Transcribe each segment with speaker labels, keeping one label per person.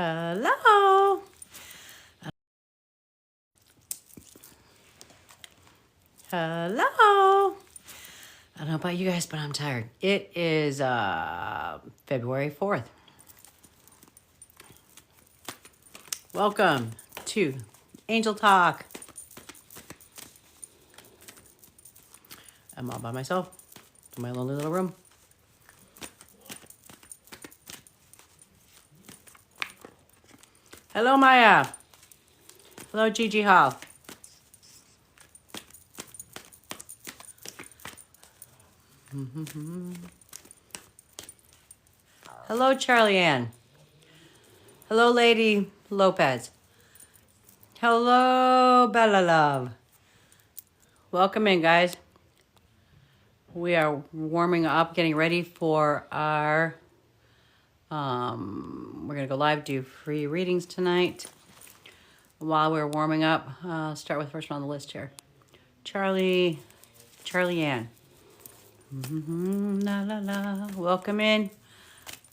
Speaker 1: Hello. Hello. I don't know about you guys, but I'm tired. It is February 4th. Welcome to Angel Talk. I'm all by myself in my lonely little room. Hello, Maya. Hello, Gigi Hall. Hello, Charlie Ann. Hello, Lady Lopez. Hello, Bella Love. Welcome in, guys. We are warming up, getting ready for our, we're going to go live, do free readings tonight. While we're warming up, I'll start with the first one on the list here. Charlie Ann. La, la, la. Welcome in.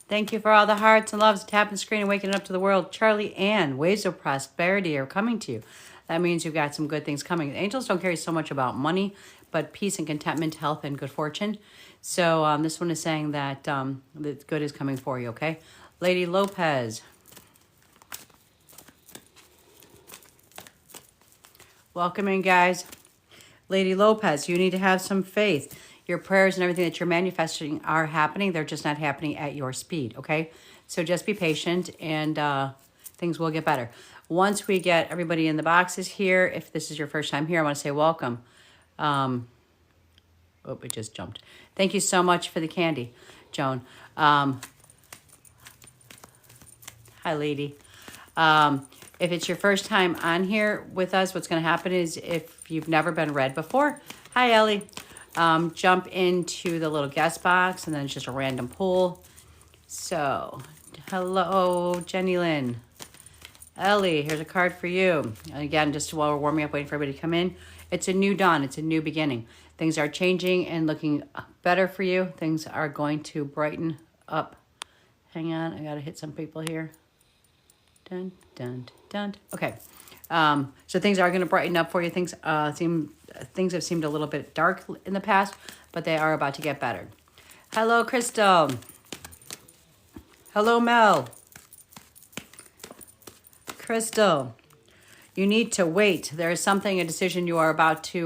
Speaker 1: Thank you for all the hearts and loves, tapping the screen and waking up to the world. Charlie Ann, waves of prosperity are coming to you. That means you've got some good things coming. Angels don't care so much about money, but peace and contentment, health, and good fortune. So this one is saying that the good is coming for you, okay? Lady Lopez. Welcome in, guys. Lady Lopez, you need to have some faith. Your prayers and everything that you're manifesting are happening. They're just not happening at your speed, okay? So just be patient and things will get better. Once we get everybody in the boxes here, if this is your first time here, I want to say welcome. Oh, it just jumped. Thank you so much for the candy, Joan. Hi, lady. If it's your first time on here with us, what's going to happen is if you've never been read before, hi, Ellie. Jump into the little guest box, and then it's just a random pool. So, hello, Jenny Lynn. Ellie, here's a card for you. And again, just while we're warming up, waiting for everybody to come in. It's a new dawn. It's a new beginning. Things are changing and looking better for you. Things are going to brighten up. Hang on, I got to hit some people here. Dun, dun, dun. Okay. So things are going to brighten up for you. Things have seemed a little bit dark in the past, but they are about to get better. Hello, Crystal. Hello, Mel. Crystal, you need to wait. There is a decision you are about to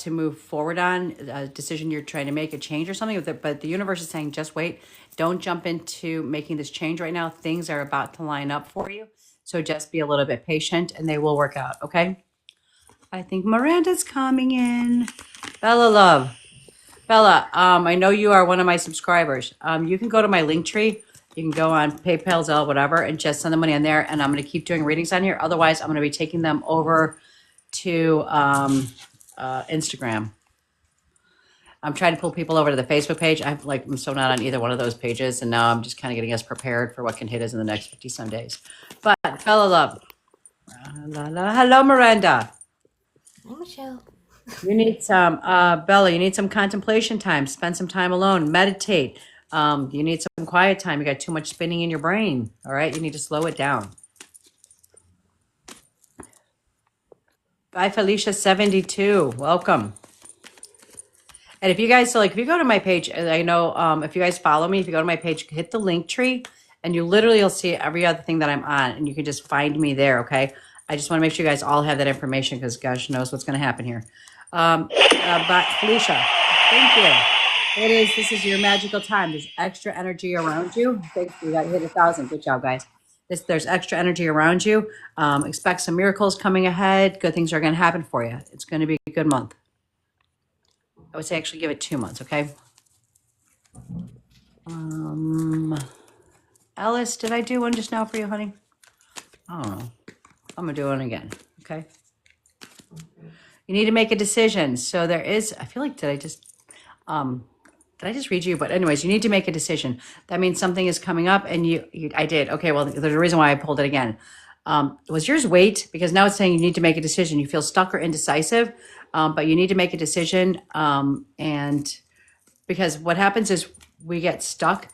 Speaker 1: move forward on, a decision you're trying to make, a change or something. But the universe is saying, just wait. Don't jump into making this change right now. Things are about to line up for you. So just be a little bit patient and they will work out, okay? I think Miranda's coming in. Bella Love. Bella, I know you are one of my subscribers. You can go to my link tree. You can go on PayPal, Zelle, whatever, and just send the money on there. And I'm going to keep doing readings on here. Otherwise, I'm going to be taking them over to Instagram. I'm trying to pull people over to the Facebook page. I'm still not on either one of those pages. And now I'm just kind of getting us prepared for what can hit us in the next 50 some days. But Bella Love. Hello, Miranda.
Speaker 2: Hi, Michelle.
Speaker 1: You need some, Bella, you need some contemplation time. Spend some time alone. Meditate. You need some quiet time. You got too much spinning in your brain. All right. You need to slow it down. Bye, Felicia72. Welcome. And if you guys, if you go to my page, I know if you guys follow me, if you go to my page, hit the link tree, and you literally will see every other thing that I'm on, and you can just find me there, okay? I just want to make sure you guys all have that information because gosh knows what's going to happen here. But Felicia, thank you. This is your magical time. There's extra energy around you. Thanks, you got hit 1,000. Good job, guys. There's extra energy around you. Expect some miracles coming ahead. Good things are going to happen for you. It's going to be a good month. I would say actually give it 2 months, okay? Alice, did I do one just now for you, honey? Oh, I'm gonna do one again, okay? You need to make a decision. So there is, I feel like, did I just read you? But anyways, you need to make a decision. That means something is coming up and I did. Okay, well, there's a reason why I pulled it again. Was yours wait? Because now it's saying you need to make a decision. You feel stuck or indecisive, but you need to make a decision. And because what happens is we get stuck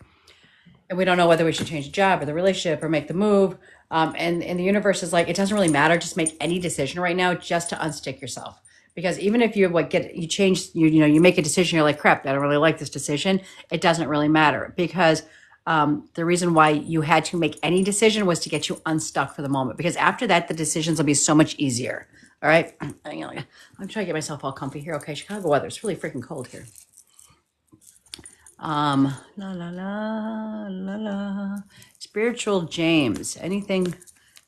Speaker 1: and we don't know whether we should change the job or the relationship or make the move. And the universe is like, it doesn't really matter. Just make any decision right now just to unstick yourself. Because even if you you make a decision, you're like, crap, I don't really like this decision. It doesn't really matter because the reason why you had to make any decision was to get you unstuck for the moment. Because after that, the decisions will be so much easier. All right. I'm trying to get myself all comfy here. Okay. Chicago weather. It's really freaking cold here. La la la la la. Spiritual James. Anything,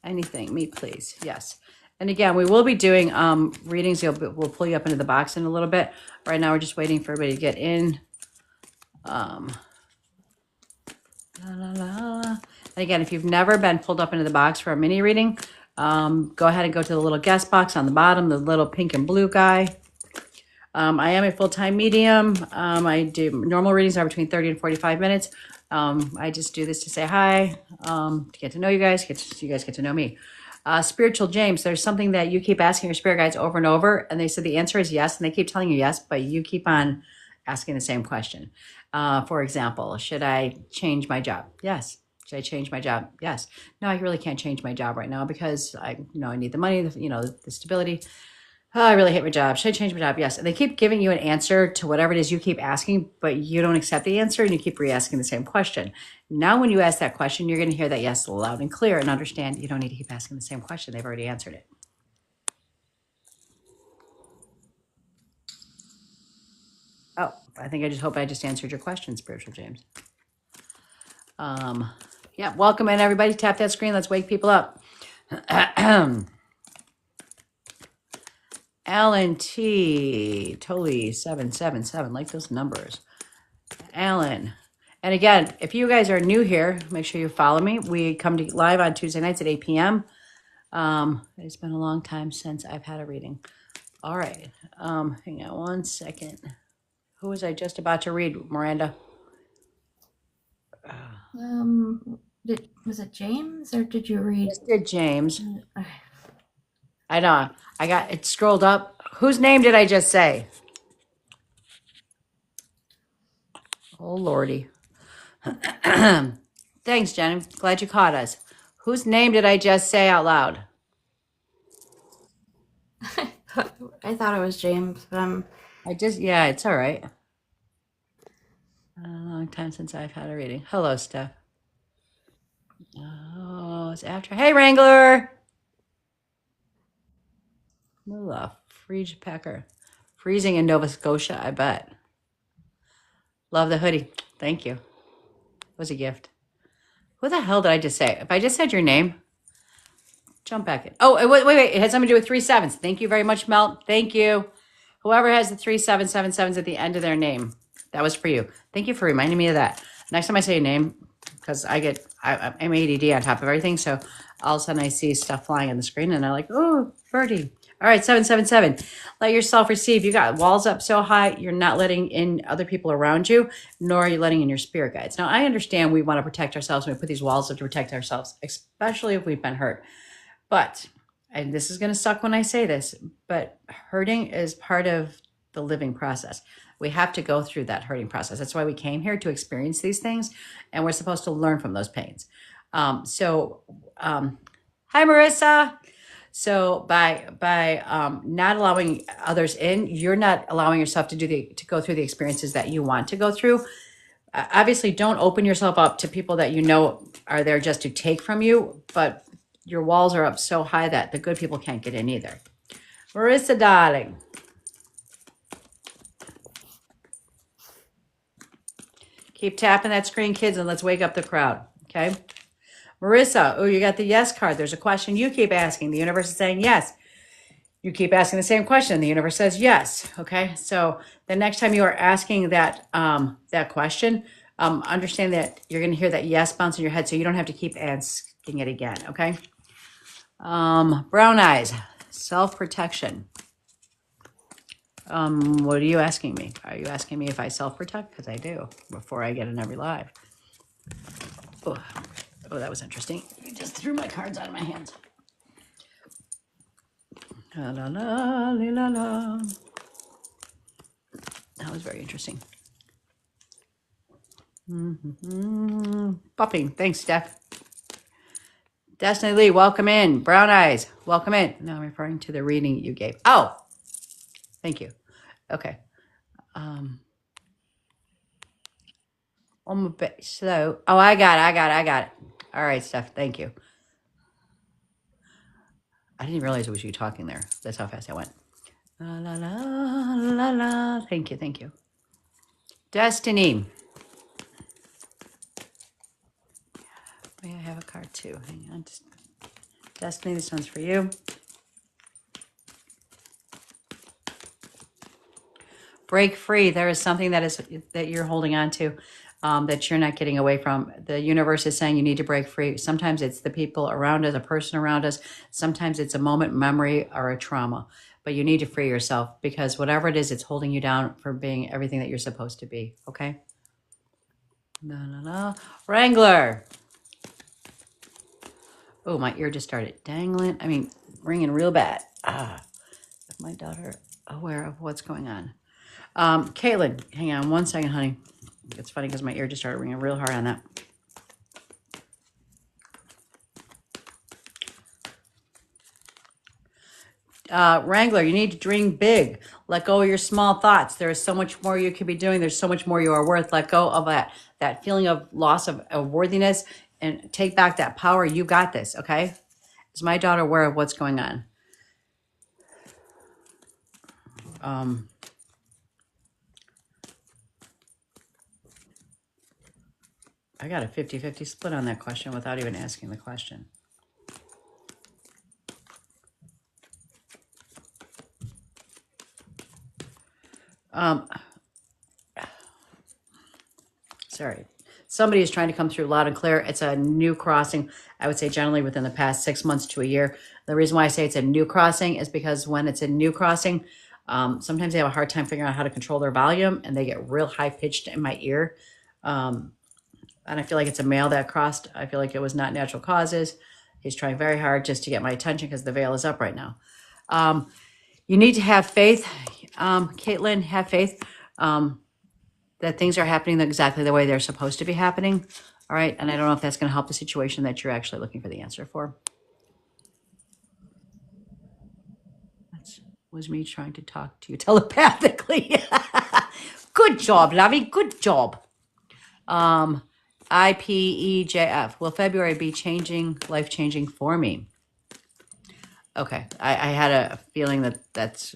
Speaker 1: me, please. Yes. And again, we will be doing readings. We'll pull you up into the box in a little bit. Right now, we're just waiting for everybody to get in. La la la. And again, if you've never been pulled up into the box for a mini reading, go ahead and go to the little guest box on the bottom, the little pink and blue guy. I am a full-time medium. I do normal readings are between 30 and 45 minutes. I just do this to say hi, to get to know you guys, you guys get to know me. Spiritual James, there's something that you keep asking your spirit guides over and over, and they said the answer is yes, and they keep telling you yes, but you keep on asking the same question. For example, should I change my job? Yes. Should I change my job? Yes. No, I really can't change my job right now because I need the money, the stability. Oh, I really hate my job. Should I change my job? Yes. And they keep giving you an answer to whatever it is you keep asking, but you don't accept the answer and you keep re-asking the same question. Now, when you ask that question, you're going to hear that yes loud and clear and understand you don't need to keep asking the same question. They've already answered it. Oh, I hope I just answered your question, Spiritual James. Yeah, welcome in everybody. Tap that screen. Let's wake people up. Alan T. Totally 777. Like those numbers. Alan. And again, if you guys are new here, make sure you follow me. We come to live on Tuesday nights at 8 p.m. It's been a long time since I've had a reading. All right. Hang on one second. Who was I just about to read, Miranda?
Speaker 2: Was it James or did you read?
Speaker 1: I did James. I know. I got it scrolled up. Whose name did I just say? Oh, Lordy. Thanks, Jen. I'm glad you caught us. Whose name did I just say out loud?
Speaker 2: I thought it was James, but
Speaker 1: yeah, it's all right. A long time since I've had a reading. Hello, Steph. Oh, it's after. Hey, Wrangler. Mula, Frege Packer. Freezing in Nova Scotia, I bet. Love the hoodie. Thank you. It was a gift. What the hell did I just say? If I just said your name, jump back in. Oh, wait. It had something to do with 3 7s. Thank you very much, Mel. Thank you. Whoever has the 3 7 7 7s at the end of their name, that was for you. Thank you for reminding me of that. Next time I say a name, because I'm ADD on top of everything, so all of a sudden I see stuff flying on the screen and I'm like, oh, birdie. All right, 777. Let yourself receive. You got walls up so high, you're not letting in other people around you, nor are you letting in your spirit guides. Now, I understand we want to protect ourselves when we put these walls up to protect ourselves, especially if we've been hurt. But, and this is going to suck when I say this, but hurting is part of the living process. We have to go through that hurting process. That's why we came here, to experience these things, and we're supposed to learn from those pains. Hi, Marissa. So by not allowing others in, you're not allowing yourself to go through the experiences that you want to go through. Obviously, don't open yourself up to people that you know are there just to take from you, but your walls are up so high that the good people can't get in either. Marissa, darling. Keep tapping that screen, kids, and let's wake up the crowd, okay? Marissa, oh, you got the yes card. There's a question you keep asking. The universe is saying yes. You keep asking the same question. The universe says yes, okay? So the next time you are asking that question, understand that you're going to hear that yes bounce in your head, so you don't have to keep asking it again, okay? Brown eyes, self-protection. What are you asking me? Are you asking me if I self-protect? Because I do, before I get in every live. Oh, that was interesting. I just threw my cards out of my hands. La la la la la. That was very interesting. Popping. Thanks, Steph. Destiny Lee, welcome in. Brown Eyes, welcome in. No, I'm referring to the reading you gave. Oh, thank you. Okay. I'm a bit slow. Oh, I got it. All right, Steph. Thank you. I didn't realize it was you talking there. That's how fast I went. La la la la la. Thank you. Destiny. May I have a card too? Hang on. Destiny, this one's for you. Break free. There is something that you're holding on to, that you're not getting away from. The universe is saying you need to break free. Sometimes it's the people around us, a person around us. Sometimes it's a moment, memory, or a trauma. But you need to free yourself, because whatever it is, it's holding you down from being everything that you're supposed to be. Okay? La, la, la. Wrangler. Oh, my ear just started ringing real bad. Is my daughter aware of what's going on? Caitlin, hang on one second, honey. It's funny because my ear just started ringing real hard on that. Wrangler, you need to dream big. Let go of your small thoughts. There is so much more you could be doing. There's so much more you are worth. Let go of that feeling of loss of worthiness, and take back that power. You got this, okay? Is my daughter aware of what's going on? I got a 50-50 split on that question without even asking the question. Sorry. Somebody is trying to come through loud and clear. It's a new crossing. I would say generally within the past 6 months to a year. The reason why I say it's a new crossing is because when it's a new crossing, sometimes they have a hard time figuring out how to control their volume, and they get real high pitched in my ear. And I feel like it's a male that crossed. I feel like it was not natural causes. He's trying very hard just to get my attention because the veil is up right now. You need to have faith, Caitlin, have faith that things are happening exactly the way they're supposed to be happening. All right. And I don't know if that's going to help the situation that you're actually looking for the answer for. That was me trying to talk to you telepathically. Good job, Lovey. Good job. IPEJF. Will February be life-changing for me? Okay. I had a feeling that's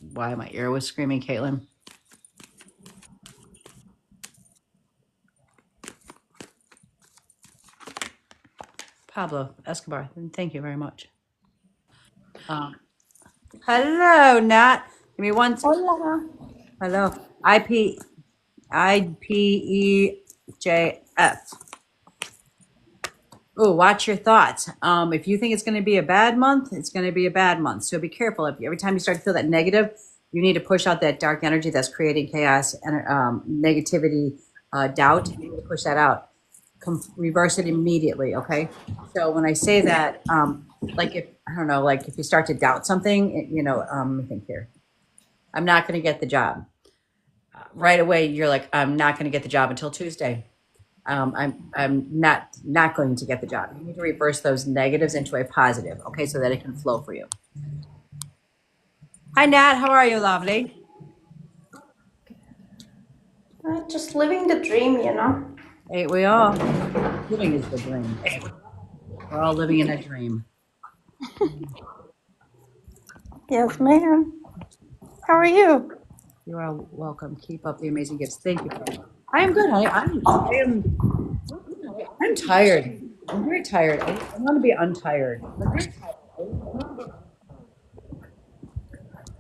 Speaker 1: why my ear was screaming, Caitlin. Pablo Escobar, thank you very much. Hello, Nat. Give me one.
Speaker 3: Hola.
Speaker 1: Hello. IPEJF. Oh, watch your thoughts. If you think it's going to be a bad month, it's going to be a bad month. So be careful. If every time you start to feel that negative, you need to push out that dark energy that's creating chaos and negativity, doubt. You need to push that out. Reverse it immediately. Okay. So when I say that, like if you start to doubt something, let me think here. I'm not going to get the job. Right away, you're like, I'm not going to get the job until Tuesday. I'm not going to get the job. You need to reverse those negatives into a positive, okay, so that it can flow for you. Hi, Nat. How are you, lovely?
Speaker 3: Just living the dream, you know.
Speaker 1: Hey, we all living is the dream. We're all living in a dream.
Speaker 3: Yes, ma'am. How are you?
Speaker 1: You are welcome. Keep up the amazing gifts. Thank you. I am good, honey. I'm tired. I'm very tired. I want to be untired.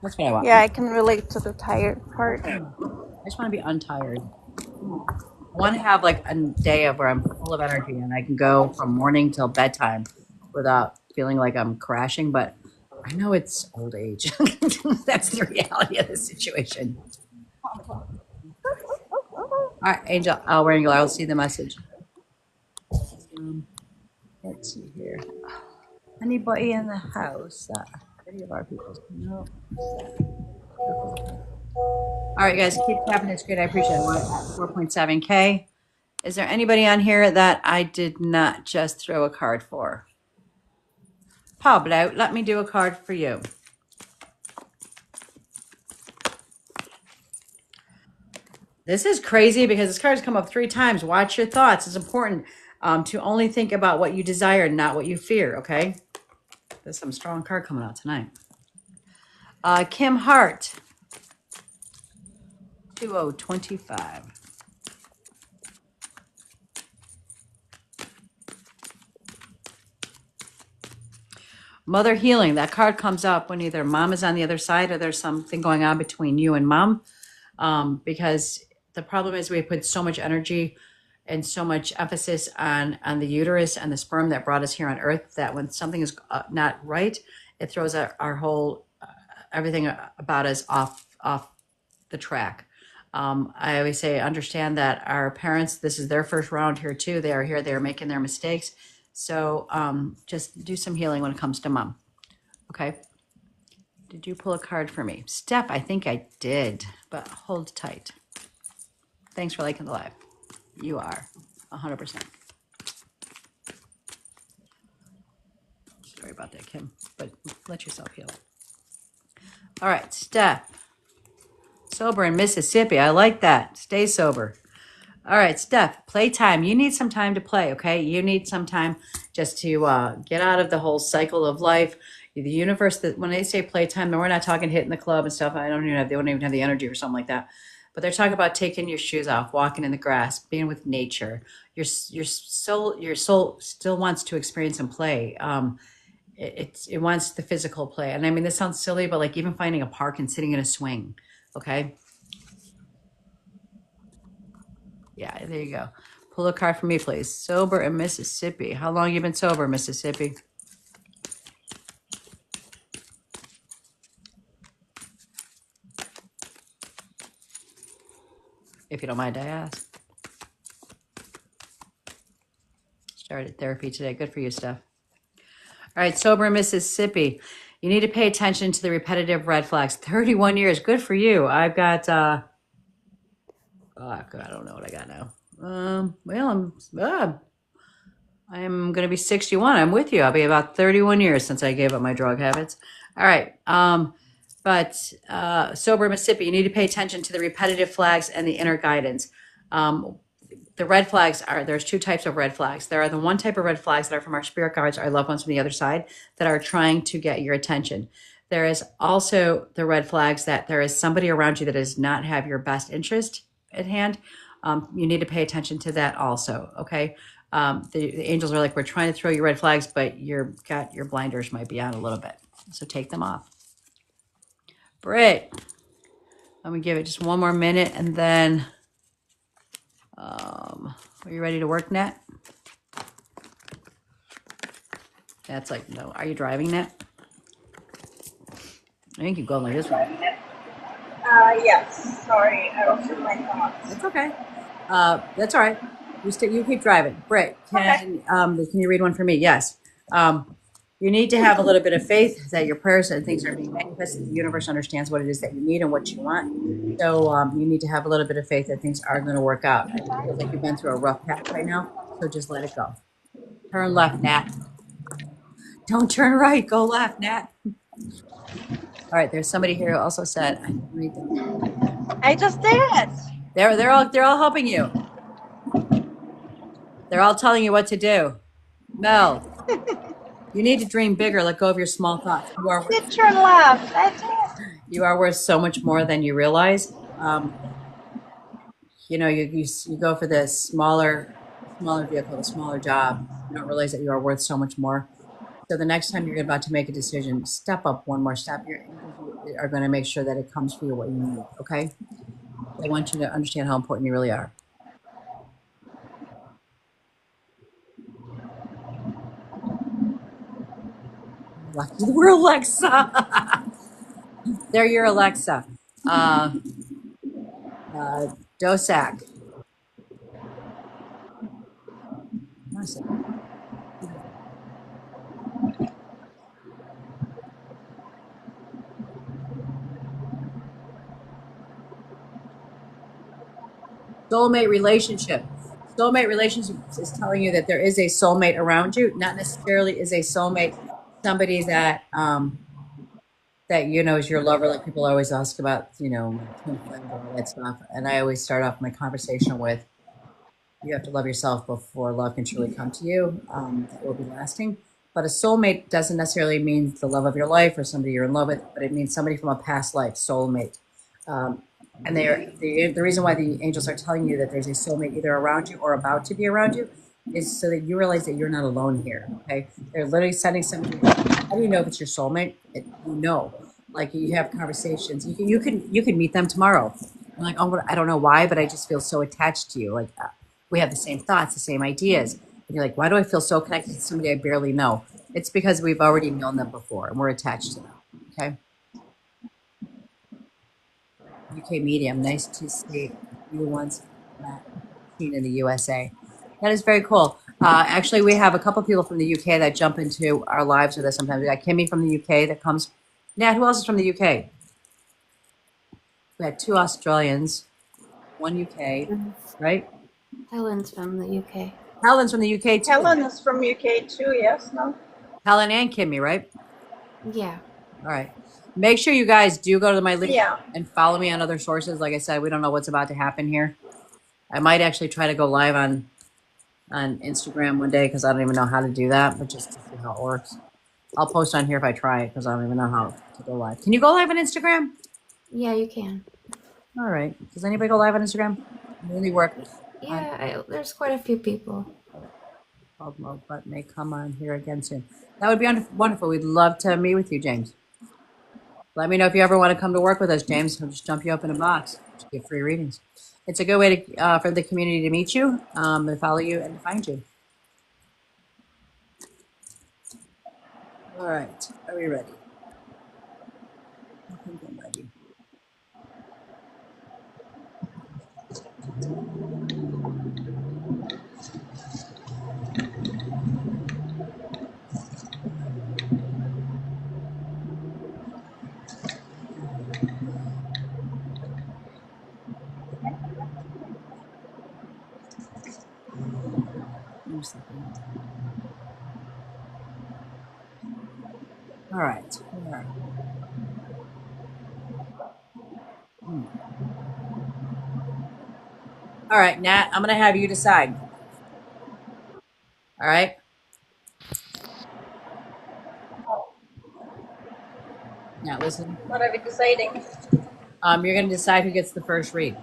Speaker 1: That's what I want.
Speaker 3: Yeah, I can relate to the tired part.
Speaker 1: I just want to be untired. I want to have like a day of where I'm full of energy and I can go from morning till bedtime without feeling like I'm crashing. But I know it's old age. That's the reality of the situation. All right, Angel, Wrangler, I'll see the message. Let's see here. Anybody in the house? Any of our people? No. All right, guys, keep tapping the screen. I appreciate it. We're at 4.7K. Is there anybody on here that I did not just throw a card for? Pablo, let me do a card for you. This is crazy because this card's come up 3 times. Watch your thoughts. It's important to only think about what you desire, not what you fear, okay? There's some strong card coming out tonight. Kim Hart, 2025. Mother healing. That card comes up when either mom is on the other side or there's something going on between you and mom. Because the problem is we put so much energy and so much emphasis on the uterus and the sperm that brought us here on earth that when something is not right, it throws our whole everything about us off the track. I always say understand that our parents, this is their first round here too. They are here, they are making their mistakes. So just do some healing when it comes to mom. Okay. Did you pull a card for me? Steph, I think I did, but hold tight. Thanks for liking the live. You are 100%. Sorry about that, Kim, but let yourself heal. All right, Steph. Sober in Mississippi. I like that. Stay sober. All right, Steph, playtime. You need some time to play, okay? You need some time just to get out of the whole cycle of life. The universe, that when they say playtime, then we're not talking hitting the club and stuff. They don't even have the energy or something like that. But they're talking about taking your shoes off, walking in the grass, being with nature. Your soul still wants to experience and play. It wants the physical play. And I mean, this sounds silly, but like even finding a park and sitting in a swing, okay? Yeah, there you go. Pull a card for me, please. Sober in Mississippi. How long you been sober, Mississippi? If you don't mind, I ask. Started therapy today. Good for you, Steph. All right, sober in Mississippi. You need to pay attention to the repetitive red flags. 31 years. Good for you. I've got, I don't know what I got now. I'm going to be 61. I'm with you. I'll be about 31 years since I gave up my drug habits. All right. But sober in Mississippi, you need to pay attention to the repetitive flags and the inner guidance. The red flags there's 2 types of red flags. There are the one type of red flags that are from our spirit guides, our loved ones from the other side, that are trying to get your attention. There is also the red flags that there is somebody around you that does not have your best interest at hand. You need to pay attention to that also, okay? The angels are like, we're trying to throw you red flags, but your blinders might be on a little bit. So take them off. Britt, let me give it just one more minute and then, are you ready to work, Nat? That's like, no. Are you driving, Nat? I think you go like this one.
Speaker 3: Yes. Sorry, I was in my thoughts.
Speaker 1: That's okay. That's all right. You keep driving. Britt, can you read one for me? Yes. You need to have a little bit of faith that your prayers and things are being manifested. The universe understands what it is that you need and what you want. So you need to have a little bit of faith that things are going to work out. It feels like you've been through a rough patch right now, so just let it go. Turn left, Nat. Don't turn right. Go left, Nat. All right. There's somebody here who also said, I can read them.
Speaker 3: I just did.
Speaker 1: They're all helping you. They're all telling you what to do. Mel. You need to dream bigger. Let go of your small thoughts.
Speaker 3: Turn left. That's it.
Speaker 1: You are worth so much more than you realize. You go for the smaller vehicle, the smaller job. You don't realize that you are worth so much more. So the next time you're about to make a decision, step up one more step. You are going to make sure that it comes for you what you need. Okay. I want you to understand how important you really are. Lucky we're Alexa. They're your Alexa. Dosak. Soulmate relationship. Soulmate relationships is telling you that there is a soulmate around you, not necessarily is a soulmate somebody that that you know is your lover. Like people always ask about, you know, twin flames and all that stuff. And I always start off my conversation with, you have to love yourself before love can truly come to you. That will be lasting. But a soulmate doesn't necessarily mean the love of your life or somebody you're in love with, but it means somebody from a past life, soulmate. Um, and the reason why the angels are telling you that there's a soulmate either around you or about to be around you is so that you realize that you're not alone here. Okay, they're literally sending somebody. How do you know if it's your soulmate? You know, like you have conversations. You can meet them tomorrow. I'm like, oh, I don't know why, but I just feel so attached to you. Like we have the same thoughts, the same ideas. And you're like, why do I feel so connected to somebody I barely know? It's because we've already known them before and we're attached to them. Okay. UK medium, nice to see you once seen in the USA. That is very cool. Actually, we have a couple people from the UK that jump into our lives with us sometimes. We got Kimmy from the UK that comes. Nat, who else is from the UK? We had 2 Australians, 1 UK, right?
Speaker 2: Helen's from the UK.
Speaker 1: Helen's from the UK too.
Speaker 3: Helen is from UK too, yes, no?
Speaker 1: Helen and Kimmy, right?
Speaker 2: Yeah.
Speaker 1: All right. Make sure you guys do go to my link
Speaker 3: Yeah.
Speaker 1: and follow me on other sources. Like I said, we don't know what's about to happen here. I might actually try to go live on Instagram one day because I don't even know how to do that, but just to see how it works. I'll post on here if I try it because I don't even know how to go live. Can you go live on Instagram?
Speaker 2: Yeah, you can.
Speaker 1: All right. Does anybody go live on Instagram? Really work.
Speaker 2: Yeah, there's quite a few people.
Speaker 1: But may come on here again soon. That would be wonderful. We'd love to meet with you, James. Let me know if you ever want to come to work with us, James. I'll just jump you up in a box to give free readings. It's a good way to for the community to meet you, to follow you, and to find you. All right. Are we ready? I think I'm ready. All right. All right, Nat, I'm going to have you decide. All right. Now, listen.
Speaker 3: What are we deciding?
Speaker 1: You're going to decide who gets the first read.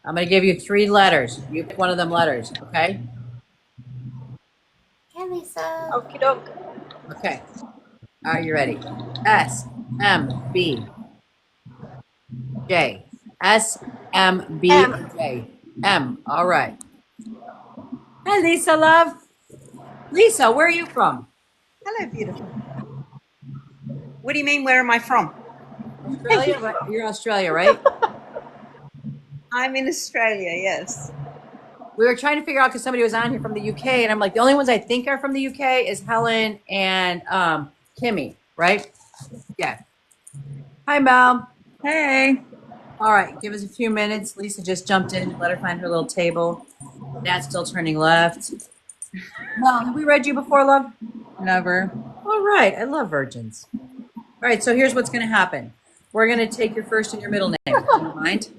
Speaker 1: I'm going to give you 3 letters. You pick one of them letters, okay?
Speaker 2: Hey, Lisa.
Speaker 3: Okie doke.
Speaker 1: Okay. Are you ready? S M B J. S M B J. M. All right. Hi, Lisa, love. Lisa, where are you from?
Speaker 4: Hello, beautiful. What do you mean, where am I from?
Speaker 1: Australia? You're Australia, right?
Speaker 4: I'm in Australia, yes.
Speaker 1: We were trying to figure out because somebody was on here from the UK, and I'm like, the only ones I think are from the UK is Helen and Kimmy, right? Yeah. Hi, Mel.
Speaker 4: Hey.
Speaker 1: All right, give us a few minutes. Lisa just jumped in. Let her find her little table. Dad's still turning left. Mel, have we read you before, love?
Speaker 4: Never.
Speaker 1: All right, I love virgins. All right, so here's what's going to happen. We're going to take your first and your middle name, if you don't mind.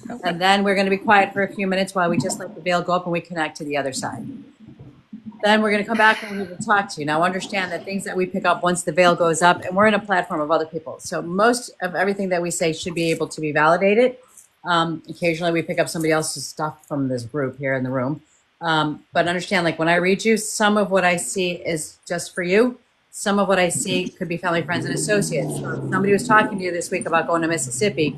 Speaker 4: Okay.
Speaker 1: And then we're going to be quiet for a few minutes while we just let the veil go up and we connect to the other side. Then we're going to come back and we will talk to you. Now understand that things that we pick up once the veil goes up, and we're in a platform of other people. So most of everything that we say should be able to be validated. Occasionally we pick up somebody else's stuff from this group here in the room. But understand, like when I read you, some of what I see is just for you. Some of what I see could be family, friends, and associates. So if somebody was talking to you this week about going to Mississippi,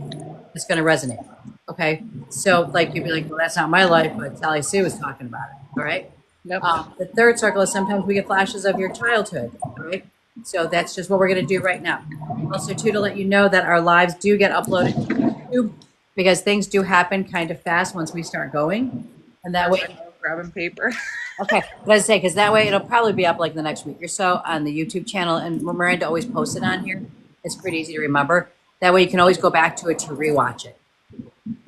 Speaker 1: it's going to resonate. Okay, so like you'd be like, well, that's not my life, but Sally Sue was talking about it. All right.
Speaker 4: Yep.
Speaker 1: The third circle is sometimes we get flashes of your childhood. All right. So that's just what we're going to do right now. Also, too, to let you know that our lives do get uploaded to YouTube because things do happen kind of fast once we start going, and that way.
Speaker 4: Grabbing paper.
Speaker 1: Okay, but as I say, because that way it'll probably be up like the next week or so on the YouTube channel, and Miranda always posts it on here. It's pretty easy to remember. That way you can always go back to it to rewatch it.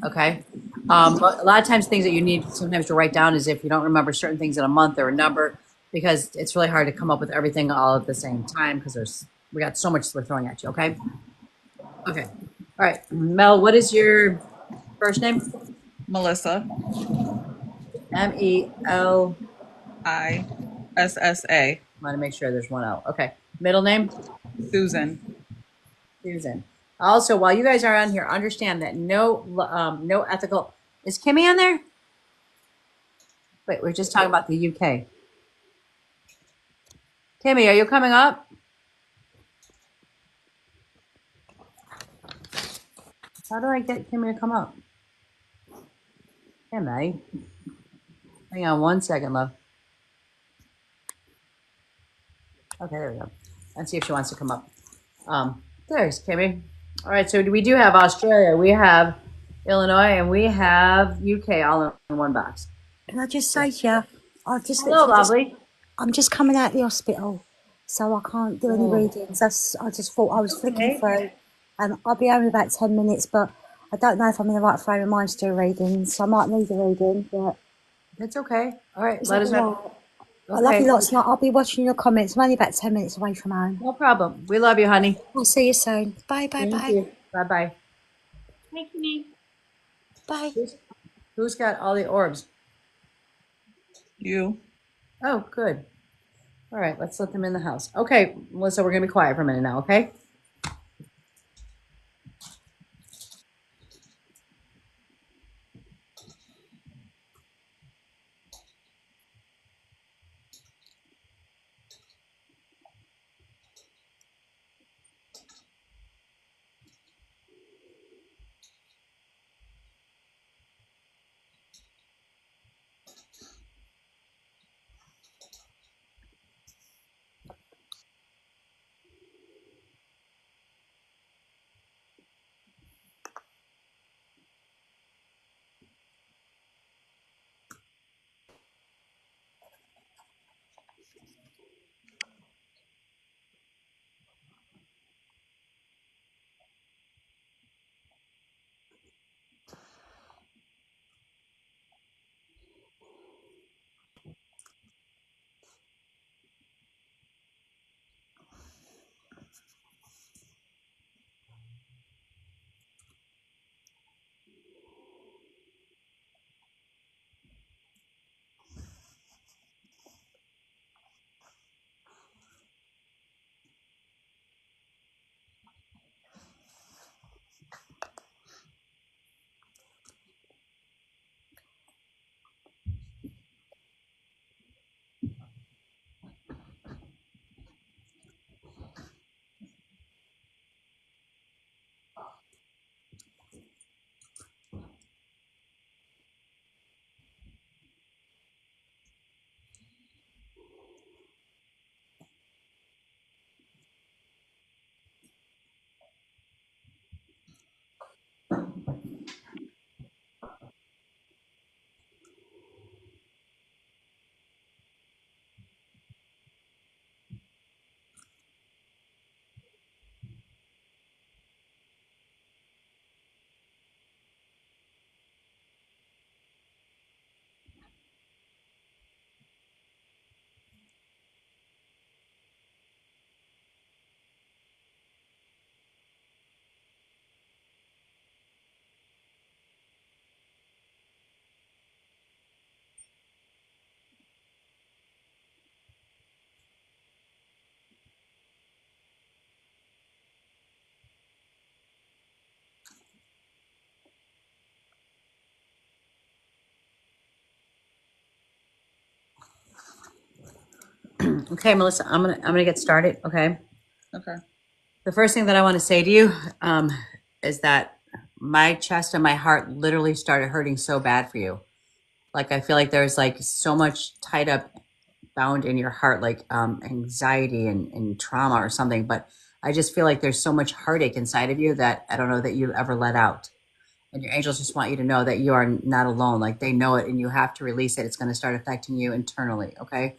Speaker 1: Okay. But a lot of times things that you need sometimes to write down is if you don't remember certain things in a month or a number, because it's really hard to come up with everything all at the same time because we got so much we're throwing at you. Okay. Okay. All right. Mel, what is your first name?
Speaker 5: Melissa,
Speaker 1: Mel.
Speaker 5: ISSA.
Speaker 1: Want to make sure there's one L. Okay. Middle name?
Speaker 5: Susan.
Speaker 1: Susan. Also, while you guys are on here, understand that no ethical. Is Kimmy on there? Wait, we're just talking about the UK. Kimmy, are you coming up? How do I get Kimmy to come up? Kimmy. Hang on one second, love. Okay, there we go. Let's see if she wants to come up. There's Kimmy. All right, so we do have Australia, we have Illinois, and we have UK all in one box.
Speaker 6: Can I just say to you,
Speaker 1: Hello, lovely.
Speaker 6: I'm just coming out of the hospital, so I can't do any readings. I just thought I was flicking through, and I'll be home in about 10 minutes, but I don't know if I'm in the right frame of mind to do readings, so I might need a reading, but
Speaker 1: That's okay. All right,
Speaker 6: is
Speaker 1: let
Speaker 6: that
Speaker 1: us
Speaker 6: all
Speaker 1: know.
Speaker 6: right? I love you lots. I'll be watching your comments. I'm only about 10 minutes away from home.
Speaker 1: No problem. We love you, honey.
Speaker 6: I'll see you soon. Bye, bye, bye.
Speaker 1: Bye-bye.
Speaker 6: Bye.
Speaker 1: Who's got all the orbs?
Speaker 5: You.
Speaker 1: Oh, good. All right, let's let them in the house. Okay, Melissa, we're going to be quiet for a minute now, okay? Okay, Melissa, I'm gonna get started, okay?
Speaker 5: Okay.
Speaker 1: The first thing that I want to say to you is that my chest and my heart literally started hurting so bad for you. Like I feel like there's like so much tied up, bound in your heart, like anxiety and trauma or something. But I just feel like there's so much heartache inside of you that I don't know that you ever let out. And your angels just want you to know that you are not alone. Like they know it, and you have to release it. It's going to start affecting you internally. Okay.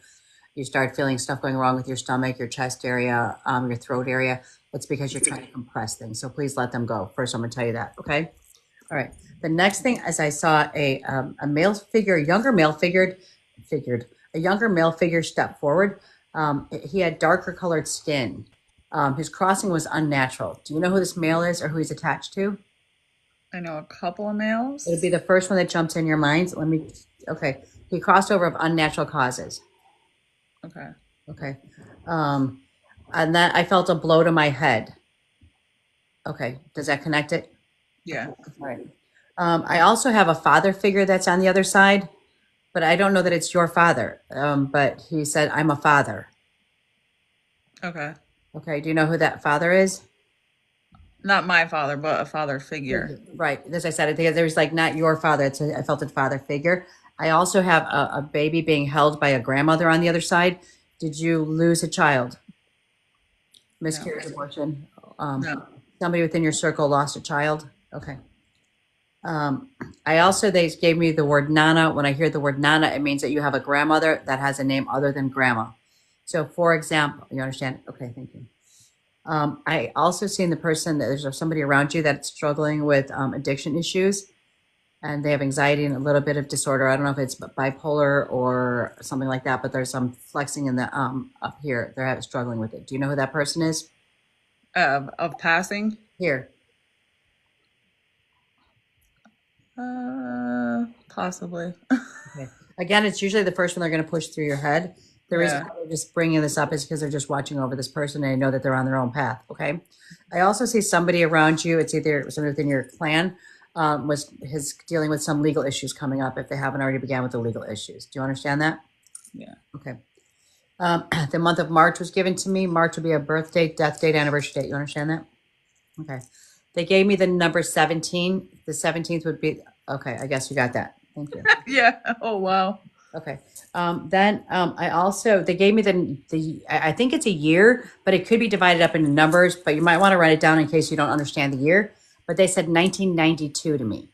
Speaker 1: You start feeling stuff going wrong with your stomach, your chest area, your throat area. It's because you're trying to compress things. So please let them go. First, I'm going to tell you that. Okay. All right. The next thing is I saw a male figure, a younger male a younger male figure step forward. He had darker colored skin. His crossing was unnatural. Do you know who this male is or who he's attached to?
Speaker 5: I know a couple of males.
Speaker 1: It'd be the first one that jumps in your mind. Okay. He crossed over of unnatural causes.
Speaker 5: Okay.
Speaker 1: Okay. And that I felt a blow to my head. Okay. Does that connect it?
Speaker 5: Yeah.
Speaker 1: All right. I also have a father figure that's on the other side, but I don't know that it's your father. But he said, I'm a father.
Speaker 5: Okay.
Speaker 1: Okay. Do you know who that father is?
Speaker 5: Not my father, but a father figure.
Speaker 1: Right. As I said, I think there's like not your father. I felt a father figure. I also have a baby being held by a grandmother on the other side. Did you lose a child? Miscarriage, abortion?
Speaker 5: No.
Speaker 1: Somebody within your circle lost a child? Okay. They gave me the word Nana. When I hear the word Nana, it means that you have a grandmother that has a name other than grandma. So for example, you understand? Okay, thank you. I also seen the person that there's somebody around you that's struggling with addiction issues, and they have anxiety and a little bit of disorder. I don't know if it's bipolar or something like that, but there's some flexing in the up here. They're struggling with it. Do you know who that person is?
Speaker 5: Of passing.
Speaker 1: Here.
Speaker 5: Possibly.
Speaker 1: Okay. Again, it's usually the first one they're going to push through your head. The reason why they're just bringing this up is because they're just watching over this person and they know that they're on their own path. Okay. I also see somebody around you. It's either somebody within your clan is dealing with some legal issues coming up if they haven't already began with the legal issues. Do you understand that?
Speaker 5: Yeah.
Speaker 1: Okay. The month of March was given to me. March would be a birth date, death date, anniversary date. You understand that? Okay. They gave me the number 17. The 17th would be, okay, I guess you got that. Thank you.
Speaker 5: Yeah. Oh, wow.
Speaker 1: Okay. They gave me I think it's a year, but it could be divided up into numbers, but you might want to write it down in case you don't understand the year. But they said 1992 to me.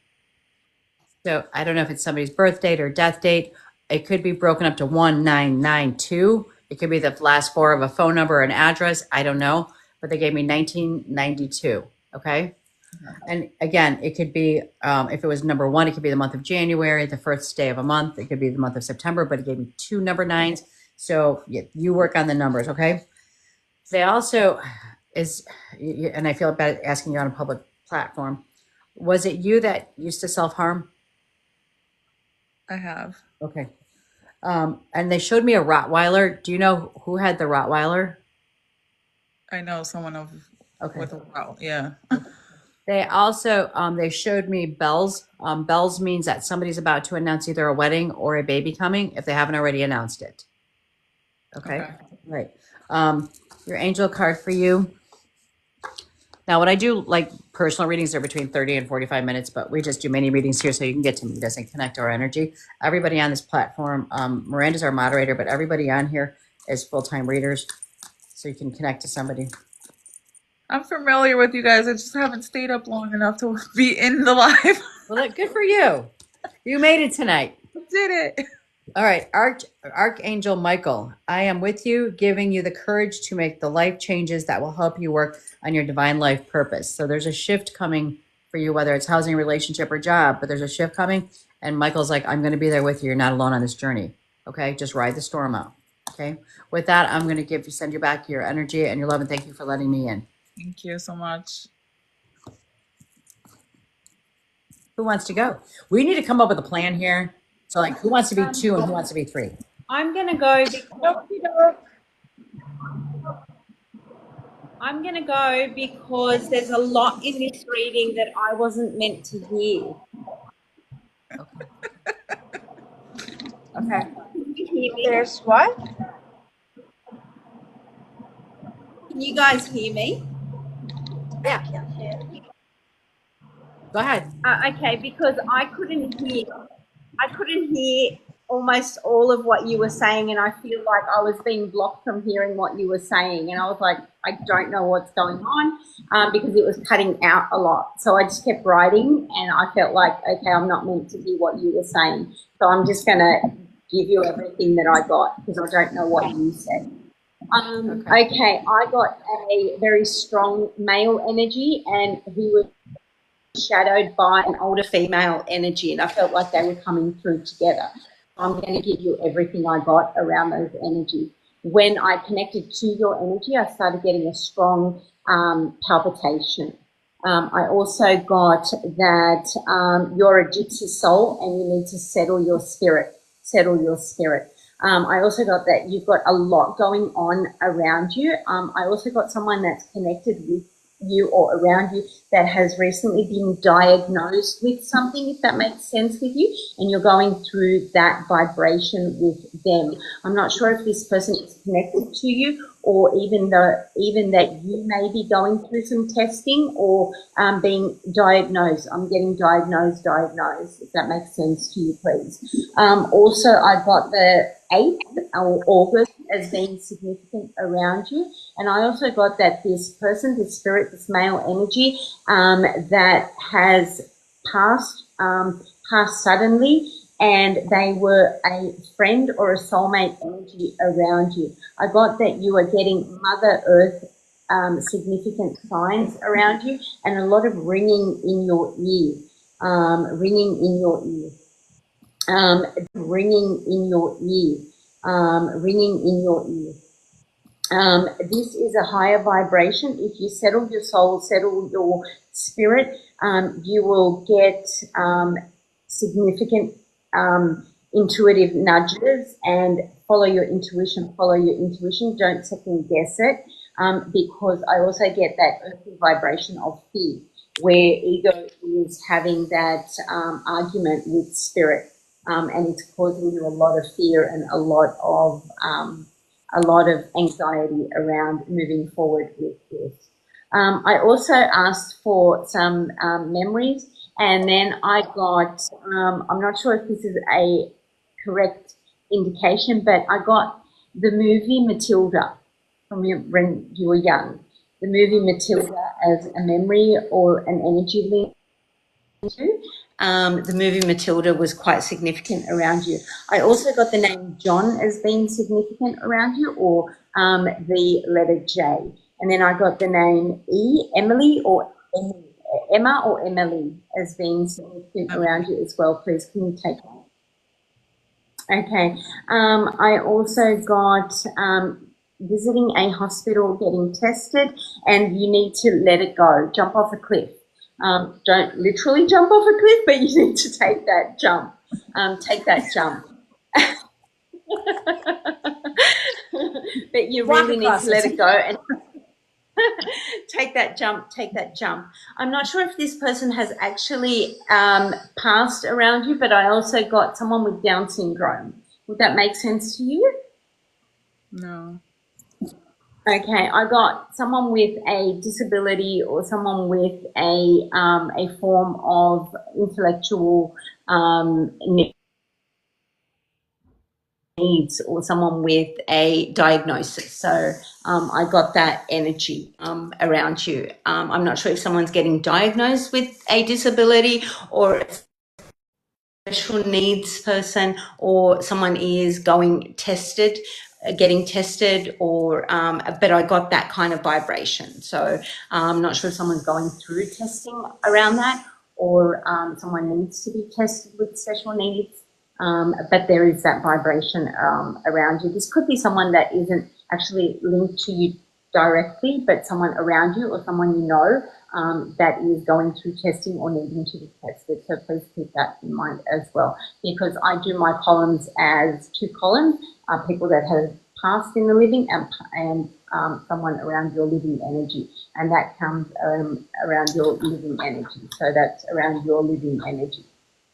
Speaker 1: So I don't know if it's somebody's birth date or death date. It could be broken up to 1992. It could be the last four of a phone number or an address. I don't know, but they gave me 1992. Okay. And again, it could be, if it was number one, it could be the month of January, the first day of a month. It could be the month of September, but it gave me two number nines. So you work on the numbers. Okay. They also and I feel bad asking you on a public platform. Was it you that used to self-harm?
Speaker 5: I have.
Speaker 1: Okay. And they showed me a Rottweiler. Do you know who had the Rottweiler?
Speaker 5: I know someone with a wow. Yeah.
Speaker 1: They also, they showed me bells. Bells means that somebody's about to announce either a wedding or a baby coming if they haven't already announced it. Okay. Right. Your angel card for you. Now, when I do like personal readings, they're between 30 and 45 minutes, but we just do mini readings here so you can get to me. It doesn't connect our energy. Everybody on this platform, Miranda's our moderator, but everybody on here is full-time readers, so you can connect to somebody.
Speaker 5: I'm familiar with you guys. I just haven't stayed up long enough to be in the live.
Speaker 1: Well, good for you. You made it tonight.
Speaker 5: Did it.
Speaker 1: All right, Archangel Michael, I am with you, giving you the courage to make the life changes that will help you work on your divine life purpose. So there's a shift coming for you, whether it's housing, relationship, or job, but there's a shift coming. And Michael's like, I'm going to be there with you. You're not alone on this journey. Okay, just ride the storm out. Okay, with that, I'm going to send you back your energy and your love, and thank you for letting me in.
Speaker 5: Thank you so much.
Speaker 1: Who wants to go? We need to come up with a plan here. So like, who wants to be 2 and who wants to be 3?
Speaker 7: I'm gonna go because there's a lot in this reading that I wasn't meant to hear.
Speaker 1: Okay.
Speaker 7: Can you hear me?
Speaker 3: There's what?
Speaker 7: Can you guys hear me?
Speaker 1: Yeah. Go ahead.
Speaker 7: Okay, because I couldn't hear almost all of what you were saying, and I feel like I was being blocked from hearing what you were saying, and I was like, I don't know what's going on, because it was cutting out a lot. So I just kept writing, and I felt like, okay, I'm not meant to hear what you were saying, so I'm just gonna give you everything that I got because I don't know what you said. Okay, I got a very strong male energy, and he was shadowed by an older female energy, and I felt like they were coming through together. I'm going to give you everything I got around those energies. When I connected to your energy, I started getting a strong palpitation. I also got that you're a gypsy soul and you need to settle your spirit. I also got that you've got a lot going on around you. I also got someone that's connected with you or around you that has recently been diagnosed with something, if that makes sense with you, and you're going through that vibration with them. I'm not sure if this person is connected to you, or even that you may be going through some testing or being diagnosed. I'm getting diagnosed, if that makes sense to you, please. Also, I got the 8th or August as being significant around you. And I also got that this person, this spirit, this male energy that has passed suddenly, and they were a friend or a soulmate energy around you. I got that you are getting Mother Earth significant signs around you, and a lot of ringing in your ear, ringing in your ear, ringing in your ear, ringing in your ear. This is a higher vibration. If you settle your soul, settle your spirit, you will get significant intuitive nudges, and follow your intuition, don't second guess it, because I also get that earthly vibration of fear, where ego is having that argument with spirit, and it's causing you a lot of fear and a lot of anxiety around moving forward with this. I also asked for some memories, and then I got, I'm not sure if this is a correct indication, but I got the movie Matilda from when you were young. The movie Matilda as a memory or an energy link to. The movie Matilda was quite significant around you. I also got the name John as being significant around you, or the letter J. And then I got the name E, Emily, or Emma or Emily as being significant around you as well. Please, can you take that? Okay. I also got visiting a hospital, getting tested, and you need to let it go. Jump off a cliff. Don't literally jump off a cliff, but you need to take that jump. Take that jump. But you really need to let it go and take that jump. I'm not sure if this person has actually passed around you, but I also got someone with Down syndrome. Would that make sense to you?
Speaker 5: No.
Speaker 7: Okay, I got someone with a disability, or someone with a form of intellectual needs, or someone with a diagnosis. So I got that energy around you. I'm not sure if someone's getting diagnosed with a disability, or a special needs person, or someone is getting tested, or but I got that kind of vibration. So I'm not sure if someone's going through testing around that, or someone needs to be tested with special needs. But there is that vibration around you. This could be someone that isn't actually linked to you directly, but someone around you or someone you know that is going through testing or needing to be tested. So please keep that in mind as well, because I do my columns as 2 columns, people that have passed in the living, and someone around your living energy, and that comes around your living energy. So that's around your living energy.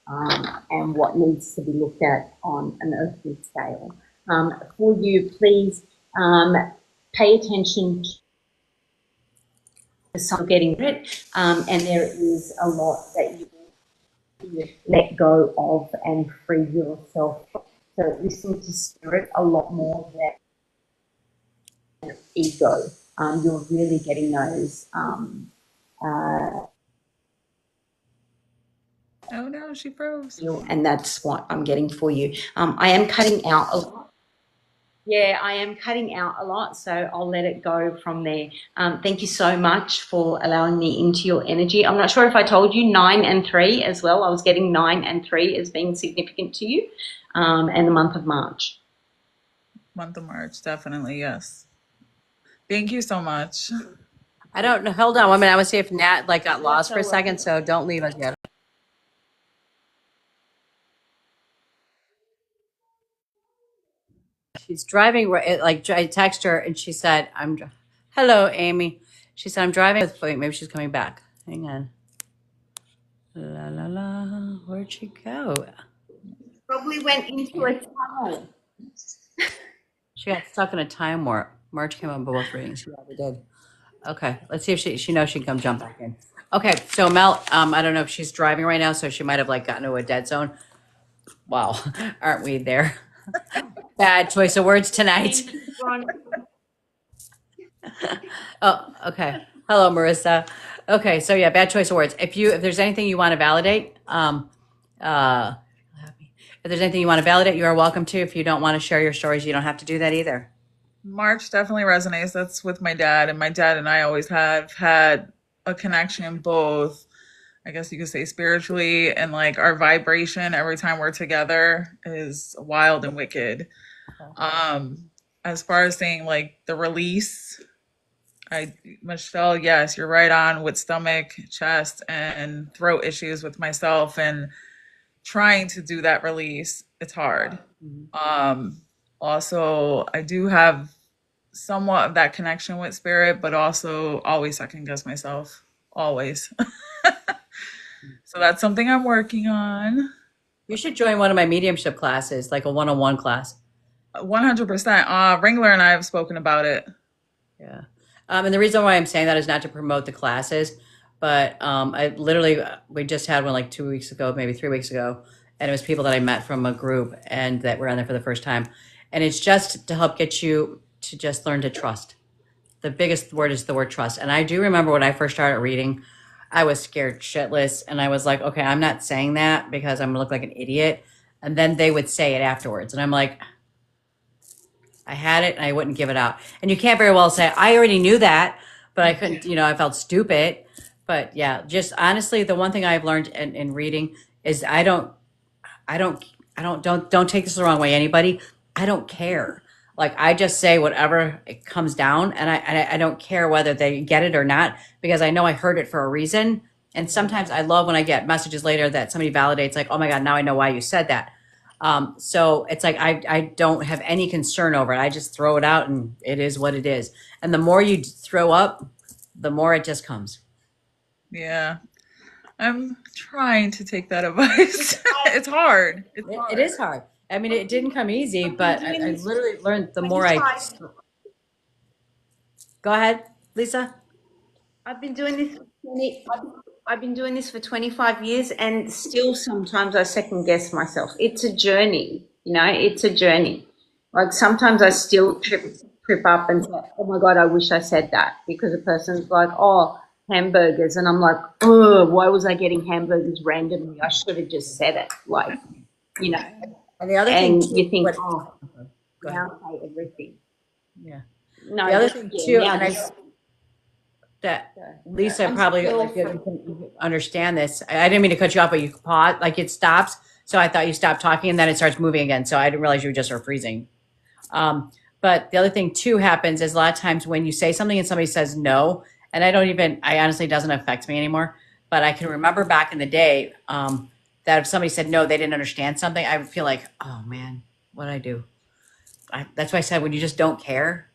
Speaker 7: And what needs to be looked at on an earthly scale. For you, please pay attention to some getting it, and there is a lot that you need to let go of and free yourself. So listen to spirit a lot more than ego. You're really getting those
Speaker 5: Oh no, she froze.
Speaker 7: and that's what I'm getting for you. I am cutting out a lot. Yeah, I am cutting out a lot, so I'll let it go from there. Thank you so much for allowing me into your energy. I'm not sure if I told you 9 and 3 as well. I was getting 9 and 3 as being significant to you, and the month of March.
Speaker 5: Month of March, definitely, yes. Thank you so much.
Speaker 1: I don't know. Hold on 1 minute. I want to see if Nat like got lost for a second. So don't leave us yet. She's driving. Like I text her and she said, Hello, Amy." She said, "I'm driving with." Wait, maybe she's coming back. Hang on. La la la. Where'd she go?
Speaker 7: Probably went into a tunnel.
Speaker 1: She got stuck in a time warp. March came on both readings. She probably did. Okay, let's see if she knows she can come jump back in. Okay, so Mel, I don't know if she's driving right now, so she might have like gotten to a dead zone. Wow, aren't we there? Bad choice of words tonight. Oh, okay. Hello, Marissa. Okay, so yeah, bad choice of words. If there's anything you want to validate, if there's anything you want to validate, you are welcome to. If you don't want to share your stories, you don't have to do that either.
Speaker 5: March definitely resonates. That's with my dad, and my dad and I always have had a connection, both, I guess you could say, spiritually, and like our vibration every time we're together is wild and wicked. As far as saying like the release, Michelle, yes, you're right on with stomach, chest, and throat issues with myself, and trying to do that release, it's hard. Also, I do have somewhat of that connection with spirit, but also always second guess myself, always. So that's something I'm working on.
Speaker 1: You should join one of my mediumship classes, like a one-on-one class.
Speaker 5: 100%. Ringler and I have spoken about it.
Speaker 1: Yeah. And the reason why I'm saying that is not to promote the classes, but we just had one like 2 weeks ago, maybe 3 weeks ago. And it was people that I met from a group and that were on there for the first time. And it's just to help get you to just learn to trust. The biggest word is the word trust. And I do remember when I first started reading, I was scared shitless. And I was like, okay, I'm not saying that because I'm going to look like an idiot. And then they would say it afterwards. And I'm like, I had it and I wouldn't give it out. And you can't very well say, I already knew that, but I couldn't, I felt stupid. But yeah, just honestly, the one thing I've learned in reading is don't take this the wrong way, anybody. I don't care. Like I just say whatever it comes down, and I don't care whether they get it or not, because I know I heard it for a reason. And sometimes I love when I get messages later that somebody validates, like, oh my God, now I know why you said that. So it's like I don't have any concern over it. I just throw it out and it is what it is. And the more you throw up, the more it just comes.
Speaker 5: Yeah. I'm trying to take that advice. It's hard.
Speaker 1: It is hard. I mean, it didn't come easy, but I literally learned the more Go ahead, Lisa.
Speaker 7: I've been doing this for I've been doing this for 25 years, and still sometimes I second guess myself. It's a journey, it's a journey. Like sometimes I still trip up and say, oh my God, I wish I said that, because a person's like, oh, hamburgers. And I'm like, oh, why was I getting hamburgers randomly? I should have just said it. Like,
Speaker 1: And the other
Speaker 7: and
Speaker 1: thing,
Speaker 7: you think, oh, now I say everything.
Speaker 1: Yeah.
Speaker 7: No,
Speaker 1: The other thing too,
Speaker 7: now
Speaker 1: and that Lisa probably can understand this. I didn't mean to cut you off, but you pause, like it stops. So I thought you stopped talking and then it starts moving again. So I didn't realize you just were freezing. But the other thing too happens is a lot of times when you say something and somebody says no, and I honestly doesn't affect me anymore. But I can remember back in the day that if somebody said no, they didn't understand something, I would feel like, oh man, what'd I do? That's why I said when you just don't care,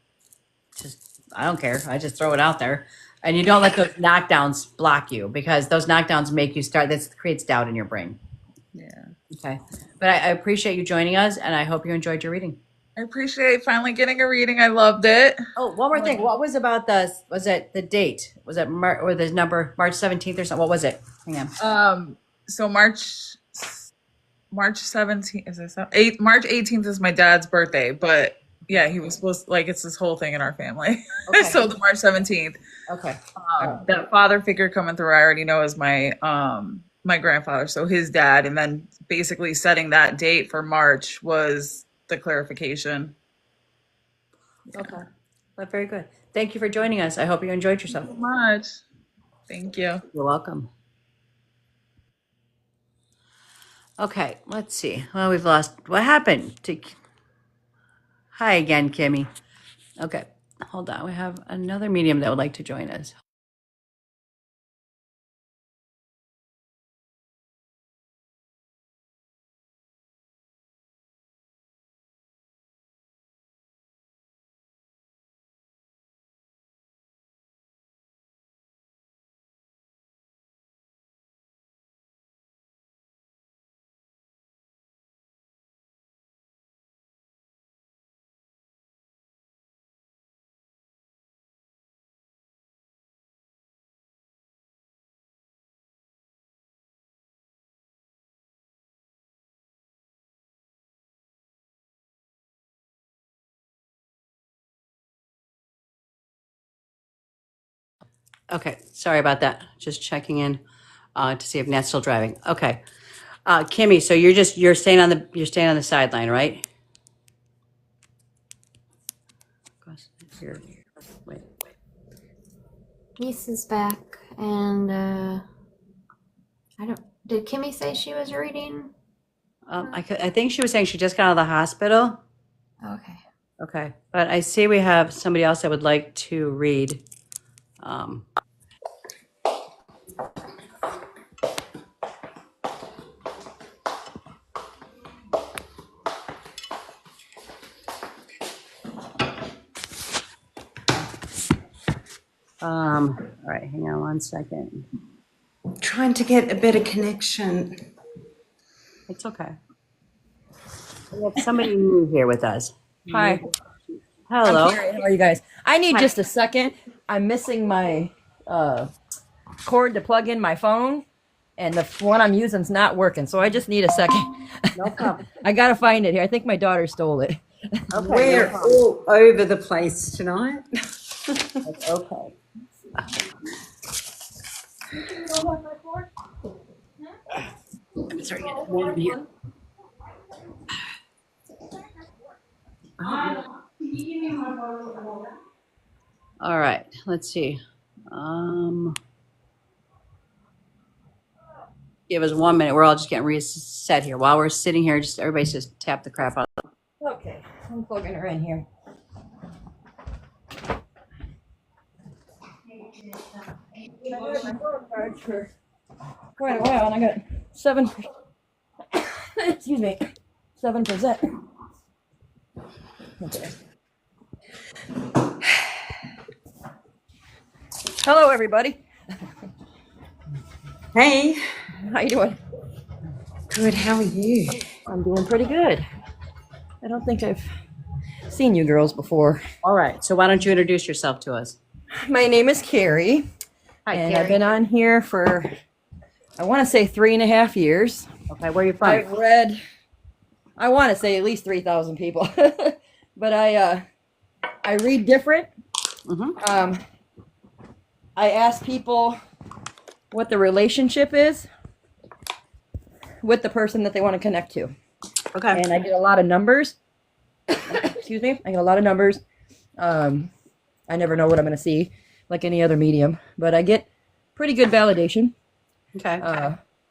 Speaker 1: I don't care. I just throw it out there. And you don't let those knockdowns block you, because those knockdowns make you this creates doubt in your brain.
Speaker 5: Yeah.
Speaker 1: Okay. But I appreciate you joining us, and I hope you enjoyed your reading.
Speaker 5: I appreciate finally getting a reading. I loved it.
Speaker 1: Oh, one more thing. What was about was it the date? Was it or the number March 17th or something? What was it? Hang on.
Speaker 5: So March 17th is this March 18th is my dad's birthday, but yeah, he was supposed to, it's this whole thing in our family.
Speaker 1: Okay.
Speaker 5: So the March 17th.
Speaker 1: Okay.
Speaker 5: That father figure coming through, I already know is my my grandfather, so his dad, and then basically setting that date for March was the clarification.
Speaker 1: Okay. Well, very good. Thank you for joining us. I hope you enjoyed yourself.
Speaker 5: So much. Thank you.
Speaker 1: You're welcome. Okay, let's see. Well, we've lost. What happened to? Hi again, Kimmy. Okay, hold on. We have another medium that would like to join us. Okay, sorry about that. Just checking in to see if Nat's still driving. Okay, Kimmy. So you're staying on the sideline, right? Here. Wait.
Speaker 2: Niece is back, and I don't. Did Kimmy say she was reading?
Speaker 1: I think she was saying she just got out of the hospital.
Speaker 2: Okay.
Speaker 1: Okay, but I see we have somebody else that would like to read. All right, hang on one second.
Speaker 4: Trying to get a better connection.
Speaker 1: It's okay. We have somebody new here with us.
Speaker 8: Hi.
Speaker 1: Hello.
Speaker 8: I'm Carrie. How are you guys? I need just a second. I'm missing my cord to plug in my phone, and the one I'm using is not working. So I just need a second.
Speaker 1: No problem.
Speaker 8: I gotta find it here. I think my daughter stole it.
Speaker 1: Okay.
Speaker 4: We're all over the place tonight.
Speaker 1: That's okay. I'm sorry. Get one in here. All right. Let's see. Give us 1 minute. We're all just getting reset here. While we're sitting here, just everybody's just tap the crap out.
Speaker 8: Okay, I'm plugging her in here. I had my phone charged for quite a while, and I got 7. Excuse me, 7%. Okay. Hello, everybody.
Speaker 4: Hey,
Speaker 8: How you doing?
Speaker 4: good. How are you?
Speaker 8: I'm doing pretty good. I don't think I've seen you girls before.
Speaker 1: All right. So why don't you introduce yourself to us?
Speaker 8: My name is Carrie,
Speaker 1: Hi,
Speaker 8: and
Speaker 1: Carrie.
Speaker 8: I've been on here for, I want to say 3.5 years.
Speaker 1: Okay. Where are you from?
Speaker 8: I've read, I want to say at least 3,000 people, but I read different.
Speaker 1: Mhm.
Speaker 8: I ask people what the relationship is with the person that they want to connect to.
Speaker 1: Okay.
Speaker 8: And I get a lot of numbers. Excuse me. I get a lot of numbers. I never know what I'm going to see, like any other medium, but I get pretty good validation.
Speaker 1: Okay.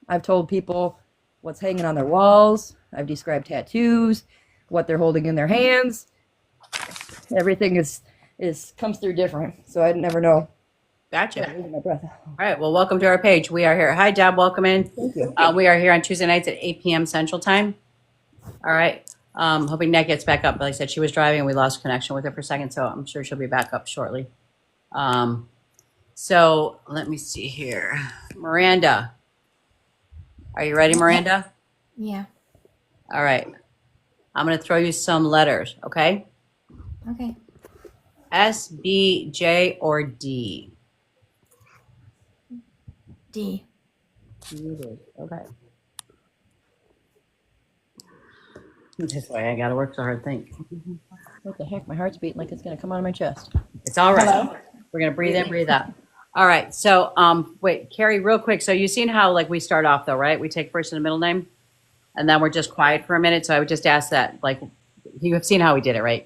Speaker 8: I've told people what's hanging on their walls. I've described tattoos, what they're holding in their hands. Everything is comes through different, so I never know.
Speaker 1: Gotcha.
Speaker 8: I'm losing my breath.
Speaker 1: All right. Well, welcome to our page. We are here. Hi, Deb. Welcome in.
Speaker 8: Thank you.
Speaker 1: We are here on Tuesday nights at 8 p.m. Central Time. All right. Hoping Nat gets back up. Like I said, she was driving and we lost connection with her for a second, so I'm sure she'll be back up shortly. So let me see here. Miranda. Are you ready, Miranda?
Speaker 2: Yeah.
Speaker 1: All right. I'm going to throw you some letters, okay?
Speaker 2: Okay.
Speaker 1: S, B, J, or D?
Speaker 2: D.
Speaker 1: Okay. This way, I got to work so hard. Think.
Speaker 8: What the heck? My heart's beating like it's going to come out of my chest.
Speaker 1: It's all right. We're going to breathe in, breathe out. All right. So, wait, Carrie, real quick. So you've seen how, like, we start off though, right? We take first and middle name and then we're just quiet for a minute. So I would just ask that, like, you have seen how we did it, right?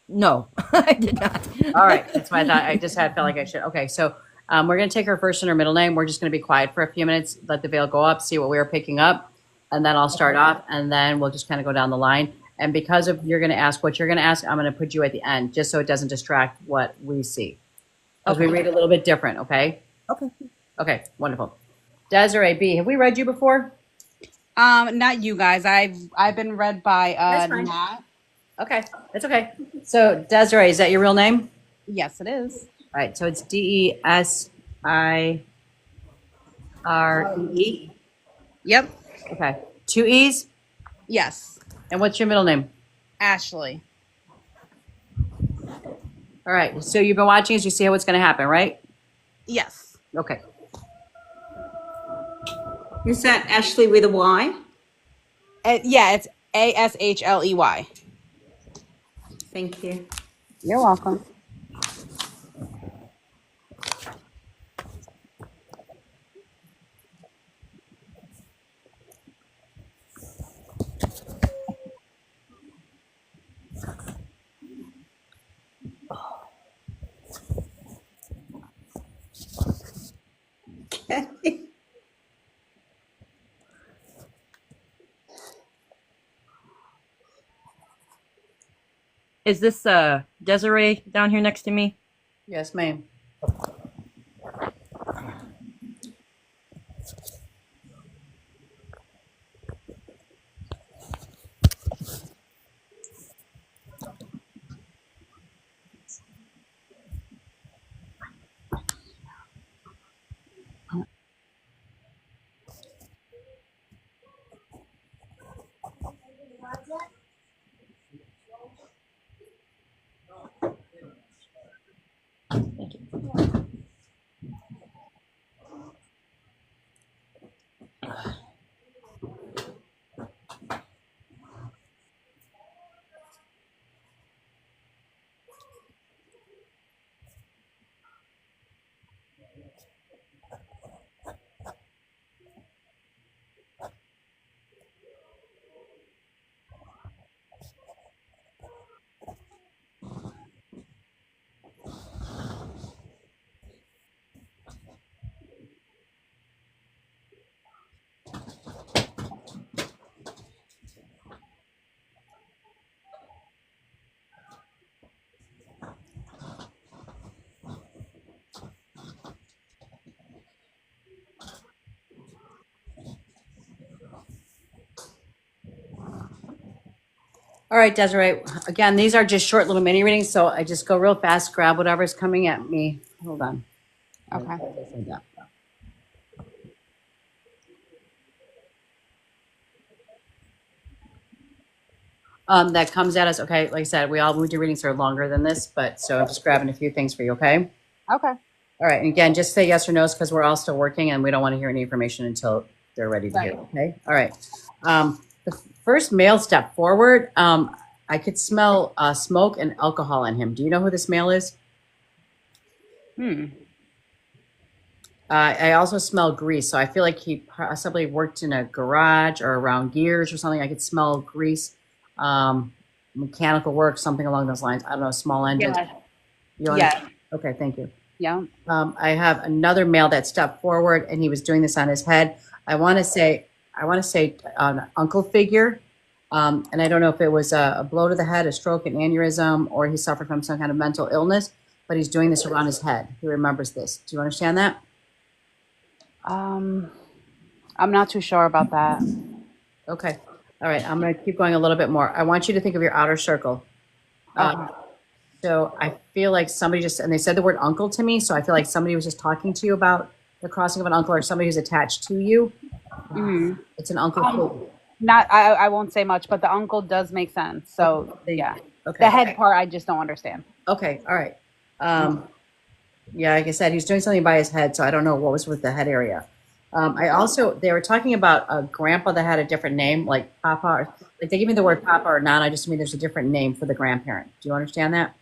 Speaker 8: No, I did not.
Speaker 1: All right, that's why I thought I just felt like I should. Okay, so we're going to take her first and her middle name. We're just going to be quiet for a few minutes, let the veil go up, see what we were picking up, and then I'll start off, and then we'll just kind of go down the line. And because of you're going to ask what you're going to ask, I'm going to put you at the end, just so it doesn't distract what we see, because we read a little bit different. Okay.
Speaker 8: Okay.
Speaker 1: Okay. Wonderful. Desiree B, have we read you before?
Speaker 9: Not you guys. I've been read by
Speaker 1: That's fine.
Speaker 9: Nat.
Speaker 1: Okay, that's okay. So Desiree, is that your real name?
Speaker 9: Yes, it is.
Speaker 1: All right, so it's Desiree.
Speaker 9: Yep.
Speaker 1: Okay, 2 E's.
Speaker 9: Yes.
Speaker 1: And what's your middle name?
Speaker 9: Ashley.
Speaker 1: All right, so you've been watching as you see what's going to happen, right?
Speaker 9: Yes.
Speaker 1: Okay.
Speaker 4: Is that Ashley with a Y?
Speaker 9: Yeah, it's Ashley.
Speaker 4: Thank you.
Speaker 9: You're welcome.
Speaker 8: Is this Desiree down here next to me?
Speaker 1: Yes, ma'am. All right, Desiree. Again, these are just short little mini readings, so I just go real fast, grab whatever's coming at me. Hold on.
Speaker 9: Okay.
Speaker 1: That comes at us. Okay, like I said, we do readings that are longer than this, but so I'm just grabbing a few things for you. Okay.
Speaker 9: Okay.
Speaker 1: All right. And again, just say yes or no because we're all still working and we don't want to hear any information until they're ready to hear. Okay. All right. The first male step forward. I could smell smoke and alcohol in him. Do you know who this male is? I also smell grease, so I feel like he possibly worked in a garage or around gears or something. I could smell grease, mechanical work, something along those lines. I don't know, small engines.
Speaker 9: Yeah.
Speaker 1: You
Speaker 9: Yeah.
Speaker 1: Okay, thank you.
Speaker 9: Yeah.
Speaker 1: I have another male that stepped forward, and he was doing this on his head. I want to say an uncle figure, and I don't know if it was a blow to the head, a stroke, an aneurysm, or he suffered from some kind of mental illness. But he's doing this around his head. He remembers this. Do you understand that?
Speaker 9: I'm not too sure about that.
Speaker 1: Okay. All right. I'm going to keep going a little bit more. I want you to think of your outer circle. So I feel like somebody and they said the word uncle to me. So I feel like somebody was just talking to you about the crossing of an uncle or somebody who's attached to you. It's an uncle.
Speaker 9: I won't say much, but the uncle does make sense. So yeah.
Speaker 1: Okay.
Speaker 9: The head part, I just don't understand.
Speaker 1: Okay. All right. Yeah, like I said, he's doing something by his head, so I don't know what was with the head area. They were talking about a grandpa that had a different name, like Papa, like they give me the word Papa or Nana, just mean there's a different name for the grandparent. Do you understand that?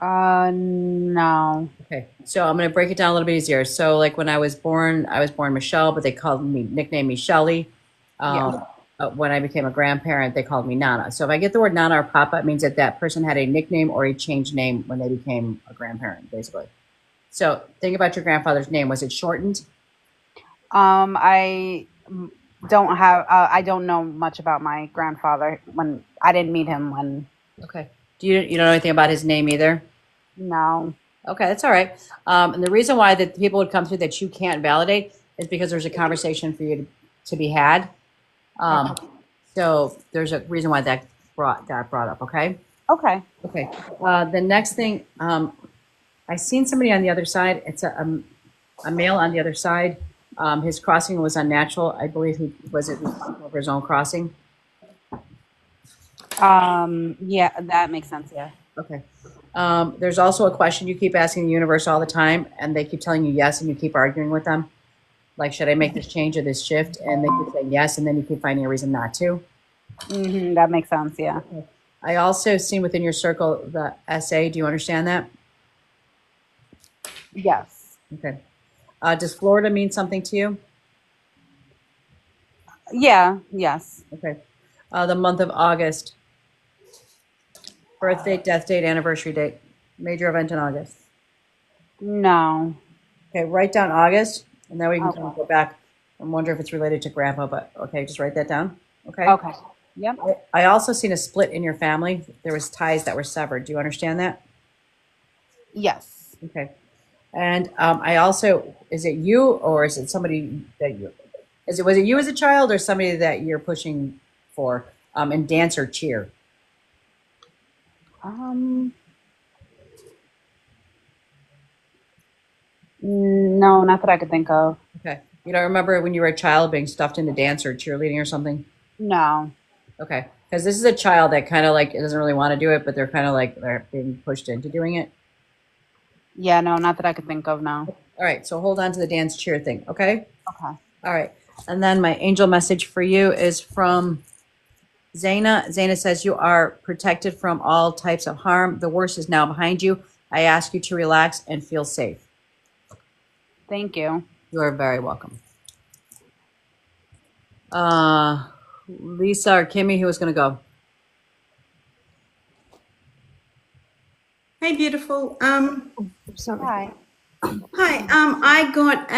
Speaker 9: No.
Speaker 1: Okay, so I'm going to break it down a little bit easier. So like when I was born Michelle, but they nicknamed me Shelly. when I became a grandparent, they called me Nana. So if I get the word Nana or Papa, it means that that person had a nickname or a changed name when they became a grandparent, basically. So think about your grandfather's name. Was it shortened?
Speaker 9: I don't have. I don't know much about my grandfather. When I didn't meet him. When
Speaker 1: Okay. Do you don't know anything about his name either?
Speaker 9: no.
Speaker 1: Okay, that's all right. And the reason why that people would come through that you can't validate is because there's a conversation for you to be had. So there's a reason why that got brought up. Okay.
Speaker 9: Okay.
Speaker 1: Okay. The next thing, I seen somebody on the other side. It's a male on the other side. His crossing was unnatural. I believe he was it responsible for his own crossing.
Speaker 9: Yeah, that makes sense. Yeah.
Speaker 1: Okay. There's also a question you keep asking the universe all the time, and they keep telling you yes, and you keep arguing with them. Like, should I make this change or this shift? And they keep saying yes, and then you keep finding a reason not to.
Speaker 9: That makes sense. Yeah.
Speaker 1: I also seen within your circle the SA. Do you understand that?
Speaker 9: Yes.
Speaker 1: Okay. Does Florida mean something to you?
Speaker 9: Yeah. Yes.
Speaker 1: Okay. The month of August. Birth date, death date, anniversary date. Major event in August.
Speaker 9: No.
Speaker 1: Okay, write down August, and then we can
Speaker 9: Okay.
Speaker 1: kind of go back and wonder if it's related to grandpa, but okay, just write that down. Okay.
Speaker 9: Okay. Yep.
Speaker 1: I also seen a split in your family. There was ties that were severed. Do you understand that?
Speaker 9: Yes.
Speaker 1: Okay. And I also, is it you or is it somebody that was it you as a child or somebody that you're pushing for in dance or cheer?
Speaker 9: No, not that I could think of.
Speaker 1: Okay. You don't remember when you were a child being stuffed into dance or cheerleading or something?
Speaker 9: No.
Speaker 1: Okay. Because this is a child that kind of like doesn't really want to do it, but they're kind of like they're being pushed into doing it.
Speaker 9: Yeah, no, not that I could think of. No.
Speaker 1: All right. So hold on to the dance cheer thing. Okay.
Speaker 9: Okay.
Speaker 1: All right. And then my angel message for you is from Zaina. Zaina says, you are protected from all types of harm. The worst is now behind you. I ask you to relax and feel safe.
Speaker 9: Thank you.
Speaker 1: You are very welcome. Lisa or Kimmy, who is going to go?
Speaker 4: Hey, beautiful.
Speaker 6: Sorry.
Speaker 9: Hi.
Speaker 4: Hi. I got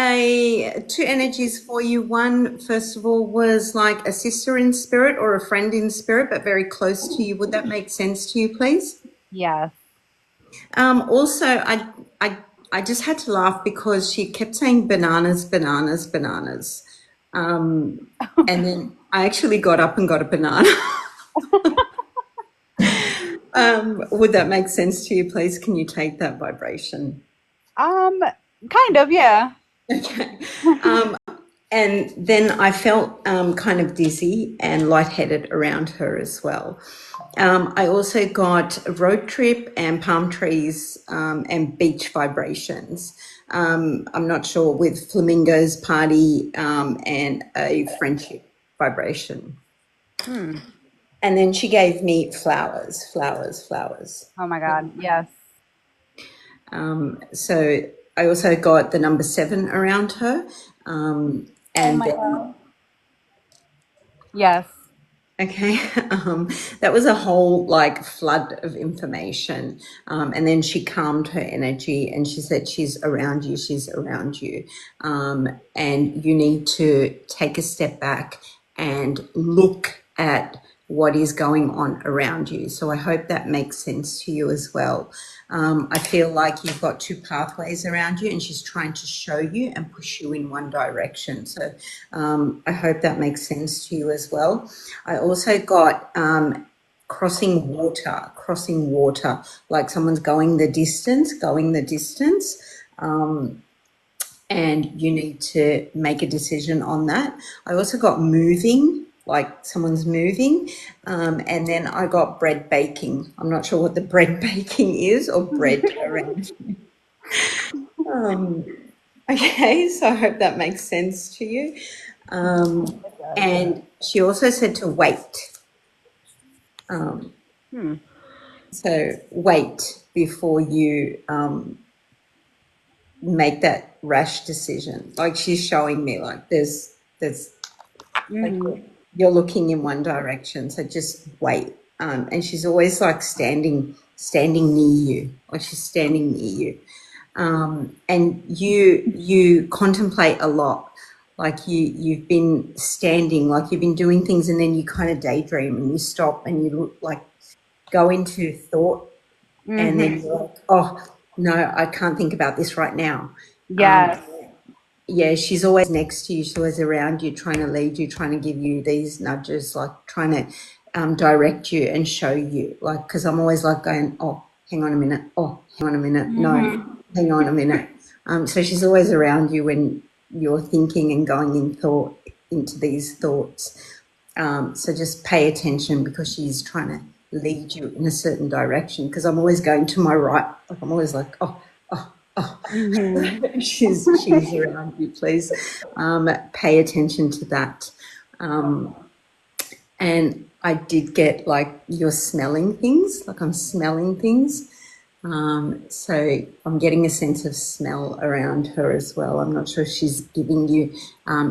Speaker 4: two energies for you. One, first of all, was like a sister in spirit or a friend in spirit, but very close to you. Would that make sense to you, please?
Speaker 9: Yes.
Speaker 4: Also, I just had to laugh because she kept saying bananas, bananas, bananas. And then I actually got up and got a banana. Would that make sense to you, please? Can you take that vibration?
Speaker 9: Kind of. Yeah.
Speaker 4: Okay. And then I felt kind of dizzy and lightheaded around her as well. I also got a road trip and palm trees and beach vibrations. I'm not sure with flamingos, party, and a friendship vibration. And then she gave me flowers, flowers, flowers.
Speaker 9: Oh my God. Yes.
Speaker 4: So I also got the number 7 around her. And then,
Speaker 9: Yes.
Speaker 4: okay, that was a whole like flood of information. And then she calmed her energy and she said, she's around you, she's around you. And you need to take a step back and look at what is going on around you. So I hope that makes sense to you as well. I feel like you've got 2 pathways around you and she's trying to show you and push you in one direction. So I hope that makes sense to you as well. I also got crossing water, like someone's going the distance. And you need to make a decision on that. I also got moving, like someone's moving. And then I got bread baking. I'm not sure what the bread baking is or bread around. Okay, so I hope that makes sense to you. And she also said to wait. So wait before you make that rash decision. Like she's showing me like there's like, you're looking in one direction, so just wait. And she's always like standing near you, like she's standing near you. And you contemplate a lot, like you've been standing, like you've been doing things, and then you kind of daydream and you stop and you look, like go into thought, and then you're like, oh no, I can't think about this right now.
Speaker 9: Yes.
Speaker 4: Yeah, she's always next to you, she's always around you, trying to lead you, trying to give you these nudges, like trying to direct you and show you, like, because I'm always like going, oh, hang on a minute, oh, hang on a minute, no, hang on a minute. So she's always around you when you're thinking and going into these thoughts. So just pay attention, because she's trying to lead you in a certain direction, because I'm always going to my right, like I'm always like, oh. she's around you, please pay attention to that. And I did get like you're smelling things, like I'm smelling things, so I'm getting a sense of smell around her as well. I'm not sure if she's giving you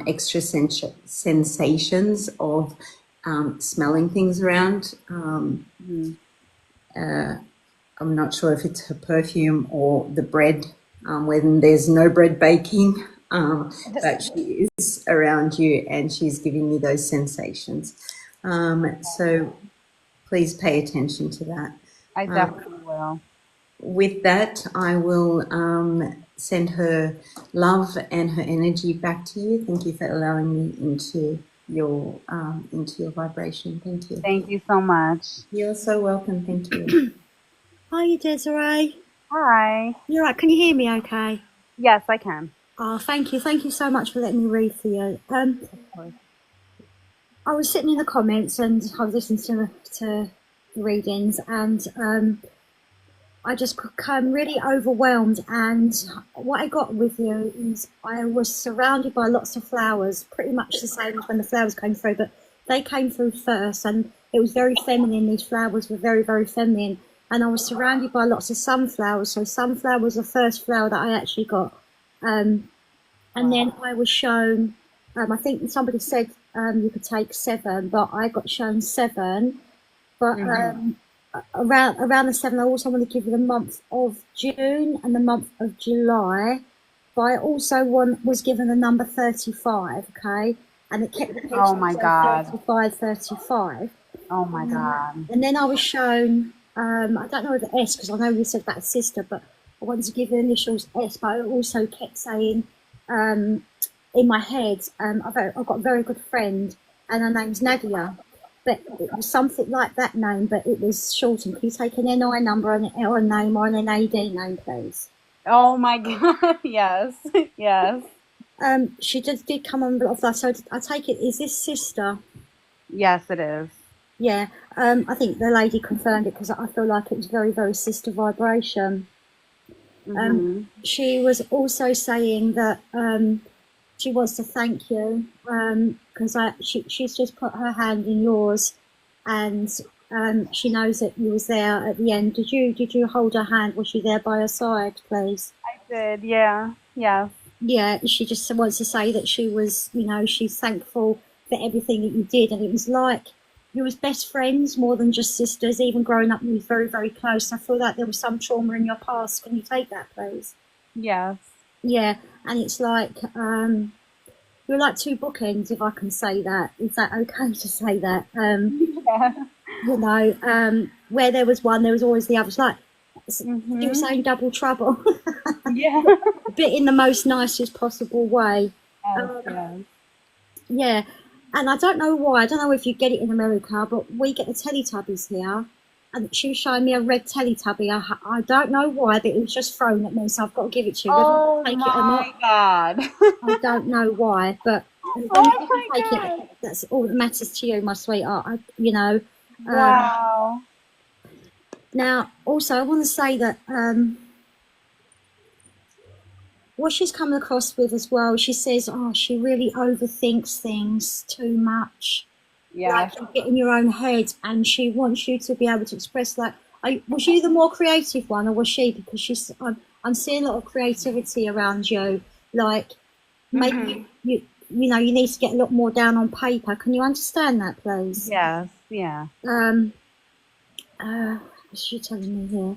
Speaker 4: extra sensations of smelling things around. I'm not sure if it's her perfume or the bread, when there's no bread baking, but she is around you and she's giving you those sensations. So please pay attention to that.
Speaker 9: I definitely will.
Speaker 4: With that, I will send her love and her energy back to you. Thank you for allowing me into your vibration. Thank you.
Speaker 9: Thank you so much.
Speaker 4: You're so welcome. Thank you.
Speaker 6: Hi, Desiree.
Speaker 9: Hi.
Speaker 6: You're right. Can you hear me okay?
Speaker 9: Yes, I can.
Speaker 6: Oh, thank you. Thank you so much for letting me read for you. I was sitting in the comments and I was listening to the readings, and I just became really overwhelmed. And what I got with you is I was surrounded by lots of flowers, pretty much the same as when the flowers came through, but they came through first, and it was very feminine. These flowers were very, very feminine. And I was surrounded by lots of sunflowers. So sunflower was the first flower that I actually got. And then I was shown, I think somebody said you could take 7, but I got shown 7. But around the 7, I also want to give you the month of June and the month of July. But I also was given the number 35, okay? And it kept repeating.
Speaker 9: Oh my God.
Speaker 6: 35, 35.
Speaker 9: Oh my God.
Speaker 6: And then I was shown, I don't know the S, because I know you said about a sister, but I wanted to give the initials S, but I also kept saying in my head, I've got a very good friend, and her name's Nadia. But it was something like that name, but it was shortened. Can you take an NI number and an L name or an NAD name, please?
Speaker 9: Oh my God. Yes. Yes.
Speaker 6: She just did come on off that, so I take it, is this sister?
Speaker 9: Yes, it is.
Speaker 6: Yeah, I think the lady confirmed it, because I feel like it was very, very sister vibration. She was also saying that she wants to thank you, because she's just put her hand in yours, and she knows that you was there at the end. Did you hold her hand? Was she there by her side, please?
Speaker 9: I did. Yeah. Yes.
Speaker 6: Yeah, she just wants to say that she was, she's thankful for everything that you did, and it was like you was best friends more than just sisters. Even growing up, you were very, very close. I feel like there was some trauma in your past. Can you take that, please?
Speaker 9: Yes.
Speaker 6: Yeah, and it's like you're like 2 bookends, if I can say that. Is that okay to say that?
Speaker 9: Yeah.
Speaker 6: Where there was one, there was always the other. It's like you were saying double trouble.
Speaker 9: Yeah.
Speaker 6: But in the most nicest possible way.
Speaker 9: Yes.
Speaker 6: Yeah, and I don't know why. I don't know if you get it in America, but we get the Teletubbies here. And she was showing me a red Teletubby. I don't know why, but it was just thrown at me, so I've got to give it to you.
Speaker 9: Oh
Speaker 6: take
Speaker 9: my
Speaker 6: it or not,
Speaker 9: God.
Speaker 6: I don't know why, but
Speaker 9: Oh my
Speaker 6: take
Speaker 9: God.
Speaker 6: it. That's all that matters to you, my sweetheart.
Speaker 9: Wow.
Speaker 6: Now, also, I want to say that what she's come across with as well, she says, she really overthinks things too much.
Speaker 9: Yeah.
Speaker 6: Like you get in your own head, and she wants you to be able to express, like, was you the more creative one, or was she? Because I'm seeing a lot of creativity around you. Like, maybe you know, you need to get a lot more down on paper. Can you understand that, please?
Speaker 9: Yes. Yeah.
Speaker 6: What's she telling me here?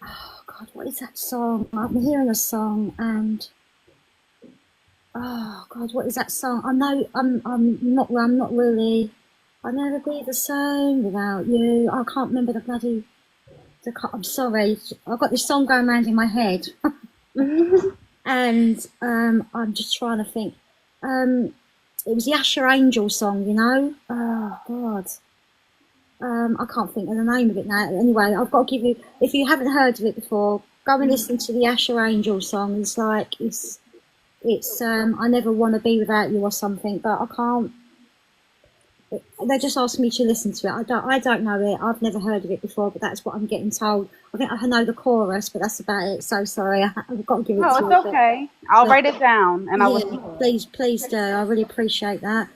Speaker 6: Oh God, what is that song? I'm hearing a song, and oh God, what is that song? I know I'm not really. I'll never be the same without you. I can't remember the bloody. I'm sorry. I've got this song going around in my head, and I'm just trying to think. It was the Asher Angel song, you know. Oh God. I can't think of the name of it now. Anyway, I've got to give you, if you haven't heard of it before, go and listen to the Asher Angel song. It's like, it's I never want to be without you or something, but I can't, they just asked me to listen to it. I don't know it. I've never heard of it before, but that's what I'm getting told. I think I know the chorus, but that's about it. So sorry, I've got to give it
Speaker 9: No,
Speaker 6: to you.
Speaker 9: it's okay. I'll write it down and I'll
Speaker 6: Yeah,
Speaker 9: listen to it.
Speaker 6: please do. I really appreciate that.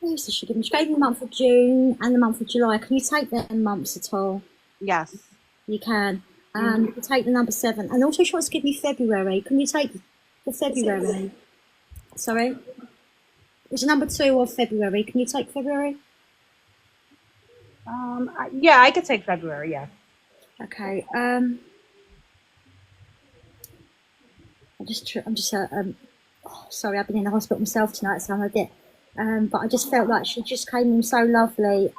Speaker 6: What else did she give me? She gave me the month of June and the month of July. Can you take them months at all?
Speaker 9: Yes.
Speaker 6: You can. You can take the number 7. And also she wants to give me February. Can you take the February? Sorry? It's number 2 of February. Can you take February?
Speaker 9: Yeah, I could take February. Yeah.
Speaker 6: Okay. Sorry, I've been in the hospital myself tonight, so I'm a bit. But I just felt like she just came in so lovely.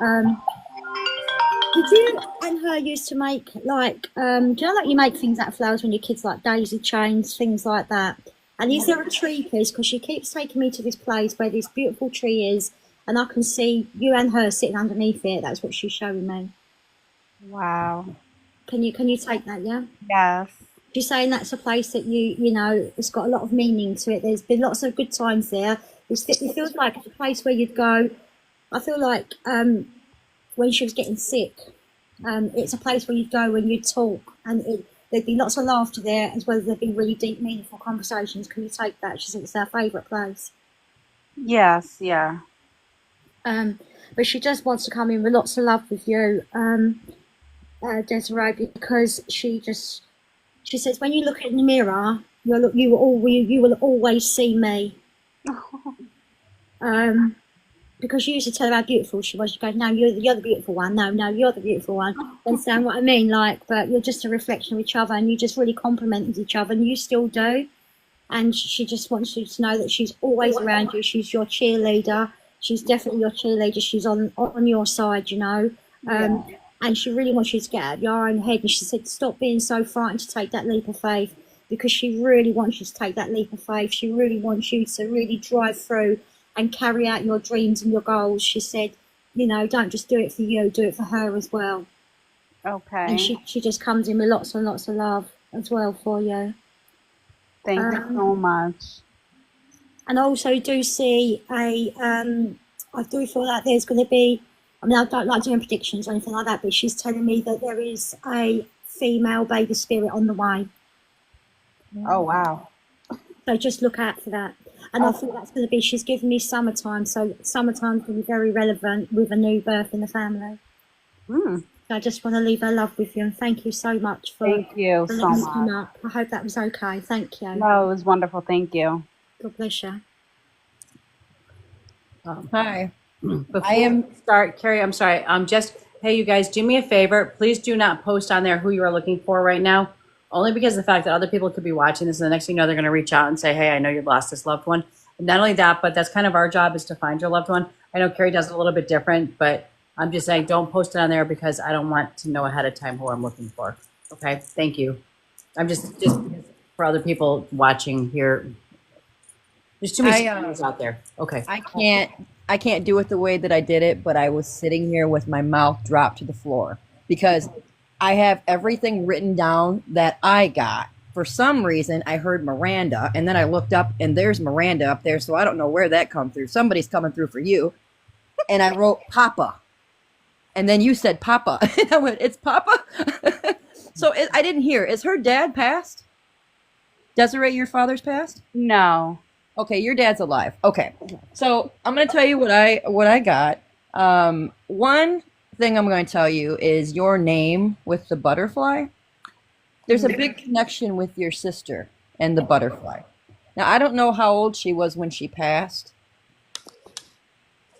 Speaker 6: Did you and her used to make like, do you know like you make things out of flowers when you're kids, like daisy chains, things like that? And is there a tree piece? Because she keeps taking me to this place where this beautiful tree is, and I can see you and her sitting underneath it. That's what she's showing me.
Speaker 9: Wow.
Speaker 6: Can you take that? Yeah.
Speaker 9: Yes.
Speaker 6: She's saying that's a place that you know, it's got a lot of meaning to it. There's been lots of good times there. It feels like it's a place where you'd go. I feel like when she was getting sick, it's a place where you'd go and you'd talk, and there'd be lots of laughter there, as well as there'd be really deep, meaningful conversations. Can you take that? She said it's her favourite place.
Speaker 9: Yes. Yeah.
Speaker 6: But she just wants to come in with lots of love with you, Desiree, because she says when you look in the mirror, you will always see me. Because you used to tell her how beautiful she was. You go, no, you're the beautiful one. No, you're the beautiful one. Understand what I mean? Like, but you're just a reflection of each other, and you just really complimented each other, and you still do. And she just wants you to know that she's always around you. She's your cheerleader. She's definitely your cheerleader. She's on your side, you know. And she really wants you to get out of your own head. And she said, stop being so frightened to take that leap of faith, because she really wants you to take that leap of faith. She really wants you to really drive through and carry out your dreams and your goals. She said, you know, don't just do it for you, do it for her as well.
Speaker 9: Okay.
Speaker 6: And she just comes in with lots and lots of love as well for you.
Speaker 9: Thank you so much.
Speaker 6: And I also do see I do feel like there's going to be, I mean, I don't like doing predictions or anything like that, but she's telling me that there is a female baby spirit on the way.
Speaker 9: Oh, wow.
Speaker 6: So just look out for that. And I think that's going to be, she's giving me summertime, so summertime's going to be very relevant with a new birth in the family. So I just want to leave her love with you, and thank you so much for
Speaker 9: Thank you so
Speaker 6: letting me come
Speaker 9: much.
Speaker 6: up. I hope that was okay. Thank you.
Speaker 9: No, it was wonderful. Thank you.
Speaker 6: God bless you.
Speaker 8: Hi.
Speaker 1: Before we start, Carrie, I'm sorry. Just, hey, you guys, do me a favor. Please do not post on there who you are looking for right now, only because of the fact that other people could be watching this, and the next thing you know, they're going to reach out and say, hey, I know you've lost this loved one. And not only that, but that's kind of our job, is to find your loved one. I know Carrie does it a little bit different, but I'm just saying don't post it on there, because I don't want to know ahead of time who I'm looking for. Okay, thank you. I'm just for other people watching here. There's too many scammers out there. Okay.
Speaker 8: I can't do it the way that I did it, but I was sitting here with my mouth dropped to the floor because I have everything written down that I got. For some reason, I heard Miranda, and then I looked up, and there's Miranda up there, so I don't know where that come through. Somebody's coming through for you. And I wrote Papa. And then you said Papa. And I went, it's Papa? So I didn't hear. Is her dad passed? Desiree, your father's passed?
Speaker 9: No.
Speaker 8: Okay, your dad's alive. Okay. So I'm going to tell you what I got. One thing I'm going to tell you is your name with the butterfly there's a big connection with your sister and the butterfly. Now, I don't know how old she was when she passed.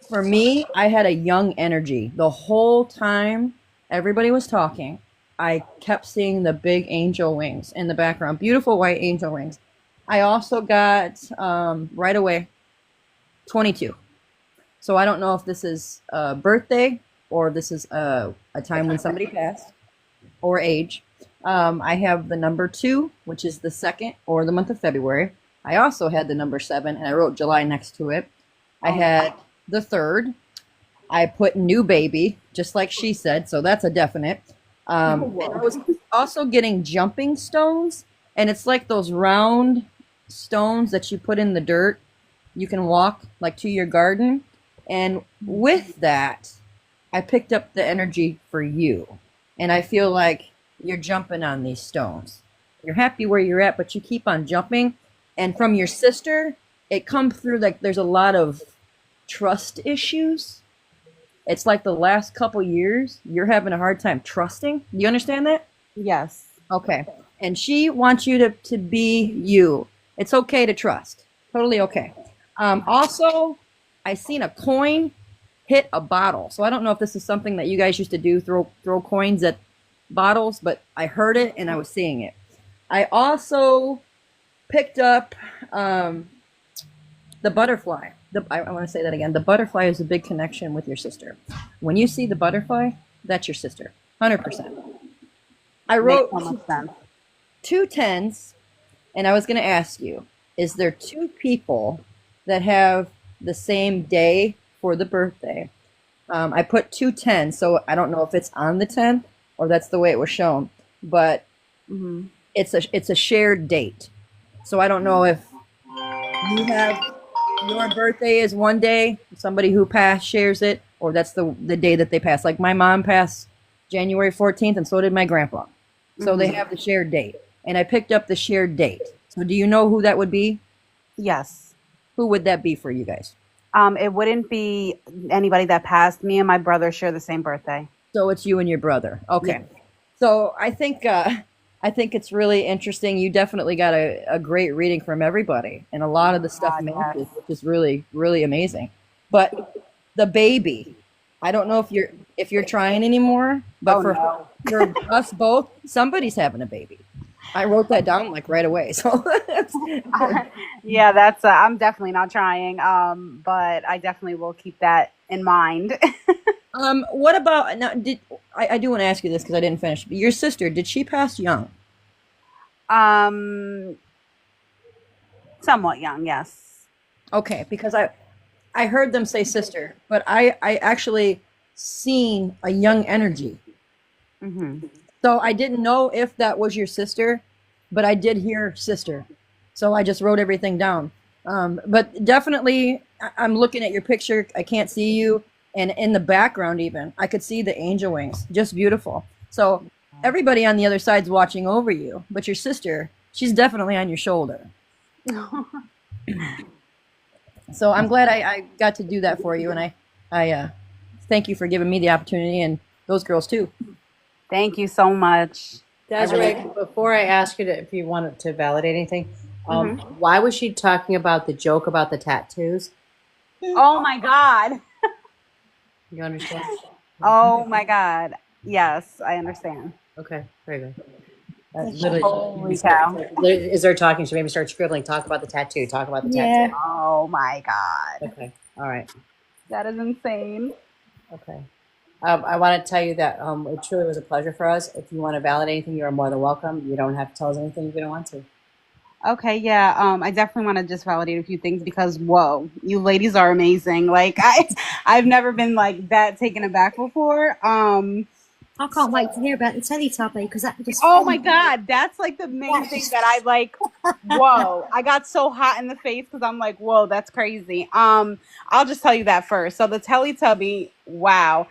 Speaker 8: For me, I had a young energy. The whole time everybody was talking, I kept seeing the big angel wings in the background, beautiful white angel wings. I also got, right away, 22. So I don't know if this is a birthday or this is a time when somebody passed or age. I have the number 2, which is the 2nd or the month of February. I also had the number 7, and I wrote July next to it. I had the 3rd. I put new baby, just like she said, so that's a definite. And I was also getting jumping stones, and it's like those round stones that you put in the dirt. You can walk like to your garden. And with that, I picked up the energy for you. And I feel like you're jumping on these stones. You're happy where you're at, but you keep on jumping. And from your sister, it comes through like there's a lot of trust issues. It's like the last couple years, you're having a hard time trusting. Do you understand that?
Speaker 9: Yes.
Speaker 8: Okay. And she wants you to be you. It's okay to trust. Totally okay. Also, I seen a coin hit a bottle. So I don't know if this is something that you guys used to do, throw coins at bottles, but I heard it and I was seeing it. I also picked up the butterfly. I want to say that again. The butterfly is a big connection with your sister. When you see the butterfly, that's your sister. 100%. I wrote
Speaker 9: Makes so much sense.
Speaker 8: 2 10s, and I was going to ask you, is there 2 people that have the same day for the birthday? I put 2 10s, so I don't know if it's on the 10th or that's the way it was shown, but it's a shared date. So I don't know if you have your birthday is one day, somebody who passed shares it, or that's the day that they passed. Like my mom passed January 14th, and so did my grandpa. So they have the shared date. And I picked up the shared date. So do you know who that would be?
Speaker 9: Yes.
Speaker 8: Who would that be for you guys?
Speaker 9: It wouldn't be anybody that passed. Me and my brother share the same birthday.
Speaker 8: So it's you and your brother. Okay.
Speaker 9: Yeah.
Speaker 8: So I think it's really interesting. You definitely got a great reading from everybody, and a lot of the stuff matches, which is really, really amazing. But the baby, I don't know if you're trying anymore, but for us both, somebody's having a baby. I wrote that down like right away. So
Speaker 9: Yeah, that's I'm definitely not trying. But I definitely will keep that in mind.
Speaker 8: what about now? I do want to ask you this because I didn't finish. Your sister, did she pass young?
Speaker 9: Somewhat young, yes.
Speaker 8: Okay, because I heard them say sister, but I actually seen a young energy. So I didn't know if that was your sister, but I did hear sister. So I just wrote everything down. But definitely, I'm looking at your picture. I can't see you. And in the background even, I could see the angel wings. Just beautiful. So everybody on the other side's watching over you. But your sister, she's definitely on your shoulder. So I'm glad I got to do that for you. And I thank you for giving me the opportunity, and those girls too.
Speaker 9: Thank you so much.
Speaker 1: Desiree, before I ask you if you wanted to validate anything, why was she talking about the joke about the tattoos?
Speaker 9: Oh my God.
Speaker 1: You understand?
Speaker 9: Oh my God. Yes, I understand.
Speaker 1: Okay, very good.
Speaker 9: Holy cow.
Speaker 1: Is there talking? She maybe start scribbling. Talk about the tattoo. Talk about the tattoo.
Speaker 9: Oh my God.
Speaker 1: Okay. All right.
Speaker 9: That is insane.
Speaker 1: Okay. I want to tell you that it truly was a pleasure for us. If you want to validate anything, you are more than welcome. You don't have to tell us anything if you don't want to.
Speaker 9: Okay, yeah. I definitely want to just validate a few things because whoa, you ladies are amazing. Like I've never been like that taken aback before.
Speaker 6: I can't wait to hear about the Teletubby because that just.
Speaker 9: Oh my God, that's like the main thing that I like. Whoa, I got so hot in the face because I'm like, whoa, that's crazy. I'll just tell you that first. So the Teletubby, wow.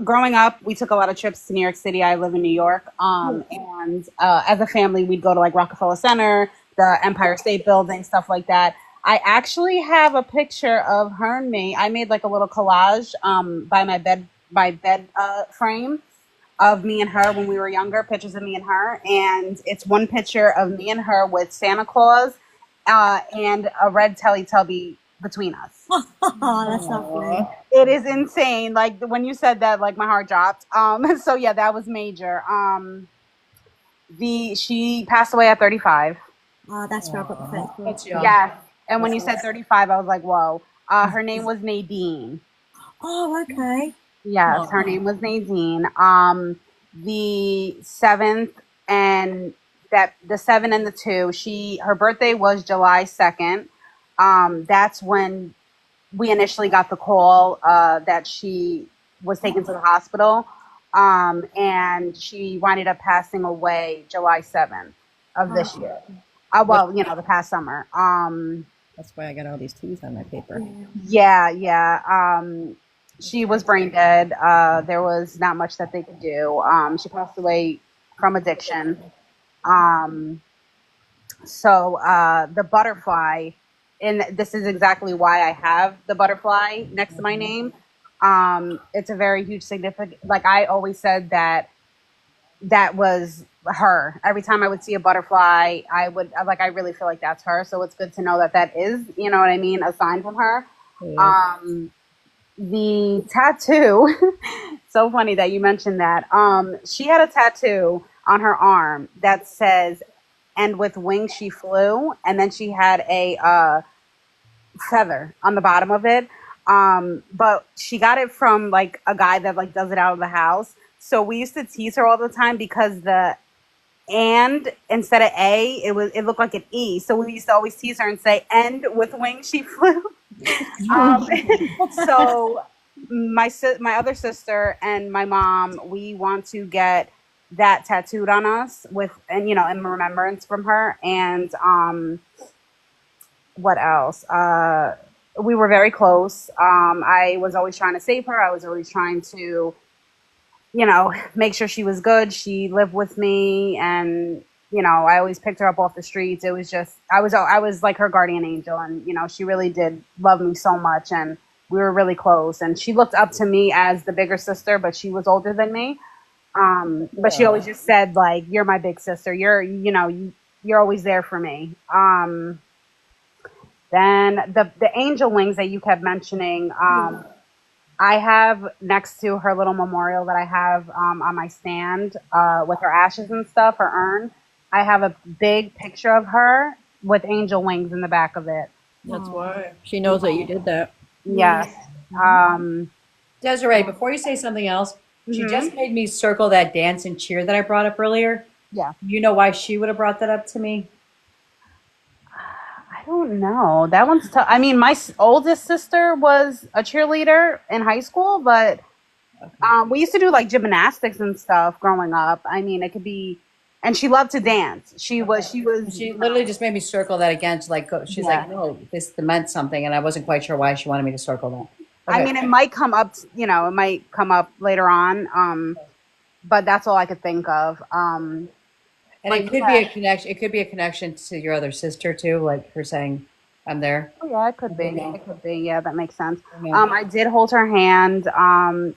Speaker 9: Growing up, we took a lot of trips to New York City. I live in New York. And as a family, we'd go to like Rockefeller Center, the Empire State Building, stuff like that. I actually have a picture of her and me. I made like a little collage by my bed frame of me and her when we were younger, pictures of me and her, and it's one picture of me and her with Santa Claus and a red Teletubby between us.
Speaker 6: Oh, that's lovely.
Speaker 9: It is insane. Like when you said that, like my heart dropped. So yeah, that was major. She passed away at 35.
Speaker 6: Oh, that's where I got the first one.
Speaker 1: That's young.
Speaker 9: Yeah. And when you said 35, I was like, whoa. Her name was Nadine.
Speaker 6: Oh, okay.
Speaker 9: Yes, her name was Nadine. The 7th and the 7 and the 2, her birthday was July 2nd. That's when we initially got the call that she was taken to the hospital. And she wound up passing away July 7th of this year. Well, the past summer.
Speaker 8: That's why I got all these T's on my paper.
Speaker 9: Yeah. She was brain dead. There was not much that they could do. She passed away from addiction. So the butterfly, and this is exactly why I have the butterfly next to my name. It's a very huge significant, like I always said that was her. Every time I would see a butterfly, I really feel like that's her. So it's good to know that is, you know what I mean, a sign from her.
Speaker 8: Yeah.
Speaker 9: The tattoo, so funny that you mentioned that. She had a tattoo on her arm that says, "And with wings she flew," and then she had a feather on the bottom of it. But she got it from like a guy that like does it out of the house. So we used to tease her all the time because the "and" instead of "a" it looked like an "e." So we used to always tease her and say, "And with wings she flew." So my other sister and my mom, we want to get that tattooed on us in remembrance from her. And what else? We were very close. I was always trying to save her. I was always trying to, make sure she was good. She lived with me, and I always picked her up off the streets. It was just I was like her guardian angel, and she really did love me so much, and we were really close. And she looked up to me as the bigger sister, but she was older than me. But she always just said like, "You're my big sister. You're always there for me." Then the angel wings that you kept mentioning, I have next to her little memorial that I have on my stand with her ashes and stuff, her urn. I have a big picture of her with angel wings in the back of it.
Speaker 8: That's why. She knows that you did that.
Speaker 9: Yes.
Speaker 1: Desiree, before you say something else, she just made me circle that dance and cheer that I brought up earlier.
Speaker 9: Yeah.
Speaker 1: You know why she would have brought that up to me?
Speaker 9: I don't know. That one's tough. I mean, my oldest sister was a cheerleader in high school, but we used to do like gymnastics and stuff growing up. I mean, it could be, and she loved to dance. She
Speaker 1: literally just made me circle that again. She's like, no, this meant something, and I wasn't quite sure why she wanted me to circle that. Okay.
Speaker 9: I mean, it might come up, it might come up later on. But that's all I could think of.
Speaker 1: And it could be a connection. It could be a connection to your other sister too, like her saying, "I'm there."
Speaker 9: Oh yeah, it could be. It could be. Yeah, that makes sense.
Speaker 1: Yeah.
Speaker 9: I did hold her hand.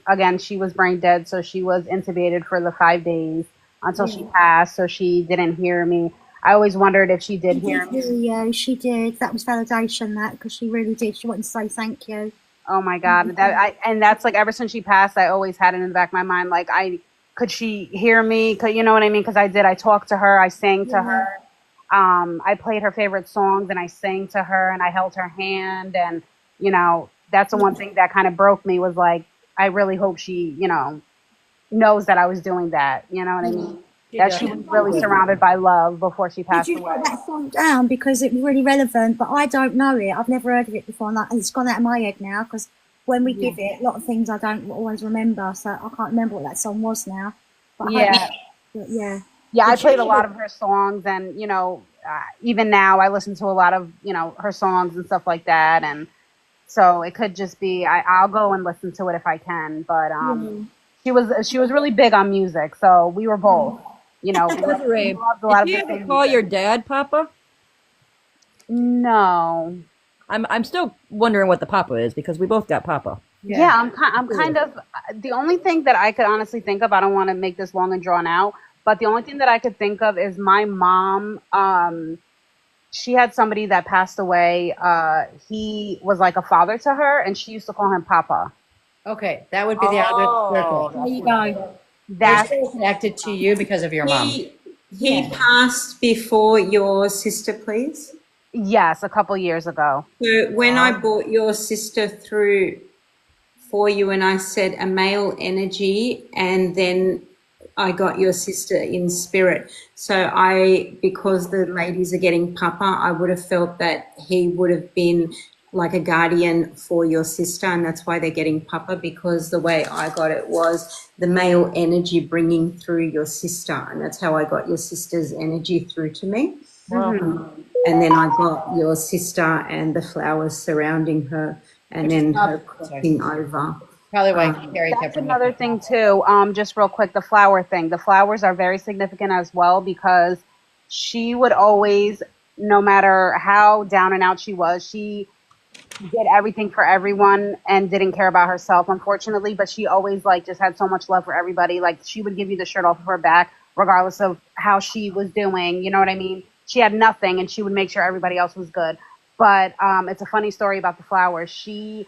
Speaker 9: Again, she was brain dead, so she was intubated for the 5 days until she passed. So she didn't hear me. I always wondered if she did hear me.
Speaker 6: Yeah, she did. That was validation, because she really did. She wanted to say thank you.
Speaker 9: Oh my God, and that's like ever since she passed, I always had it in the back of my mind, like could she hear me? You know what I mean? Because I did. I talked to her. I sang to her. I played her favorite songs, and I sang to her, and I held her hand. And, that's the one thing that kind of broke me was like, I really hope she, knows that I was doing that. You know what I mean? That she was really surrounded by love before she passed
Speaker 6: Did you
Speaker 9: away.
Speaker 6: write that song down? Because it was really relevant, but I don't know it. I've never heard of it before, and it's gone out of my head now, because when we give it, a lot of things I don't always remember, so I can't remember what that song was now. But
Speaker 9: Yeah, I played a lot of her songs, and even now I listen to a lot of her songs and stuff like that, and so it could just be I'll go and listen to it if I can. But she was really big on music, so we were both we loved a lot of
Speaker 8: Did you
Speaker 9: the
Speaker 8: ever
Speaker 9: same
Speaker 8: call
Speaker 9: music.
Speaker 8: your dad Papa?
Speaker 9: No.
Speaker 8: I'm still wondering what the Papa is, because we both got Papa.
Speaker 9: Yeah, I'm kind of the only thing that I could honestly think of. I don't want to make this long and drawn out, but the only thing that I could think of is my mom. She had somebody that passed away. He was like a father to her, and she used to call him Papa.
Speaker 1: Okay, that would be the other circle.
Speaker 6: There you go.
Speaker 1: They're
Speaker 9: That's
Speaker 1: still connected to you because of your mom.
Speaker 4: He passed before your sister, please.
Speaker 9: yes, a couple years ago.
Speaker 4: So when I brought your sister through for you and I said a male energy, and then I got your sister in spirit. So because the ladies are getting Papa, I would have felt that he would have been like a guardian for your sister, and that's why they're getting Papa, because the way I got it was the male energy bringing through your sister, and that's how I got your sister's energy through to me. And then I got your sister and the flowers surrounding her, and then her crossing over.
Speaker 1: Probably why Carrie kept
Speaker 9: That's
Speaker 1: bringing
Speaker 9: another
Speaker 1: it
Speaker 9: thing too. Just real quick, the flower thing. The flowers are very significant as well, because she would always, no matter how down and out she was, she did everything for everyone and didn't care about herself, unfortunately. But she always like just had so much love for everybody. Like she would give you the shirt off of her back, regardless of how she was doing. You know what I mean? She had nothing, and she would make sure everybody else was good. But it's a funny story about the flowers. She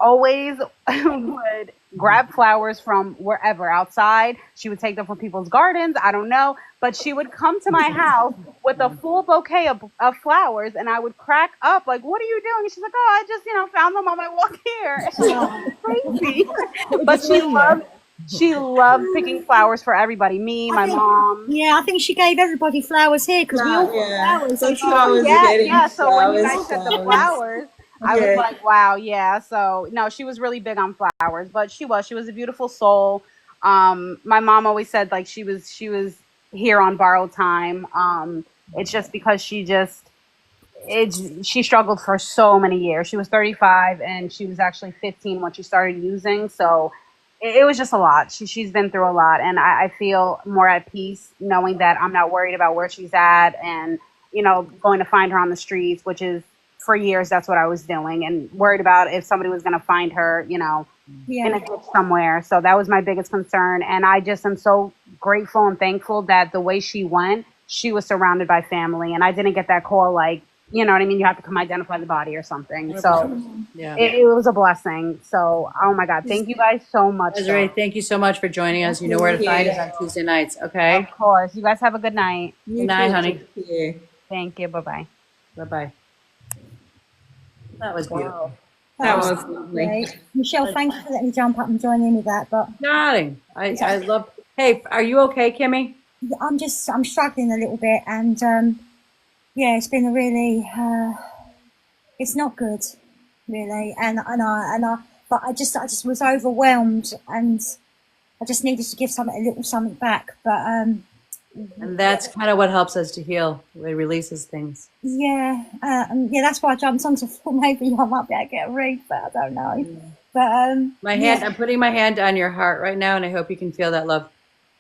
Speaker 9: always would grab flowers from wherever outside. She would take them from people's gardens. I don't know. But she would come to my house with a full bouquet of flowers, and I would crack up like, what are you doing? And she's like, oh, I just, found them on my walk here. Crazy. But she loved picking flowers for everybody. Me, my mom.
Speaker 6: Yeah, I think she gave everybody flowers here because we all got flowers. So
Speaker 9: So when you guys said the flowers, I was like, wow, yeah. So no, she was really big on flowers, but she was a beautiful soul. My mom always said like she was here on borrowed time. It's just because she struggled for so many years. She was 35 and she was actually 15 when she started using. So it was just a lot. She's been through a lot, and I feel more at peace knowing that I'm not worried about where she's at and, going to find her on the streets, which is for years, that's what I was doing, and worried about if somebody was going to find her, in a ditch somewhere. So that was my biggest concern. And I just am so grateful and thankful that the way she went, she was surrounded by family, and I didn't get that call like, you know what I mean? You have to come identify the body or something. So it was a blessing. So, oh my God. Thank you guys so much.
Speaker 1: Desiree, thank you so much for joining us. You know where to find us on Tuesday nights, okay?
Speaker 9: Of course. You guys have a good night.
Speaker 1: Good night, honey.
Speaker 9: Thank you. Bye-bye.
Speaker 1: Bye-bye. That was beautiful.
Speaker 4: That was lovely.
Speaker 6: Great. Michelle, thank you for letting me jump up and join in with that. But
Speaker 1: Darling, I love. Hey, are you okay, Kimmy?
Speaker 6: I'm struggling a little bit, and it's been a really, it's not good, really, but I just was overwhelmed, and I just needed to give a little something back, but
Speaker 1: And that's kind of what helps us to heal. It releases things.
Speaker 6: That's why I jumped onto maybe I might be able to get a read, but I don't know. But
Speaker 1: I'm putting my hand on your heart right now, and I hope you can feel that love.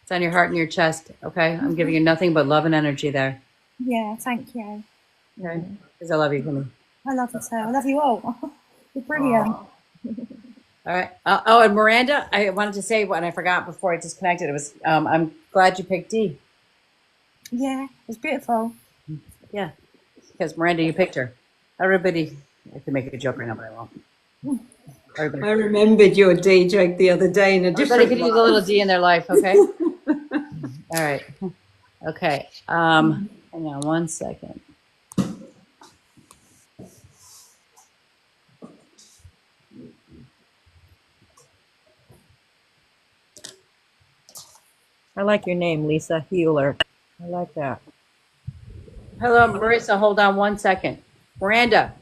Speaker 1: It's on your heart and your chest. Okay, I'm giving you nothing but love and energy there.
Speaker 6: Yeah, thank you.
Speaker 1: Okay, because I love you, Kimmy.
Speaker 6: I love you too. I love you all. You're brilliant.
Speaker 1: All right. And Miranda, I wanted to say what I forgot before I disconnected. It was I'm glad you picked D.
Speaker 6: Yeah, it's beautiful.
Speaker 1: Yeah, because Miranda, you picked her. Everybody, I could make a joke right now, but I won't.
Speaker 4: I remembered your D joke the other day in a different
Speaker 1: Everybody could use a little D in their life, okay? All right. Okay. Hang on one second.
Speaker 8: I like your name, Lisa Healer. I like that.
Speaker 1: Hello, Marissa. Hold on one second. Miranda,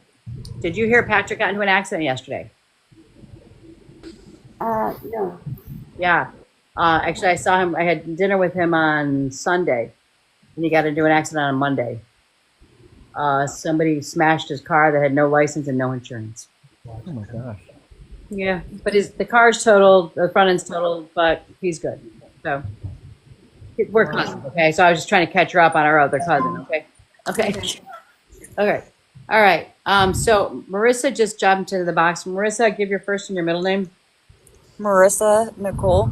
Speaker 1: did you hear Patrick got into an accident yesterday?
Speaker 7: No.
Speaker 1: Yeah. Actually, I saw him. I had dinner with him on Sunday, and he got into an accident on Monday. Somebody smashed his car that had no license and no insurance.
Speaker 8: Oh my gosh.
Speaker 1: Yeah, but the car's totaled, the front end's totaled, but he's good. So we're cousins, okay? So I was just trying to catch her up on our other cousin, okay? Okay. Okay. All right. So Marissa just jumped into the box. Marissa, give your first and your middle name.
Speaker 10: Marissa Nicole.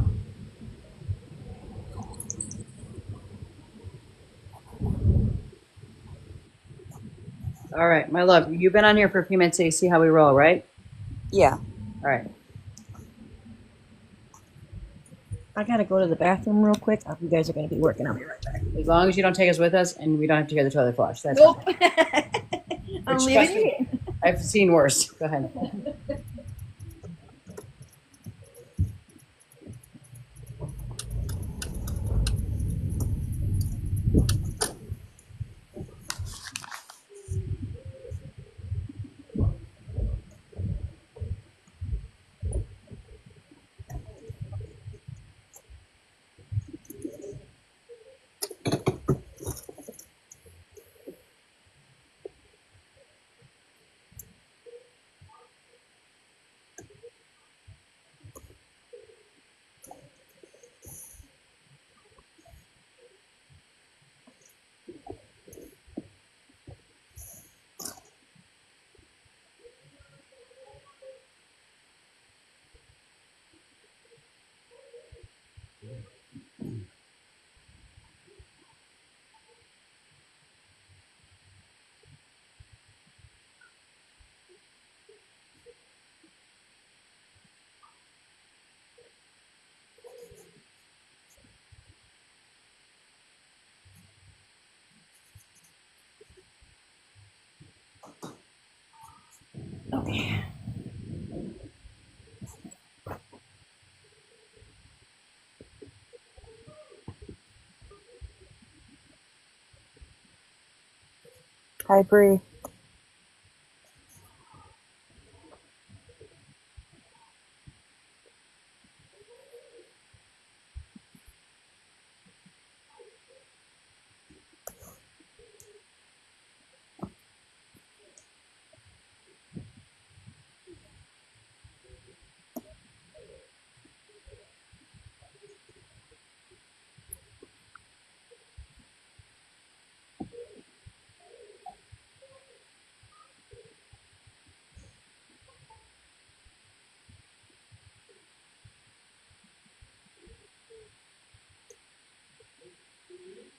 Speaker 1: All right, my love. You've been on here for a few minutes, so you see how we roll, right?
Speaker 10: Yeah.
Speaker 1: All right.
Speaker 8: I gotta go to the bathroom real quick. You guys are gonna be working. I'll be right back.
Speaker 1: As long as you don't take us with us, and we don't have to hear the toilet flush. That's
Speaker 8: Nope.
Speaker 1: fine.
Speaker 8: I'm
Speaker 1: Which,
Speaker 8: leaving
Speaker 1: trust me,
Speaker 8: you.
Speaker 1: I've seen worse. Go ahead.
Speaker 10: Hi, Bree.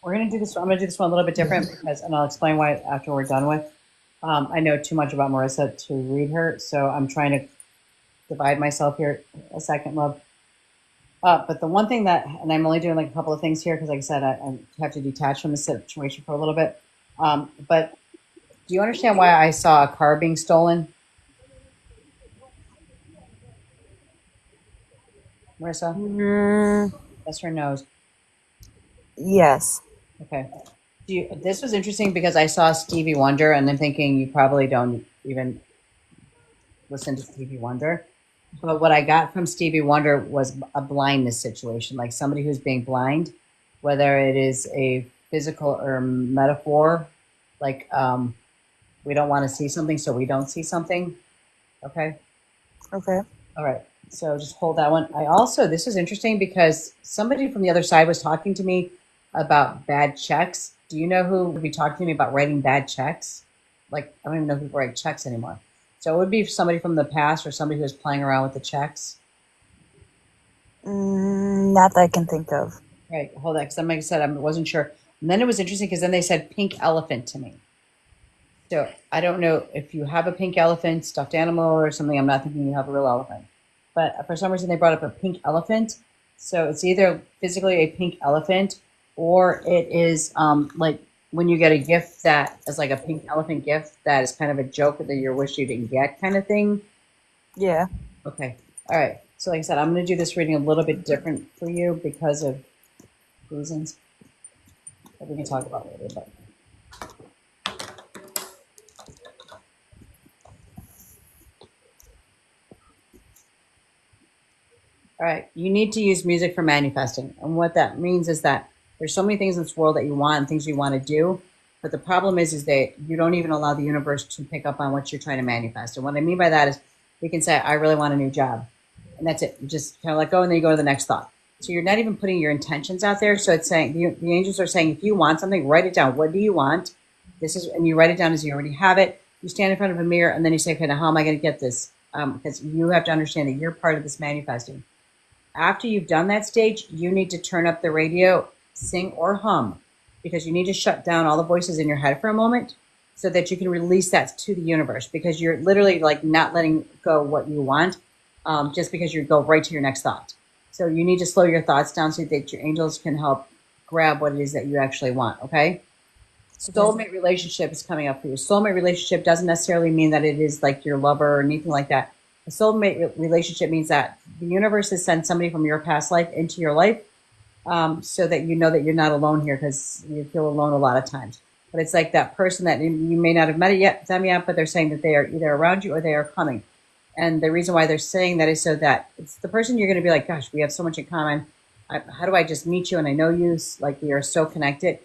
Speaker 1: We're gonna do this. I'm gonna do this one a little bit different because, and I'll explain why after we're done with. I know too much about Marissa to read her, so I'm trying to divide myself here a second, love. But the one thing that, and I'm only doing like a couple of things here because, like I said, I have to detach from the situation for a little bit. But do you understand why I saw a car being stolen, Marissa? Yes or no?
Speaker 10: Yes.
Speaker 1: Okay. This was interesting because I saw Stevie Wonder, and I'm thinking you probably don't even listen to Stevie Wonder. But what I got from Stevie Wonder was a blindness situation, like somebody who's being blind, whether it is a physical or metaphor, like we don't want to see something, so we don't see something. Okay.
Speaker 10: Okay.
Speaker 1: All right. So just hold that one. I also, this is interesting because somebody from the other side was talking to me about bad checks. Do you know who would be talking to me about writing bad checks? Like, I don't even know who write checks anymore. So it would be somebody from the past or somebody who's playing around with the checks.
Speaker 10: Not that I can think of.
Speaker 1: Right. Hold on. Because like I said, I wasn't sure. And then it was interesting because then they said pink elephant to me. So I don't know if you have a pink elephant, stuffed animal or something. I'm not thinking you have a real elephant. But for some reason they brought up a pink elephant. So it's either physically a pink elephant or it is like when you get a gift that is like a pink elephant gift that is kind of a joke that you wish you didn't get kind of thing.
Speaker 10: Yeah.
Speaker 1: Okay. All right. So like I said, I'm going to do this reading a little bit different for you because of reasons that we can talk about later. But all right, you need to use music for manifesting. And what that means is that there's so many things in this world that you want and things you want to do. But the problem is that you don't even allow the universe to pick up on what you're trying to manifest. And what I mean by that is you can say, I really want a new job. And that's it. You just kind of let go and then you go to the next thought. So you're not even putting your intentions out there. So it's saying, the angels are saying, if you want something, write it down. What do you want? This is, and you write it down as you already have it. You stand in front of a mirror and then you say, okay, now how am I going to get this? Because you have to understand that you're part of this manifesting. After you've done that stage, you need to turn up the radio, sing or hum, because you need to shut down all the voices in your head for a moment so that you can release that to the universe, because you're literally like not letting go what you want, just because you go right to your next thought. So you need to slow your thoughts down so that your angels can help grab what it is that you actually want. Okay. Soulmate relationship is coming up for you. Soulmate relationship doesn't necessarily mean that it is like your lover or anything like that. A soulmate relationship means that the universe has sent somebody from your past life into your life, so that you know that you're not alone here, because you feel alone a lot of times. But it's like that person that you may not have met them yet, but they're saying that they are either around you or they are coming. And the reason why they're saying that is so that it's the person you're going to be like, gosh, we have so much in common. How do I just meet you and I know you? Like, we are so connected.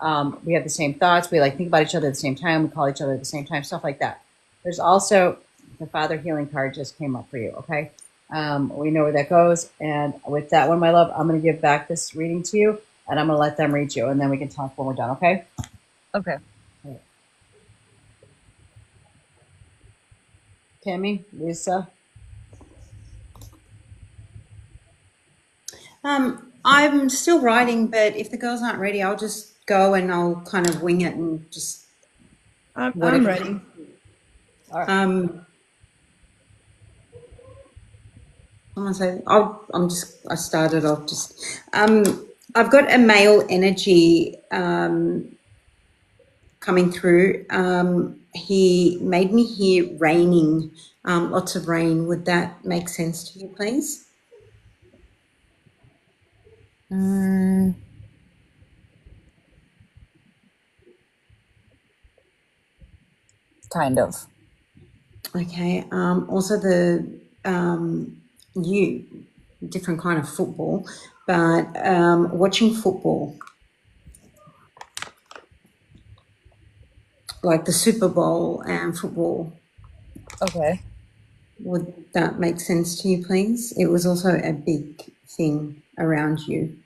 Speaker 1: We have the same thoughts. We like think about each other at the same time. We call each other at the same time, stuff like that. There's also the Father Healing card just came up for you. Okay. We know where that goes. And with that one, my love, I'm going to give back this reading to you and I'm going to let them read you and then we can talk when we're done. Okay.
Speaker 10: Okay.
Speaker 1: Tammy, Lisa.
Speaker 4: I'm still writing, but if the girls aren't ready, I'll just go and I'll kind of wing it and just.
Speaker 8: I'm
Speaker 4: whatever.
Speaker 8: ready.
Speaker 1: All right.
Speaker 4: Someone say, I started off just, I've got a male energy, coming through. He made me hear raining, lots of rain. Would that make sense to you, please?
Speaker 10: Kind of.
Speaker 4: Okay. Also the, different kind of football, but watching football, like the Super Bowl and football.
Speaker 10: Okay.
Speaker 4: Would that make sense to you, please? It was also a big thing around you.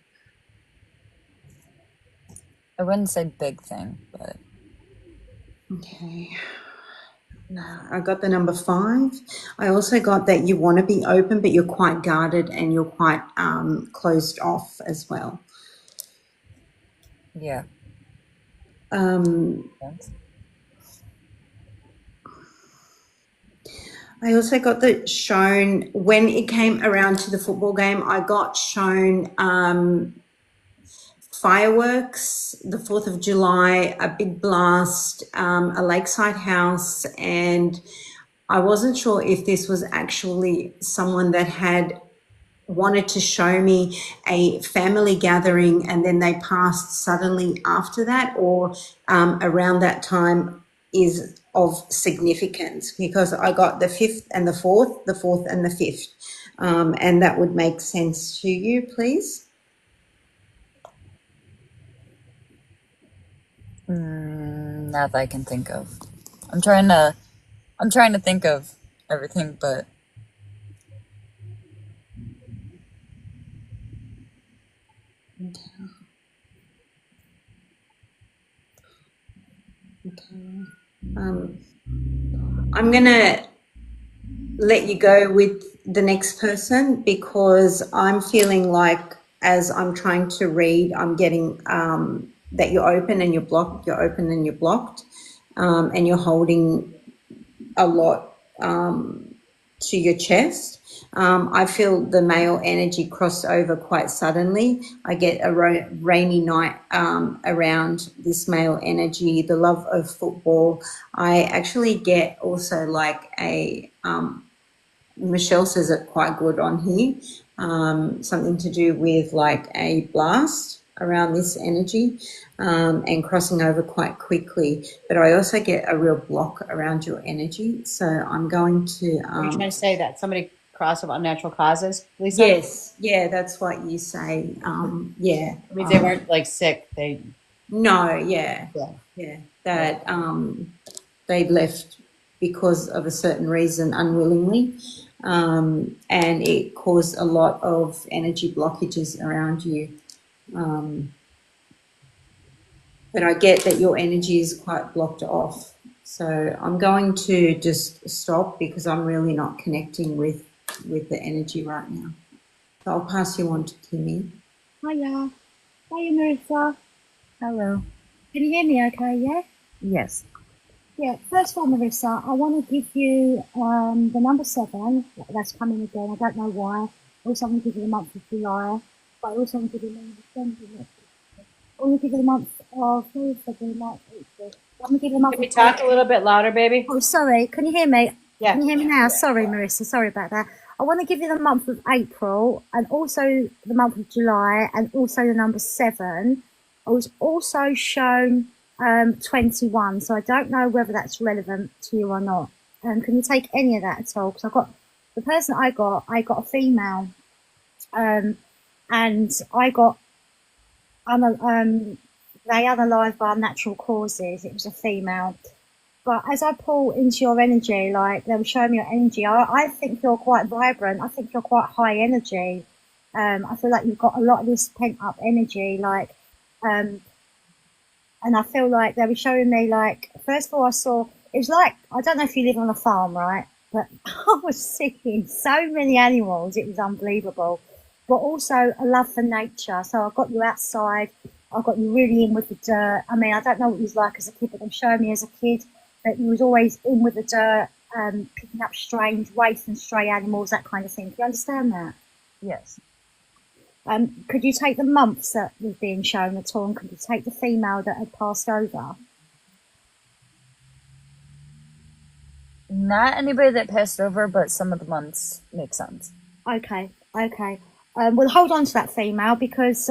Speaker 10: I wouldn't say big thing, but
Speaker 4: Okay. I got the number 5. I also got that you want to be open, but you're quite guarded and you're quite closed off as well.
Speaker 10: yeah.
Speaker 4: I also got the shown, when it came around to the football game, I got shown fireworks, the 4th of July, a big blast, a lakeside house, and I wasn't sure if this was actually someone that had wanted to show me a family gathering and then they passed suddenly after that, or around that time is of significance, because I got the 5th and the 4th, the 4th and the 5th, and that would make sense to you, please.
Speaker 10: Not that I can think of. I'm trying to think of everything, but
Speaker 4: I'm gonna let you go with the next person, because I'm feeling like as I'm trying to read, I'm getting that you're open and you're blocked, you're open and you're blocked, and you're holding a lot to your chest. I feel the male energy cross over quite suddenly. I get a rainy night around this male energy, the love of football. I actually get also like a, Michelle says it quite good on here, something to do with like a blast around this energy, and crossing over quite quickly. But I also get a real block around your energy. So I'm going to...
Speaker 1: Are you trying to say that somebody crossed of unnatural causes, Lisa?
Speaker 4: Yes, yeah, that's what you say. Yeah.
Speaker 1: It means they weren't like sick.
Speaker 4: No, yeah. That they left because of a certain reason unwillingly, and it caused a lot of energy blockages around you. But I get that your energy is quite blocked off So I'm going to just stop because I'm really not connecting with the energy right now. So I'll pass you on to Kimmy.
Speaker 6: Hiya. Hiya, Marissa.
Speaker 10: Hello.
Speaker 6: Can you hear me okay, yeah?
Speaker 10: Yes.
Speaker 6: Yeah, first of all, Marissa, I want to give you the number 7. That's coming again. I don't know why. I also want to give you the month of July, but I also want to give you the month of December. I want to give you the month of February, March, April. I'm going to give you the month
Speaker 1: Can we
Speaker 6: of
Speaker 1: talk a little bit louder, baby?
Speaker 6: Oh, sorry. Can you hear me?
Speaker 1: Yeah.
Speaker 6: Can you hear me now? Sorry, Marissa. Sorry about that. I want to give you the month of April and also the month of July and also the number 7. I was also shown 21, so I don't know whether that's relevant to you or not. Can you take any of that at all? Because I got the person I got a female, and I got they unalived by unnatural causes. It was a female. But as I pull into your energy, like they were showing me your energy, I think you're quite vibrant. I think you're quite high energy. I feel like you've got a lot of this pent up energy, like, and I feel like they were showing me, like, first of all, I saw, it was like, I don't know if you live on a farm, right? But I was seeing so many animals, it was unbelievable. But also a love for nature. So I got you outside, I got you really in with the dirt. I mean, I don't know what you was like as a kid, but they were showing me as a kid that you was always in with the dirt, picking up strange waif and stray animals, that kind of thing. Do you understand that?
Speaker 10: Yes.
Speaker 6: Could you take the months that was being shown at all, and could you take the female that had passed over?
Speaker 10: Not anybody that passed over, but some of the months make sense.
Speaker 6: Okay. We'll hold on to that female because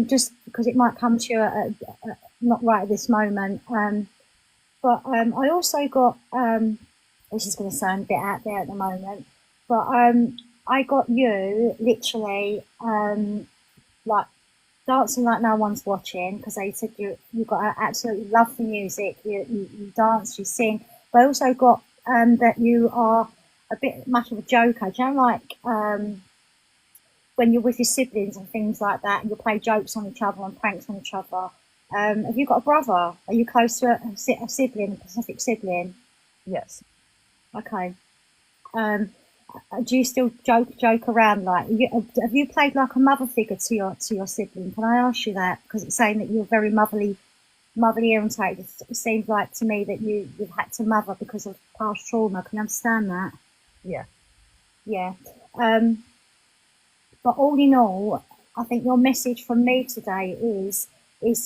Speaker 6: just because it might come to you not right at this moment. But I also got, this is going to sound a bit out there at the moment, but I got you literally like dancing like no one's watching, because they said you got an absolute love for music, you dance, you sing. But I also got that you are a bit much of a joker. Do you know, like when you're with your siblings and things like that, and you play jokes on each other and pranks on each other. Have you got a brother? Are you close to a sibling, a Pacific sibling?
Speaker 10: Yes.
Speaker 6: Okay. Do you still joke around, like, have you played like a mother figure to your sibling? Can I ask you that? Because it's saying that you're very motherly orientated. It seems like to me that you've had to mother because of past trauma. Can you understand that?
Speaker 10: Yeah.
Speaker 6: Yeah. But all in all, I think your message from me today is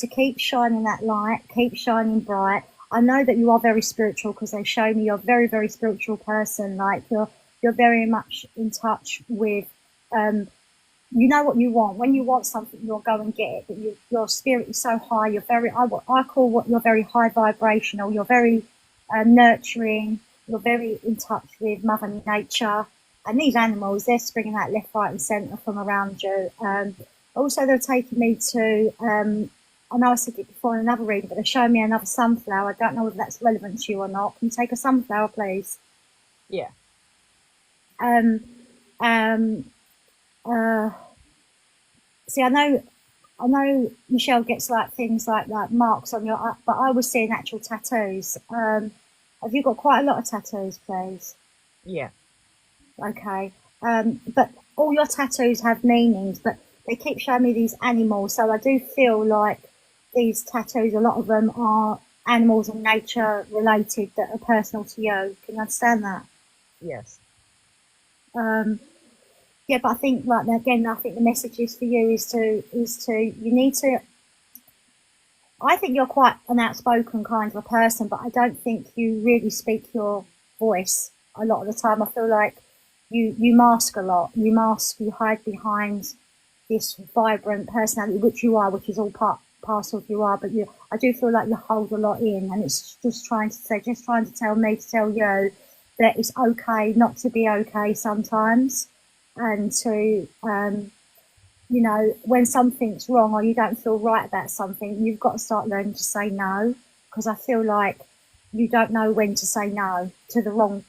Speaker 6: to keep shining that light, keep shining bright. I know that you are very spiritual because they show me you're a very, very spiritual person. Like you're very much in touch with, you know what you want. When you want something, you'll go and get it. But your spirit is so high. You're very, I call what you're very high vibrational. You're very nurturing. You're very in touch with Mother Nature. And these animals, they're springing out left, right, and centre from around you. Also, they're taking me to, I know I said it before in another reading, but they're showing me another sunflower. I don't know whether that's relevant to you or not. Can you take a sunflower, please?
Speaker 10: Yeah.
Speaker 6: See, I know Michelle gets like things like marks on your, but I was seeing actual tattoos. Have you got quite a lot of tattoos, please?
Speaker 10: Yeah.
Speaker 6: Okay. But all your tattoos have meanings, but they keep showing me these animals. So I do feel like these tattoos, a lot of them are animals and nature related that are personal to you. Can you understand that?
Speaker 10: Yes.
Speaker 6: Yeah, but I think, like, again, I think the message is for you is to you need to. I think you're quite an outspoken kind of a person, but I don't think you really speak your voice a lot of the time. I feel like you mask a lot. You hide behind this vibrant personality, which you are, which is all parcel of you are. But I do feel like you hold a lot in, and it's just trying to tell me to tell you that it's okay not to be okay sometimes, and to you know, when something's wrong or you don't feel right about something, you've got to start learning to say no, because I feel like you don't know when to say no to the wrong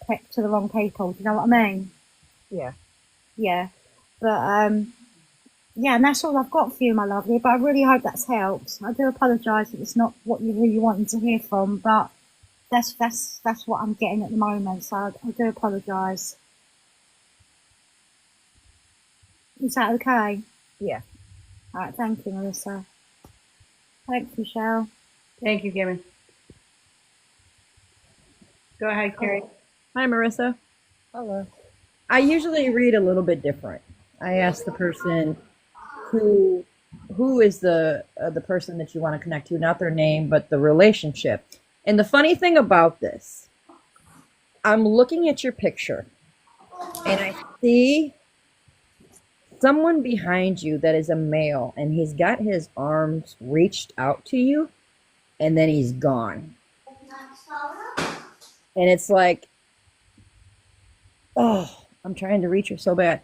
Speaker 6: people. Do you know what I mean?
Speaker 10: Yeah.
Speaker 6: Yeah. But yeah, and that's all I've got for you, my lovely. But I really hope that's helped. I do apologise if it's not what you really wanted to hear from, but that's what I'm getting at the moment. So I do apologise. Is that okay?
Speaker 10: Yeah.
Speaker 6: All right. Thank you, Melissa. Thanks, Michelle.
Speaker 1: Thank you, Kimmy. Go ahead, Carrie.
Speaker 8: Hi, Marissa.
Speaker 10: Hello.
Speaker 8: I usually read a little bit different. I ask the person who is the person that you want to connect to, not their name, but the relationship. And the funny thing about this, I'm looking at your picture, and I see someone behind you that is a male, and he's got his arms reached out to you, and then he's gone. And it's like, oh, I'm trying to reach her so bad.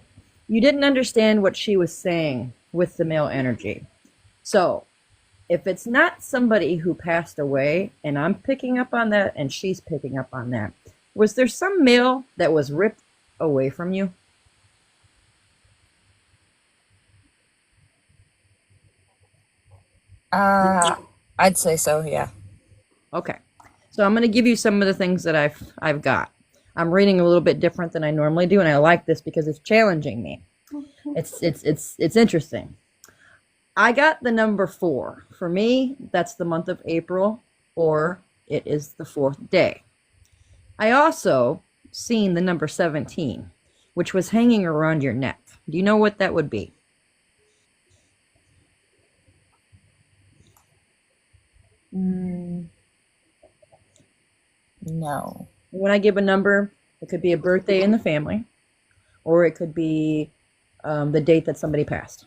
Speaker 8: You didn't understand what she was saying with the male energy. So if it's not somebody who passed away, and I'm picking up on that, and she's picking up on that, was there some male that was ripped away from you?
Speaker 10: I'd say so, yeah.
Speaker 8: Okay. So I'm going to give you some of the things that I've got. I'm reading a little bit different than I normally do, and I like this because it's challenging me. It's interesting. I got the number 4. For me, that's the month of April, or it is the 4th day. I also seen the number 17, which was hanging around your neck. Do you know what that would be?
Speaker 10: No.
Speaker 8: When I give a number, it could be a birthday in the family, or it could be the date that somebody passed.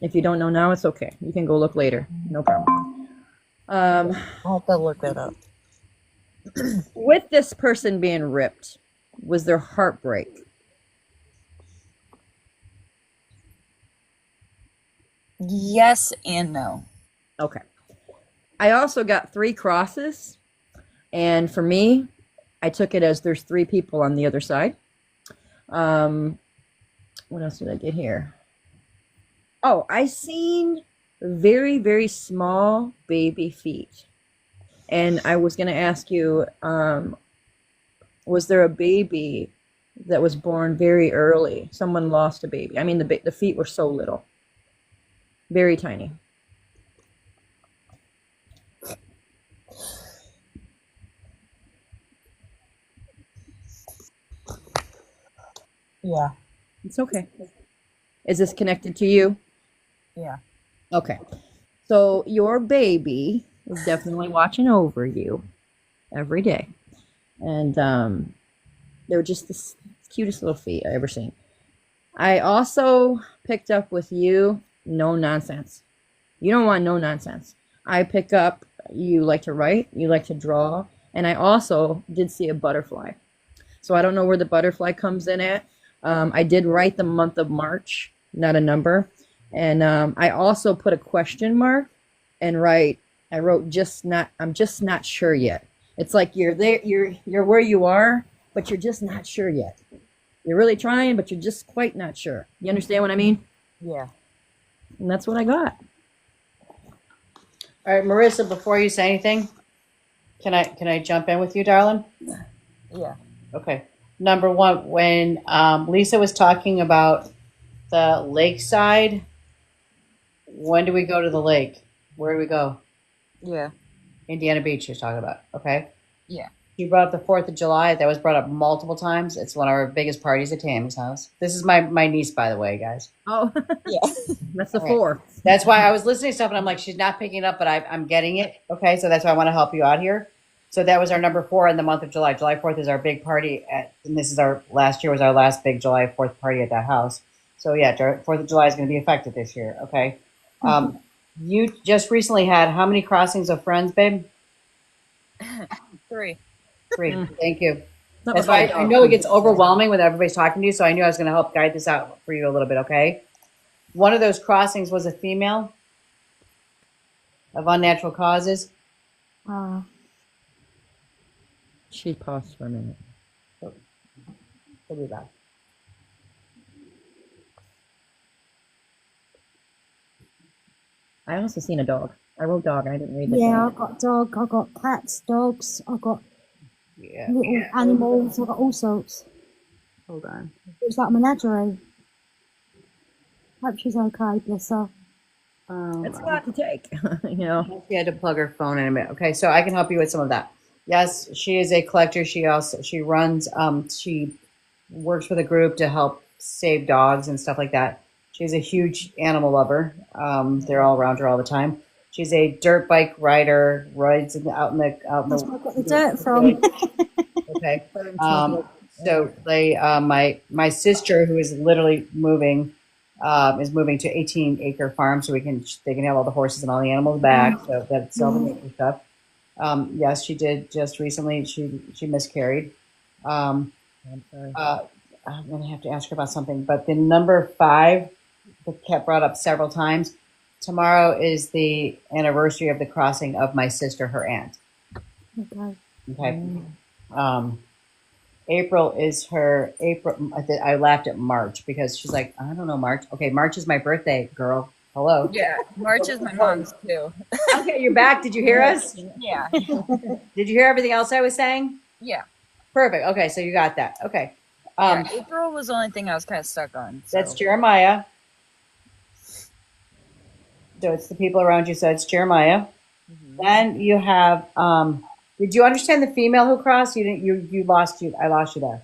Speaker 8: If you don't know now, it's okay. You can go look later. No problem.
Speaker 10: I'll have to look that up.
Speaker 8: With this person being ripped, was there heartbreak?
Speaker 10: Yes and no.
Speaker 8: Okay. I also got 3 crosses, and for me, I took it as there's 3 people on the other side. What else did I get here? Oh, I seen very, very small baby feet. And I was going to ask you, was there a baby that was born very early? Someone lost a baby. I mean, the feet were so little. Very tiny.
Speaker 10: Yeah.
Speaker 8: It's okay. Is this connected to you?
Speaker 10: Yeah.
Speaker 8: Okay. So your baby is definitely watching over you every day. And they were just the cutest little feet I ever seen. I also picked up with you, no nonsense. You don't want no nonsense. I pick up, you like to write, you like to draw, and I also did see a butterfly. So I don't know where the butterfly comes in at. I did write the month of March, not a number. And I also put a question mark and I wrote I'm just not sure yet. It's like you're there, you're where you are, but you're just not sure yet. You're really trying, but you're just quite not sure. You understand what I mean?
Speaker 10: Yeah.
Speaker 8: And that's what I got.
Speaker 1: All right, Marissa, before you say anything, can I jump in with you, darling?
Speaker 10: Yeah.
Speaker 1: Okay. Number 1, when Lisa was talking about the lakeside, when do we go to the lake? Where do we go?
Speaker 10: Yeah.
Speaker 1: Indiana Beach you're talking about, okay?
Speaker 10: Yeah.
Speaker 1: You brought up the 4th of July. That was brought up multiple times. It's one of our biggest parties at Tammy's house. This is my niece, by the way, guys.
Speaker 8: Oh,
Speaker 10: Yeah.
Speaker 8: that's the
Speaker 1: All right.
Speaker 8: 4.
Speaker 1: That's why I was listening to stuff and I'm like, she's not picking it up, but I'm getting it. Okay, so that's why I want to help you out here. So that was our number 4 in the month of July. July 4th is our big party and this is last year was our last big July 4th party at that house. So yeah, 4th of July is going to be affected this year. Okay. You just recently had how many crossings of friends, babe?
Speaker 10: 3.
Speaker 1: 3. Thank you.
Speaker 8: Not
Speaker 1: That's why
Speaker 8: about
Speaker 1: I know it gets overwhelming when everybody's talking to you. So I knew I was going to help guide this out for you a little bit. Okay. One of those crossings was a female of unnatural causes.
Speaker 8: She paused for a minute.
Speaker 1: We'll be back.
Speaker 8: I also seen a dog. I wrote dog. I didn't read that.
Speaker 6: Yeah, I've got dog, I've got cats, dogs, I've got
Speaker 1: Yeah.
Speaker 6: little animals, I've got all sorts.
Speaker 1: Hold on.
Speaker 6: It's like a menagerie. Hope she's okay, bless her.
Speaker 8: It's a lot to take, you know.
Speaker 1: She had to plug her phone in a minute. Okay, so I can help you with some of that. Yes, she is a collector. She runs she works with a group to help save dogs and stuff like that. She's a huge animal lover. They're all around her all the time. She's a dirt bike rider, rides out in the
Speaker 6: That's where I got the dirt from.
Speaker 1: okay. So they my sister, who is literally moving to 18-acre farm, so they can have all the horses and all the animals back. So that's all the nature stuff. Yes, she did just recently. She miscarried.
Speaker 8: I'm sorry.
Speaker 1: I'm gonna have to ask her about something. But the number 5 that kept brought up several times. Tomorrow is the anniversary of the crossing of my sister, her aunt.
Speaker 6: Okay.
Speaker 1: Okay. April is her April. I laughed at March because she's like, I don't know March. Okay, March is my birthday, girl. Hello.
Speaker 10: Yeah, March is my mom's too.
Speaker 1: Okay, you're back. Did you hear us?
Speaker 10: Yeah.
Speaker 1: Did you hear everything else I was saying?
Speaker 10: Yeah.
Speaker 1: Perfect. Okay, so you got that. Okay.
Speaker 10: Yeah, April was the only thing I was kind of stuck on. So.
Speaker 1: That's Jeremiah. So it's the people around you. So it's Jeremiah. Then you have. Did you understand the female who crossed? You didn't. You lost. I lost you there.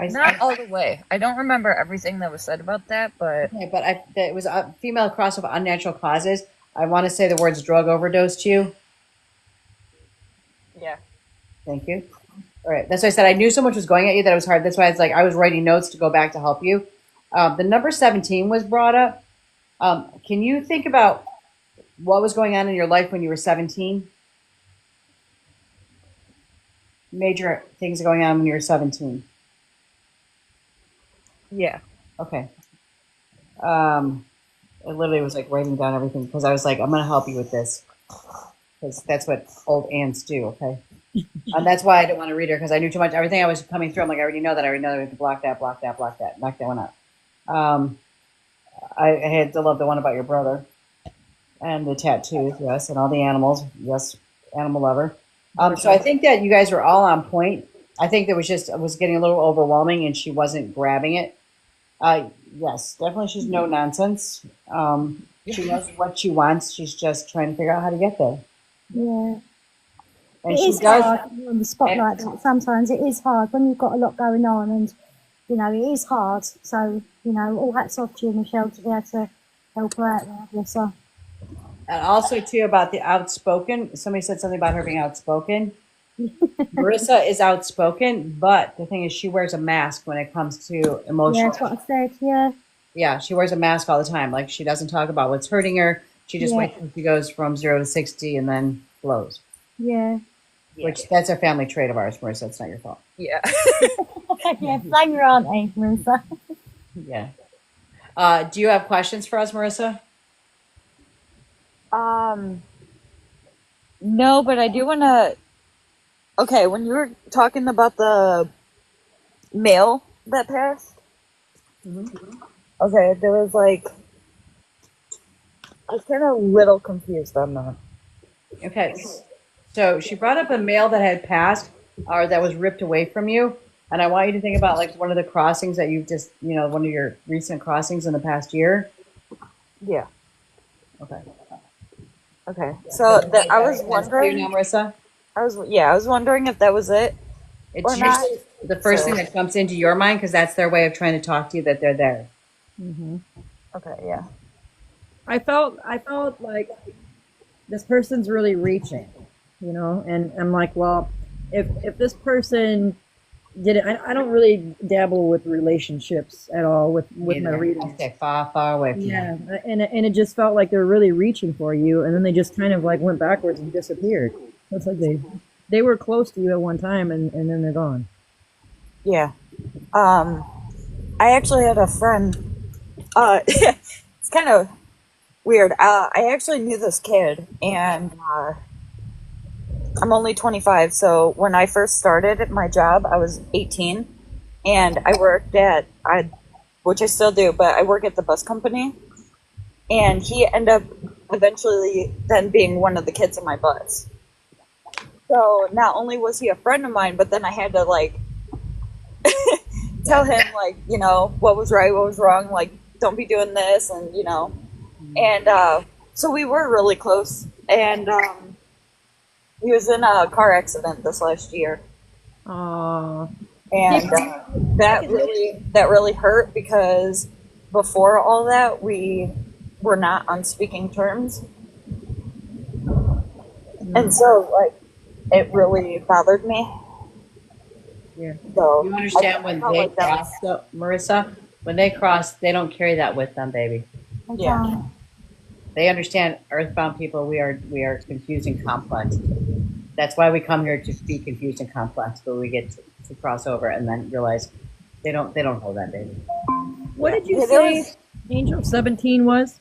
Speaker 10: Not all the way. I don't remember everything that was said about that, but
Speaker 1: okay, but it was a female cross of unnatural causes. I want to say the words drug overdose to you.
Speaker 10: yeah.
Speaker 1: Thank you. All right. That's why I said I knew so much was going at you that it was hard. That's why it's like I was writing notes to go back to help you. The number 17 was brought up. Can you think about what was going on in your life when you were 17? Major things going on when you were 17.
Speaker 10: Yeah.
Speaker 1: Okay. I literally was like writing down everything because I was like, I'm going to help you with this because that's what old aunts do. Okay. And that's why I didn't want to read her because I knew too much. Everything I was coming through, I'm like, I already know that. We have to block that, knock that one out. I had to love the one about your brother and the tattoos, yes, and all the animals, yes, animal lover. So I think that you guys were all on point. I think it was getting a little overwhelming and she wasn't grabbing it. Yes, definitely she's no nonsense. She knows what she wants. She's just trying to figure out how to get there.
Speaker 6: Yeah.
Speaker 1: And
Speaker 6: It
Speaker 1: she
Speaker 6: is
Speaker 1: does.
Speaker 6: hard when you're on the spotlight. Sometimes it is hard when you've got a lot going on, and you know it is hard. So you know, all hats off to you, Michelle, to be able to help her out there. Bless her.
Speaker 1: And also too about the outspoken. Somebody said something about her being outspoken. Marissa is outspoken, but the thing is, she wears a mask when it comes to emotional.
Speaker 6: Yeah, that's what I said. Yeah.
Speaker 1: Yeah, she wears a mask all the time. Like she doesn't talk about what's hurting her. She just
Speaker 6: Yeah.
Speaker 1: waits until she goes from 0 to 60 and then blows.
Speaker 6: Yeah.
Speaker 1: Which that's a family trait of ours, Marissa. It's not your fault.
Speaker 10: Yeah.
Speaker 6: Yeah. Blame your auntie, Marissa.
Speaker 1: Yeah. Do you have questions for us, Marissa?
Speaker 10: No, but I do want to. Okay, when you were talking about the mail that passed, okay, there was like. I was kind of a little confused on that.
Speaker 1: Okay. So she brought up a mail that had passed or that was ripped away from you. And I want you to think about like one of the crossings that you've just, one of your recent crossings in the past year.
Speaker 10: Yeah.
Speaker 1: Okay.
Speaker 10: Okay. So I was wondering.
Speaker 1: You know, Marissa?
Speaker 10: I was wondering if that was it.
Speaker 1: It's
Speaker 10: or not.
Speaker 1: usually the first thing that jumps into your mind because that's their way of trying to talk to you that they're there.
Speaker 10: Okay. Yeah.
Speaker 8: I felt like this person's really reaching, and I'm like, well, if this person did it, I don't really dabble with relationships at all with my readings.
Speaker 1: Okay, far away from
Speaker 8: Yeah, and it just felt like they're really reaching for you, and then they just kind of like went backwards and disappeared. It's like they were close to you at one time, and then they're gone.
Speaker 10: Yeah. I actually had a friend. It's kind of weird. I actually knew this kid, and I'm only 25. So when I first started at my job, I was 18, and I worked which I still do, but I work at the bus company. and he ended up eventually then being one of the kids in my bus. So not only was he a friend of mine, but then I had to like tell him like, you know, what was right, what was wrong, like don't be doing this, and you know, and so we were really close, and he was in a car accident this last year,
Speaker 8: Oh,
Speaker 10: and that really hurt because before all that we were not on speaking terms, and so like it really bothered me.
Speaker 8: yeah.
Speaker 10: So
Speaker 1: You understand when
Speaker 10: felt
Speaker 1: they
Speaker 10: like that
Speaker 1: cross, though, Marissa? When they cross, they don't carry that with them, baby.
Speaker 10: Yeah.
Speaker 1: They understand earthbound people. We are confused and complex. That's why we come here to be confused and complex, but we get to cross over and then realize they don't hold that, baby.
Speaker 8: What did you
Speaker 10: Yeah, there
Speaker 8: say
Speaker 10: was-
Speaker 8: Angel 17 was?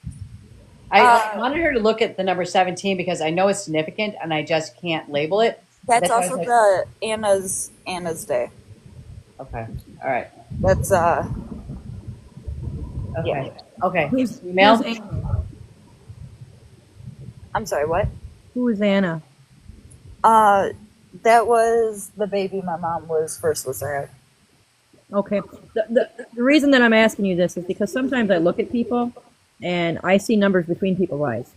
Speaker 1: I wanted her to look at the number 17 because I know it's significant and I just can't label it.
Speaker 10: That's
Speaker 1: why I was
Speaker 10: also
Speaker 1: like,
Speaker 10: the Anna's Day.
Speaker 1: okay. All right.
Speaker 10: That's
Speaker 1: Okay.
Speaker 10: Yeah.
Speaker 1: Okay.
Speaker 8: Who's
Speaker 1: Email.
Speaker 8: Anna?
Speaker 10: I'm sorry, what?
Speaker 8: Who is Anna?
Speaker 10: That was the baby my mom was first with her.
Speaker 8: Okay. The reason that I'm asking you this is because sometimes I look at people and I see numbers between people's eyes.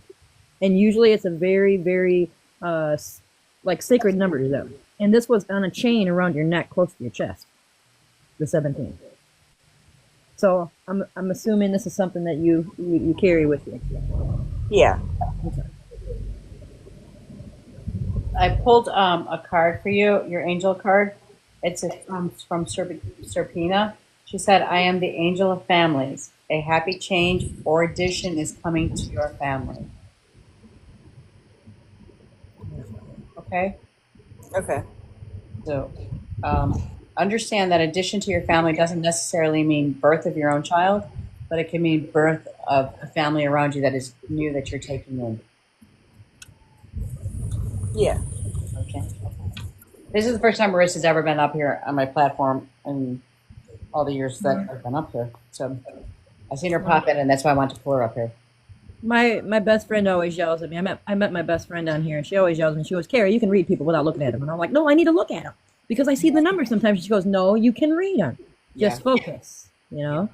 Speaker 8: And usually it's a very, very, like sacred number to them. And this was on a chain around your neck close to your chest. The 17. So I'm assuming this is something that you carry with you.
Speaker 10: Yeah.
Speaker 8: Okay.
Speaker 1: I pulled a card for you, your angel card. It's from Serpina. She said, I am the angel of families. A happy change or addition is coming to your family. Okay?
Speaker 10: Okay.
Speaker 1: So understand that addition to your family doesn't necessarily mean birth of your own child, but it can mean birth of a family around you that is new that you're taking in.
Speaker 10: Yeah.
Speaker 1: Okay. This is the first time Marissa's ever been up here on my platform in all the years that I've been up here. So I've seen her pop in, and that's why I want to pull her up here.
Speaker 8: My best friend always yells at me. I met my best friend down here, and she always yells at me. She goes, Carrie, you can read people without looking at them. And I'm like, no, I need to look at them because I see the numbers sometimes. She goes, no, you can read them. Just focus, you know?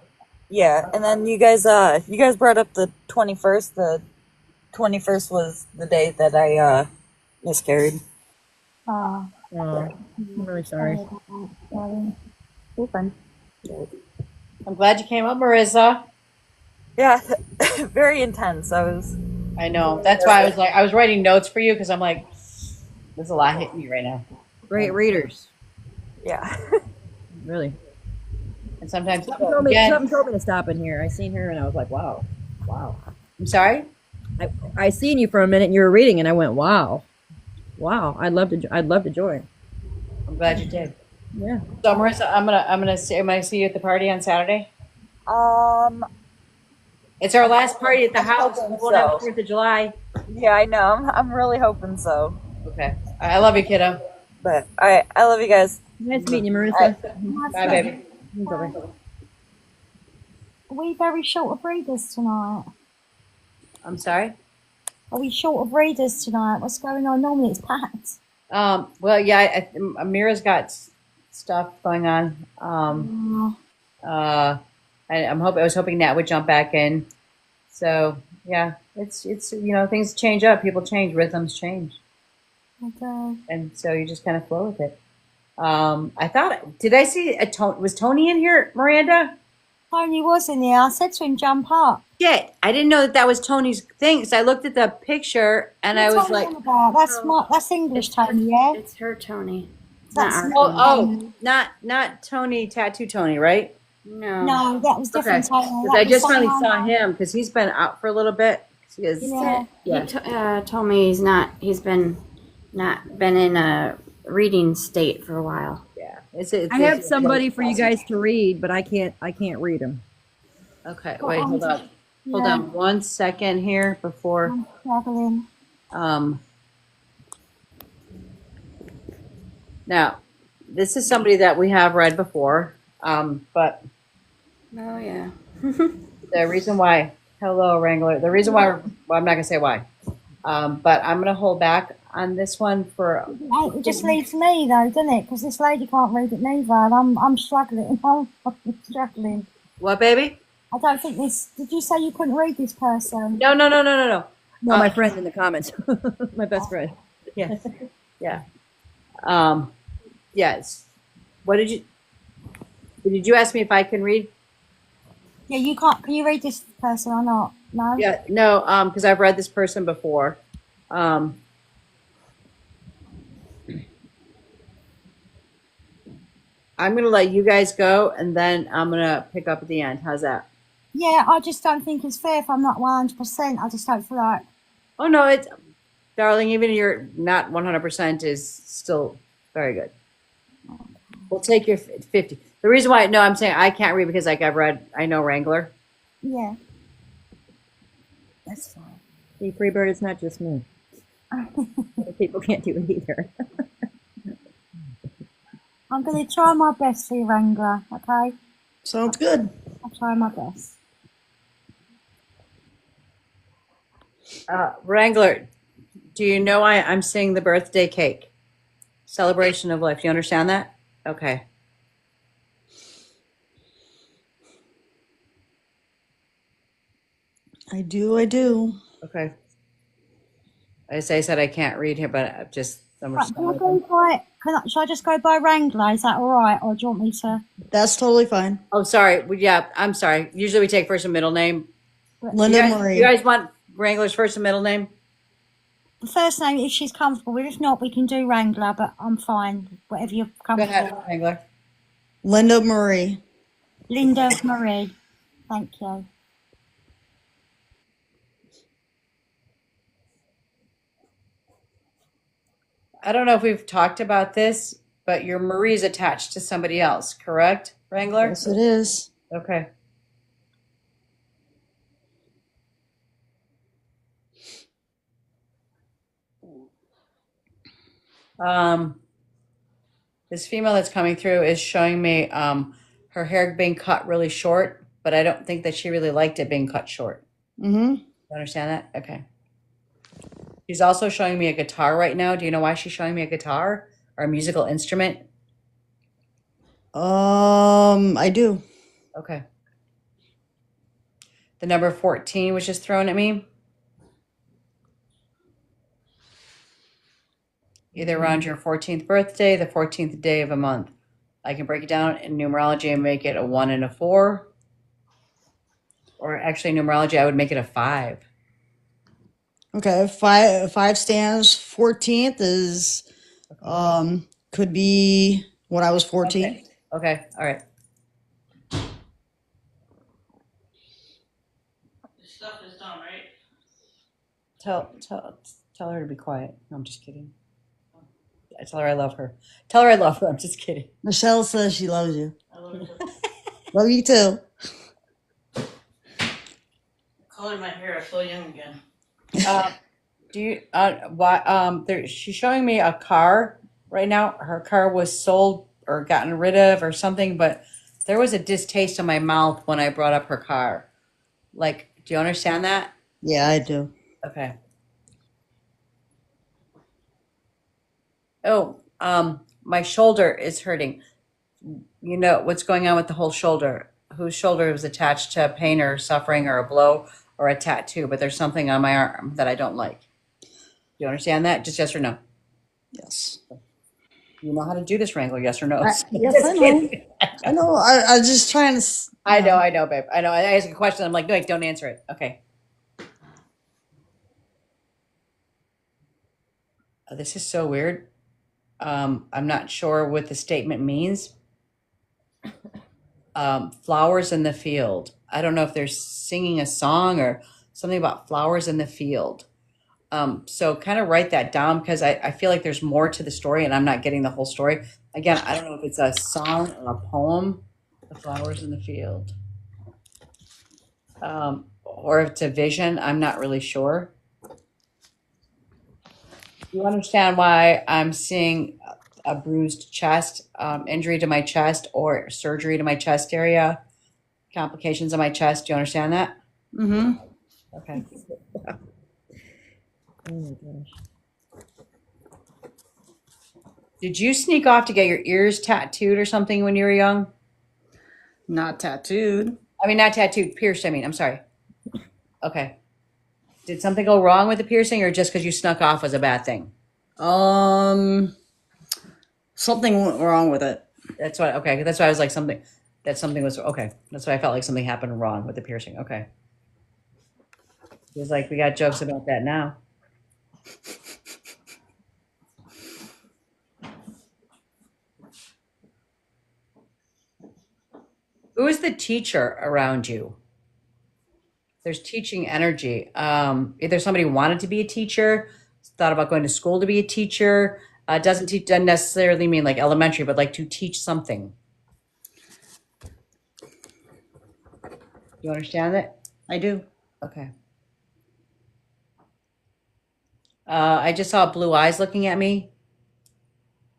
Speaker 10: Yeah. And then you guys brought up the 21st. The 21st was the day that I miscarried.
Speaker 6: Oh,
Speaker 8: Oh, I'm really sorry.
Speaker 10: You're fine.
Speaker 1: I'm glad you came up, Marissa.
Speaker 10: Yeah. Very intense.
Speaker 1: I know. That's why I was writing notes for you because I'm like, there's a lot hitting me right now.
Speaker 8: Great readers.
Speaker 10: Yeah.
Speaker 8: Really.
Speaker 1: And sometimes,
Speaker 8: Something told me to stop in here. I seen her and I was like, wow.
Speaker 1: I'm sorry?
Speaker 8: I seen you for a minute and you were reading and I went, wow. I'd love to join.
Speaker 1: I'm glad you did.
Speaker 8: Yeah.
Speaker 1: So Marissa, I'm gonna see you at the party on Saturday. It's our last party at the house. We won't have 4th of July.
Speaker 10: Yeah, I know. I'm really hoping so.
Speaker 1: Okay. I love you, kiddo.
Speaker 10: But I love you guys.
Speaker 8: Nice meeting you, Marissa.
Speaker 1: Bye, baby.
Speaker 8: Bye.
Speaker 6: are we very short of readers tonight?
Speaker 1: I'm sorry?
Speaker 6: Are we short of readers tonight? What's going on? Normally it's packed.
Speaker 1: Well, yeah, Amira's got stuff going on. I was hoping Nat would jump back in. So yeah, it's things change up, people change, rhythms change,
Speaker 6: Okay.
Speaker 1: and so you just kind of flow with it. I thought, did I see was Tony in here, Miranda?
Speaker 6: Tony was in there. I said to him, jump up.
Speaker 1: Shit, I didn't know that was Tony's thing. So I looked at the picture and I was like,
Speaker 6: that's English Tony, yeah?
Speaker 2: It's her Tony.
Speaker 6: That's
Speaker 1: not Tony, Tattoo Tony, right?
Speaker 6: No, that was different Tony.
Speaker 1: Because I just finally saw him because he's been out for a little bit.
Speaker 2: He told me he's not been in a reading state for a while.
Speaker 1: Yeah.
Speaker 8: I have somebody for you guys to read, but I can't read them.
Speaker 1: Okay, wait, hold on. Hold on 1 second here before.
Speaker 6: I'm struggling.
Speaker 1: Now, this is somebody that we have read before, but
Speaker 2: Oh yeah.
Speaker 1: the reason why Hello, Wrangler. The reason why, well, I'm not gonna say why, but I'm gonna hold back on this one for.
Speaker 6: It just leaves me though, doesn't it? Because this lady can't read it neither, and I'm struggling. I'm fucking struggling.
Speaker 1: What, baby?
Speaker 6: I don't think this. Did you say you couldn't read this person?
Speaker 1: No.
Speaker 8: No, my friend in the comments. My best friend.
Speaker 1: Yeah, yeah. Yes. What did you ask me if I can read?
Speaker 6: Yeah, you can't. Can you read this person or not? No.
Speaker 1: Yeah, no, because I've read this person before. I'm gonna let you guys go, and then I'm gonna pick up at the end. How's that?
Speaker 6: Yeah, I just don't think it's fair if I'm not 100%. I just don't feel like.
Speaker 1: Oh no, it's darling. Even if you're not 100% is still very good. We'll take your 50. The reason why, no, I'm saying I can't read because like I know Wrangler.
Speaker 6: Yeah. That's fine.
Speaker 8: See, Freebird, it's not just me. Other people can't do it either.
Speaker 6: I'm going to try my best for you, Wrangler, okay?
Speaker 11: Sounds good.
Speaker 6: I'll try my best.
Speaker 1: Wrangler, do you know I'm seeing the birthday cake? Celebration of life. Do you understand that? Okay.
Speaker 11: I do.
Speaker 1: Okay. As I said, I can't read here, but I'm just.
Speaker 6: Right, can I go by, should I just go by Wrangler? Is that all right? Or do you want me to?
Speaker 11: That's totally fine.
Speaker 1: Oh, sorry. Yeah, I'm sorry. Usually we take first and middle name.
Speaker 11: Linda Marie.
Speaker 1: You guys want Wrangler's first and middle name?
Speaker 6: The first name, if she's comfortable with. If not, we can do Wrangler, but I'm fine. Whatever you're
Speaker 1: Go
Speaker 6: comfortable
Speaker 1: ahead,
Speaker 6: with.
Speaker 1: Wrangler.
Speaker 11: Linda Marie.
Speaker 6: Linda Marie. Thank you.
Speaker 1: I don't know if we've talked about this, but your Marie's attached to somebody else, correct, Wrangler?
Speaker 11: Yes, it is.
Speaker 1: Okay. This female that's coming through is showing me her hair being cut really short, but I don't think that she really liked it being cut short.
Speaker 11: Mm-hmm.
Speaker 1: You understand that? Okay. She's also showing me a guitar right now. Do you know why she's showing me a guitar or a musical instrument?
Speaker 11: I do.
Speaker 1: Okay. The number 14 was just thrown at me. Either around your 14th birthday, the 14th day of a month. I can break it down in numerology and make it a 1 and a 4. Or actually, in numerology, I would make it a 5.
Speaker 11: Okay, five stands. 14th is could be when I was 14.
Speaker 1: Okay. All right.
Speaker 12: Stuff is done, right?
Speaker 1: Tell her to be quiet. No, I'm just kidding. I tell her I love her. Tell her I love her. I'm just kidding.
Speaker 11: Michelle says she loves you.
Speaker 12: I love it.
Speaker 11: Love you too.
Speaker 12: Coloring my hair, I feel young again.
Speaker 1: Do you she's showing me a car right now. Her car was sold or gotten rid of or something, but there was a distaste in my mouth when I brought up her car. Like, do you understand that?
Speaker 11: Yeah, I do.
Speaker 1: Okay. Oh, my shoulder is hurting. You know what's going on with the whole shoulder. Whose shoulder was attached to pain or suffering or a blow or a tattoo, but there's something on my arm that I don't like. Do you understand that? Just yes or no?
Speaker 11: Yes.
Speaker 1: You know how to do this, Wrangler, yes or no?
Speaker 11: Yes, I know. I know. I was just trying to.
Speaker 1: I know, babe. I know. I ask a question. I'm like, no, don't answer it. Okay. This is so weird. I'm not sure what the statement means. Flowers in the field. I don't know if they're singing a song or something about flowers in the field. So kind of write that down because I feel like there's more to the story and I'm not getting the whole story. Again, I don't know if it's a song or a poem, The Flowers in the Field. Or if it's a vision, I'm not really sure. You understand why I'm seeing a bruised chest, injury to my chest or surgery to my chest area, complications in my chest. Do you understand that? Mm-hmm.
Speaker 8: Okay. Oh my gosh.
Speaker 1: Did you sneak off to get your ears tattooed or something when you were young?
Speaker 11: Not tattooed.
Speaker 1: I mean, not tattooed, pierced. I mean, I'm sorry. Okay. Did something go wrong with the piercing, or just because you snuck off was a bad thing?
Speaker 11: Something went wrong with it.
Speaker 1: That's why. Okay, that's why I was like something. That something was okay. That's why I felt like something happened wrong with the piercing. Okay. It was like we got jokes about that now. Who is the teacher around you? There's teaching energy. Either somebody wanted to be a teacher, thought about going to school to be a teacher. Doesn't necessarily mean like elementary, but like to teach something. You understand that?
Speaker 11: I do.
Speaker 1: Okay. I just saw blue eyes looking at me.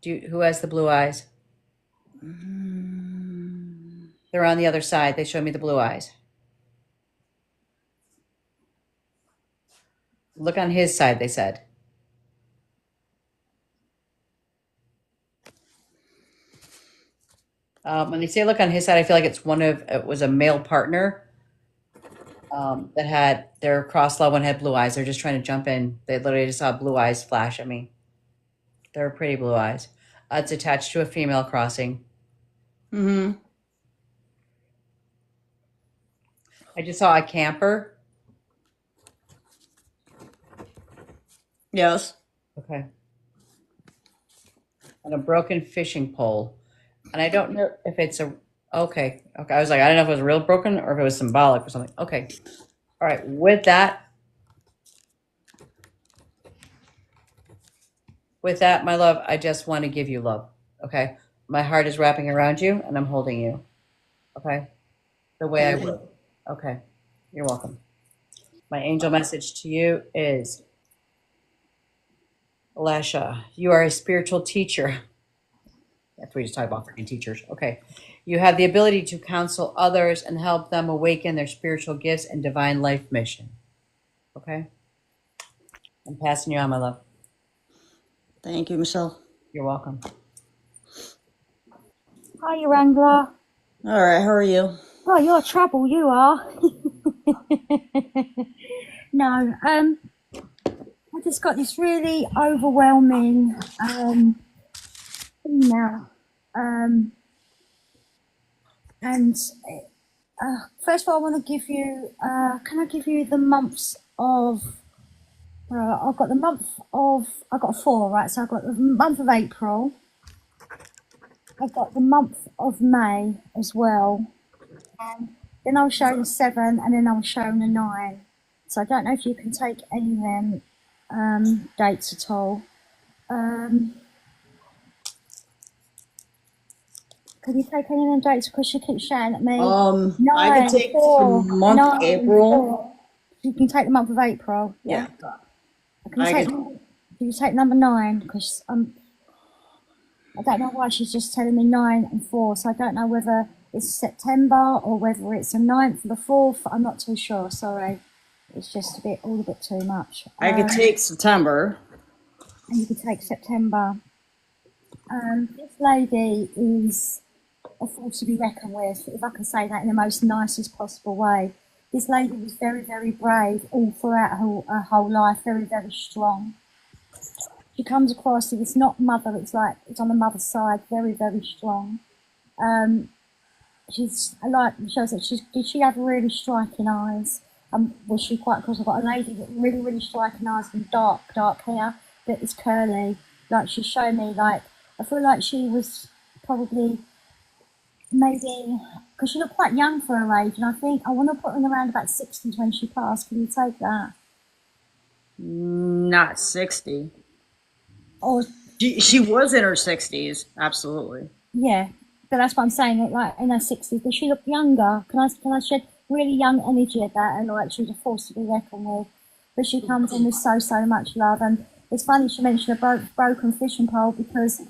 Speaker 1: Who has the blue eyes? They're on the other side. They showed me the blue eyes. Look on his side, they said. When they say look on his side, I feel like it was a male partner that had their cross level one had blue eyes. They're just trying to jump in. They literally just saw blue eyes flash at me. They're pretty blue eyes. It's attached to a female crossing.
Speaker 11: Mm-hmm.
Speaker 1: I just saw a camper.
Speaker 11: Yes.
Speaker 1: Okay. And a broken fishing pole. And I don't know if it's okay. I was like, I don't know if it was real broken or if it was symbolic or something. Okay. All right. With that, my love, I just want to give you love. Okay. My heart is wrapping around you and I'm holding you. Okay. The way I would. Okay. You're welcome. My angel message to you is, Lasha, you are a spiritual teacher. That's what we just talked about, freaking teachers. Okay. You have the ability to counsel others and help them awaken their spiritual gifts and divine life mission. Okay? I'm passing you on, my love.
Speaker 11: Thank you, Michelle.
Speaker 1: You're welcome.
Speaker 6: Hi, Wrangler.
Speaker 11: All right, how are you?
Speaker 6: Oh, you're trouble, you are. No, I just got this really overwhelming email. And first of all, I want to give you, can I give you the months of, I've got 4, right? So I've got the month of April. I've got the month of May as well. And then I'll show the 7 and then I'll show the 9. So I don't know if you can take any of them dates at all. Can you take any of them dates? Because she keeps shouting at me. 9,
Speaker 11: I can take
Speaker 6: 4,
Speaker 11: the month
Speaker 6: 9,
Speaker 11: April.
Speaker 6: 4. You can take the month of April.
Speaker 11: Yeah.
Speaker 6: Can you take number 9? Because I don't know why she's just telling me 9 and 4. So I don't know whether it's September or whether it's the 9th or the 4th. I'm not too sure. Sorry. It's just all a bit too much.
Speaker 11: I could take September.
Speaker 6: And you can take September. This lady is a force to be reckoned with, if I can say that in the most nicest possible way. This lady was very, very brave all throughout her whole life, very, very strong. She comes across, if it's not mother, it's on the mother's side, very, very strong. She's, like Michelle said, did she have really striking eyes? Was she quite, because I've got a lady with really, really striking eyes and dark hair that is curly. Like she's showing me, like, I feel like she was probably maybe, because she looked quite young for her age, and I think I want to put her in around about 60s when she passed. Can you take that?
Speaker 11: Not 60.
Speaker 6: Or
Speaker 11: she was in her 60s, absolutely.
Speaker 6: Yeah, but that's what I'm saying. Like in her 60s, but she looked younger. Can I shed really young energy at that, and like she's a force to be reckoned with. But she comes in with so much love, and it's funny she mentioned a broken fishing pole because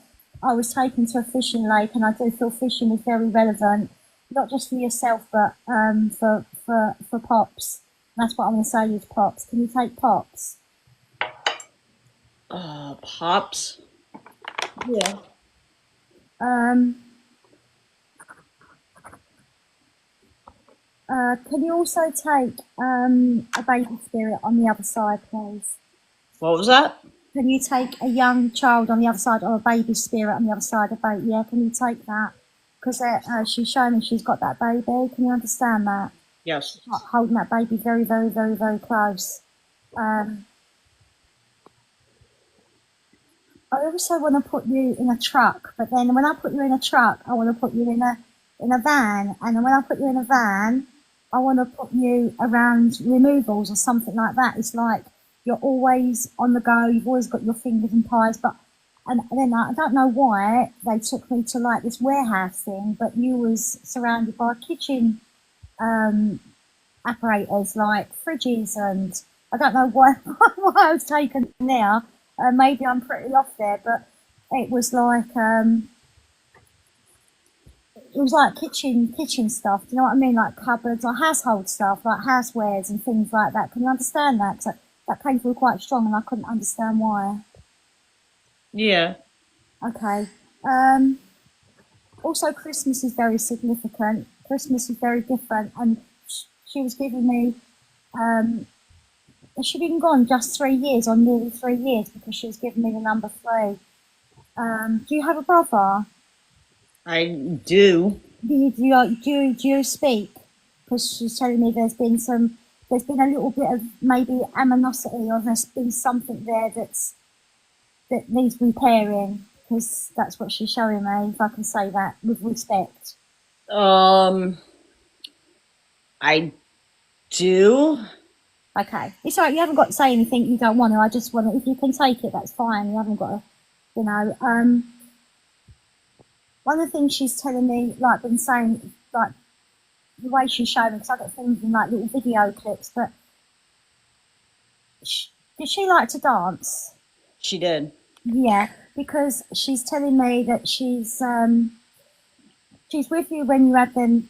Speaker 6: I was taken to a fishing lake, and I do feel fishing is very relevant, not just for yourself, but for Pops. That's what I'm going to say is Pops. Can you take Pops?
Speaker 13: Pops.
Speaker 6: Yeah. Can you also take a baby spirit on the other side, please?
Speaker 13: What was that?
Speaker 6: Can you take a young child on the other side or a baby spirit on the other side of baby? Yeah, can you take that? Because she's showing me she's got that baby. Can you understand that?
Speaker 13: Yes.
Speaker 6: Holding that baby very, very, very, very close. I also want to put you in a truck, but then when I put you in a truck, I want to put you in a van, and then when I put you in a van, I want to put you around removals or something like that. It's like you're always on the go. You've always got your fingers in pies, and then I don't know why they took me to like this warehouse thing, but you was surrounded by kitchen apparatus like fridges, and I don't know why I was taken there. Maybe I'm pretty off there, but it was like kitchen stuff. Do you know what I mean? Like cupboards or household stuff, like housewares and things like that. Can you understand that? 'Cause that came through quite strong, and I couldn't understand why.
Speaker 13: Yeah.
Speaker 6: Okay. Also, Christmas is very significant. Christmas is very different, and she was giving me. She'd been gone just 3 years, or nearly 3 years, because she was giving me the number 3. Do you have a brother?
Speaker 13: I do.
Speaker 6: Do you speak? Because she's telling me there's been a little bit of maybe animosity, or there's been something there that needs repairing. Because that's what she's showing me, if I can say that with respect.
Speaker 13: I do.
Speaker 6: Okay. It's all right, you haven't got to say anything you don't want to. I just want to, if you can take it, that's fine. You haven't got to, you know. One of the things she's telling me, like, been saying, like, the way she's showing me, because I got things in, like, little video clips, but did she like to dance?
Speaker 13: She did.
Speaker 6: Yeah, because she's telling me that she's with you when you have them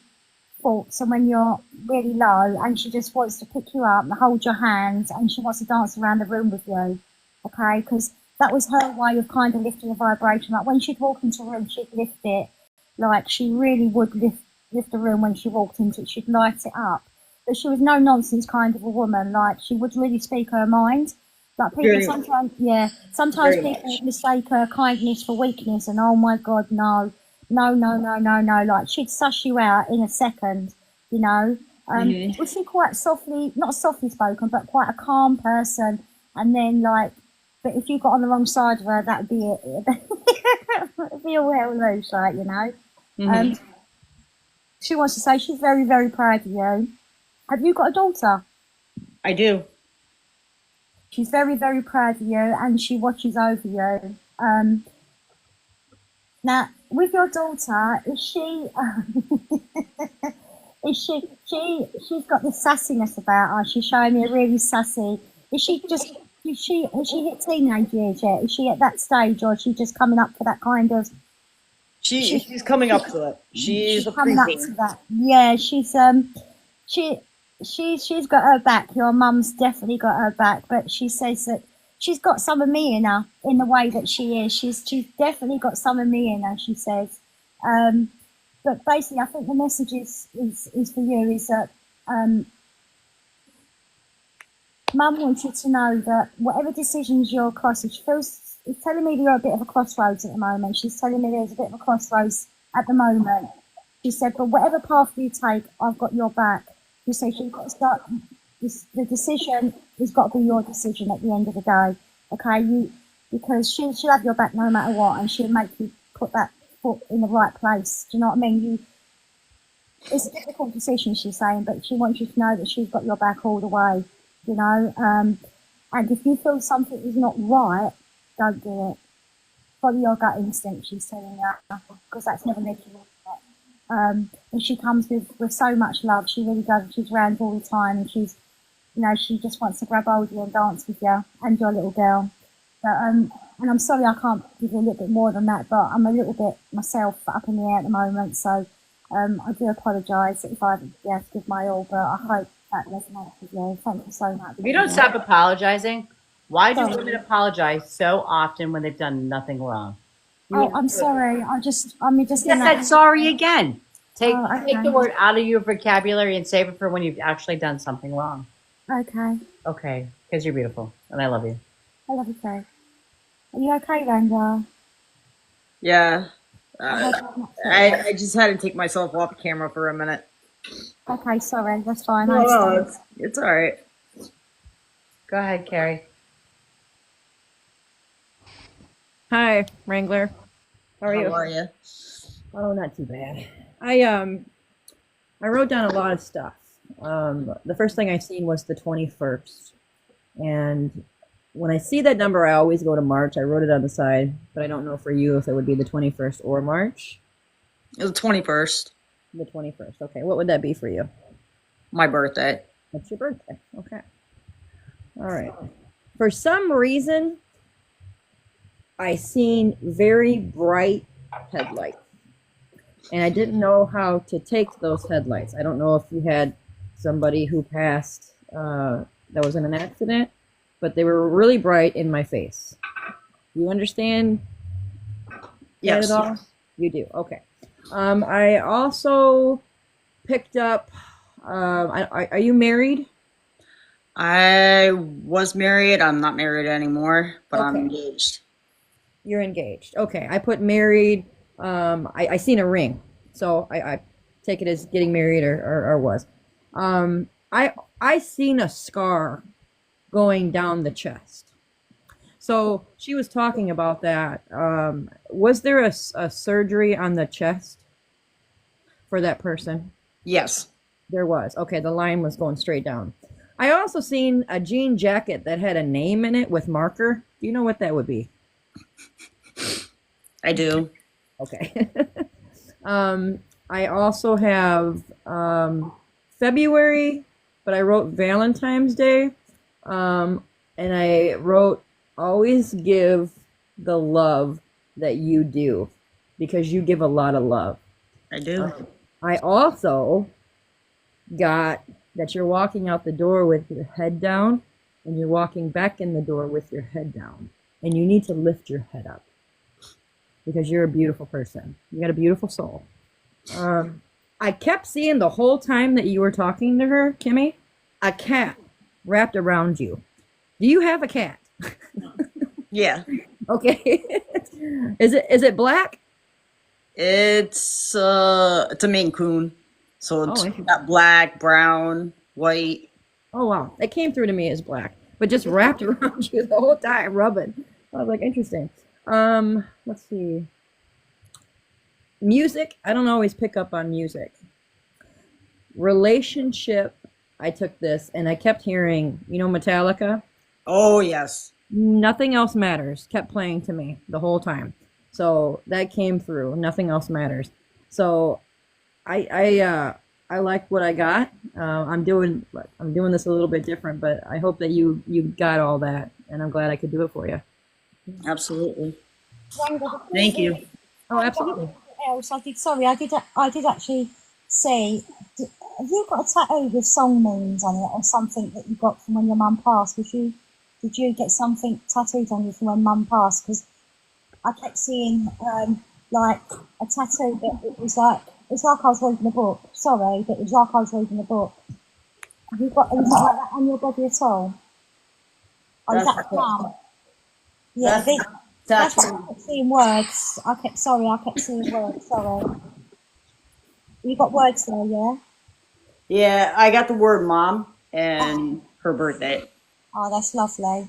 Speaker 6: thoughts and when you're really low, and she just wants to pick you up and hold your hands, and she wants to dance around the room with you, okay? Because that was her way of kind of lifting the vibration. Like when she'd walk into a room, she'd lift it. Like she really would lift the room when she walked into it. She'd light it up. But she was no nonsense kind of a woman. Like she would really speak her mind. Like people sometimes, sometimes people mistake her kindness for weakness, and oh my God, no. Like she'd suss you out in a second, you know. Was she quite not softly spoken, but quite a calm person? And then like, but if you got on the wrong side of her, that would be it. It'd be a well loose, like, you know. She wants to say she's very, very proud of you. Have you got a daughter?
Speaker 13: I do.
Speaker 6: She's very, very proud of you, and she watches over you. Now, with your daughter, is she? She's got this sassiness about her. She's showing me a really sassy. Is she hit teenage years yet? Is she at that stage, or is she just coming up for that kind of?
Speaker 13: She's coming up to it. She's
Speaker 6: coming up to that. Yeah, she's got her back. Your mum's definitely got her back, but she says that she's got some of me in her, in the way that she is. She's definitely got some of me in her, she says. But basically, I think the message is for you is that Mum wants you to know that whatever decisions you're crossing, it's telling me that you're a bit of a crossroads at the moment. She's telling me there's a bit of a crossroads at the moment. She said, but whatever path you take, I've got your back. She said she's got to start, the decision has got to be your decision at the end of the day. Okay, because she'll have your back no matter what, and she'll make you put that foot in the right place. Do you know what I mean? It's a difficult decision, she's saying, but she wants you to know that she's got your back all the way. You know, and if you feel something is not right, don't do it. Follow your gut instinct, she's telling you, because that's never led you wrong. And she comes with so much love. She really does. She's around all the time, and she's, you know, she just wants to grab hold of you and dance with you and your little girl. But, and I'm sorry I can't give you a little bit more than that, but I'm a little bit myself up in the air at the moment, so I do apologise if I haven't been able to give my all, but I hope that resonates with you. Thank you so much.
Speaker 1: If you don't stop apologizing, why do
Speaker 6: Sorry.
Speaker 1: women apologize so often when they've done nothing wrong?
Speaker 6: Oh, I'm sorry. I'm just in
Speaker 1: Just
Speaker 6: that.
Speaker 1: said sorry again. Take
Speaker 6: Oh,
Speaker 1: take the
Speaker 6: okay.
Speaker 1: word out of your vocabulary and save it for when you've actually done something wrong.
Speaker 6: Okay.
Speaker 1: Okay, because you're beautiful and I love you.
Speaker 6: I love you too. Are you okay, Ranga?
Speaker 13: Yeah.
Speaker 6: I hope I'm not
Speaker 13: I just had to take myself off the camera for a minute.
Speaker 6: Okay, sorry. That's fine. I
Speaker 13: No, no,
Speaker 6: understand.
Speaker 13: it's all right.
Speaker 1: Go ahead, Carrie.
Speaker 8: Hi, Wrangler. How are you?
Speaker 13: How are you?
Speaker 8: Oh, not too bad. I wrote down a lot of stuff. The first thing I seen was the 21st, and when I see that number, I always go to March. I wrote it on the side, but I don't know for you if it would be the 21st or March.
Speaker 13: It was the 21st.
Speaker 8: The 21st. Okay, what would that be for you?
Speaker 13: My birthday.
Speaker 8: That's your birthday. Okay. All right. For some reason, I seen very bright headlights, and I didn't know how to take those headlights. I don't know if you had somebody who passed that was in an accident, but they were really bright in my face. You understand
Speaker 13: Yes.
Speaker 8: that at all? You do. Okay. I also picked up. Are you married?
Speaker 13: I was married. I'm not married anymore, but I'm
Speaker 8: Okay.
Speaker 13: engaged.
Speaker 8: You're engaged. Okay. I put married. I seen a ring, so I take it as getting married or was. I seen a scar going down the chest. So she was talking about that. Was there a surgery on the chest for that person?
Speaker 13: Yes.
Speaker 8: There was. Okay, the line was going straight down. I also seen a jean jacket that had a name in it with marker. Do you know what that would be?
Speaker 13: I do.
Speaker 8: Okay. I also have February, but I wrote Valentine's Day. And I wrote always give the love that you do, because you give a lot of love.
Speaker 13: I do.
Speaker 8: I also got that you're walking out the door with your head down, and you're walking back in the door with your head down, and you need to lift your head up because you're a beautiful person. You got a beautiful soul. I kept seeing the whole time that you were talking to her, Kimmy, a cat wrapped around you. Do you have a cat?
Speaker 13: Yeah.
Speaker 8: Okay. Is it black?
Speaker 13: It's a Maine Coon. So it's
Speaker 8: interesting.
Speaker 13: got black, brown, white.
Speaker 8: Oh wow, that came through to me as black, but just wrapped around you the whole time, rubbing. I was like, interesting. Let's see. Music. I don't always pick up on music. Relationship. I took this and I kept hearing, Metallica.
Speaker 13: Oh yes.
Speaker 8: Nothing else matters. Kept playing to me the whole time. So that came through. Nothing else matters. So I like what I got. I'm doing this a little bit different, but I hope that you got all that, and I'm glad I could do it for you.
Speaker 13: Absolutely.
Speaker 6: Ranga,
Speaker 13: Thank you.
Speaker 8: Oh, absolutely.
Speaker 6: Else, I did actually see. Have you got a tattoo with song names on it, or something that you got from when your mum passed? Did you get something tattooed on you from when mum passed? Because I kept seeing like a tattoo that it's like I was reading a book. Sorry, but it was like I was reading a book. Have you got anything like that on your body at all? Or is
Speaker 13: That's
Speaker 6: that
Speaker 13: okay.
Speaker 6: mum? Yeah, that's what I kept seeing words. I kept seeing words. Sorry. You got words there, yeah?
Speaker 13: Yeah, I got the word mom and her birthday.
Speaker 6: Oh, that's lovely.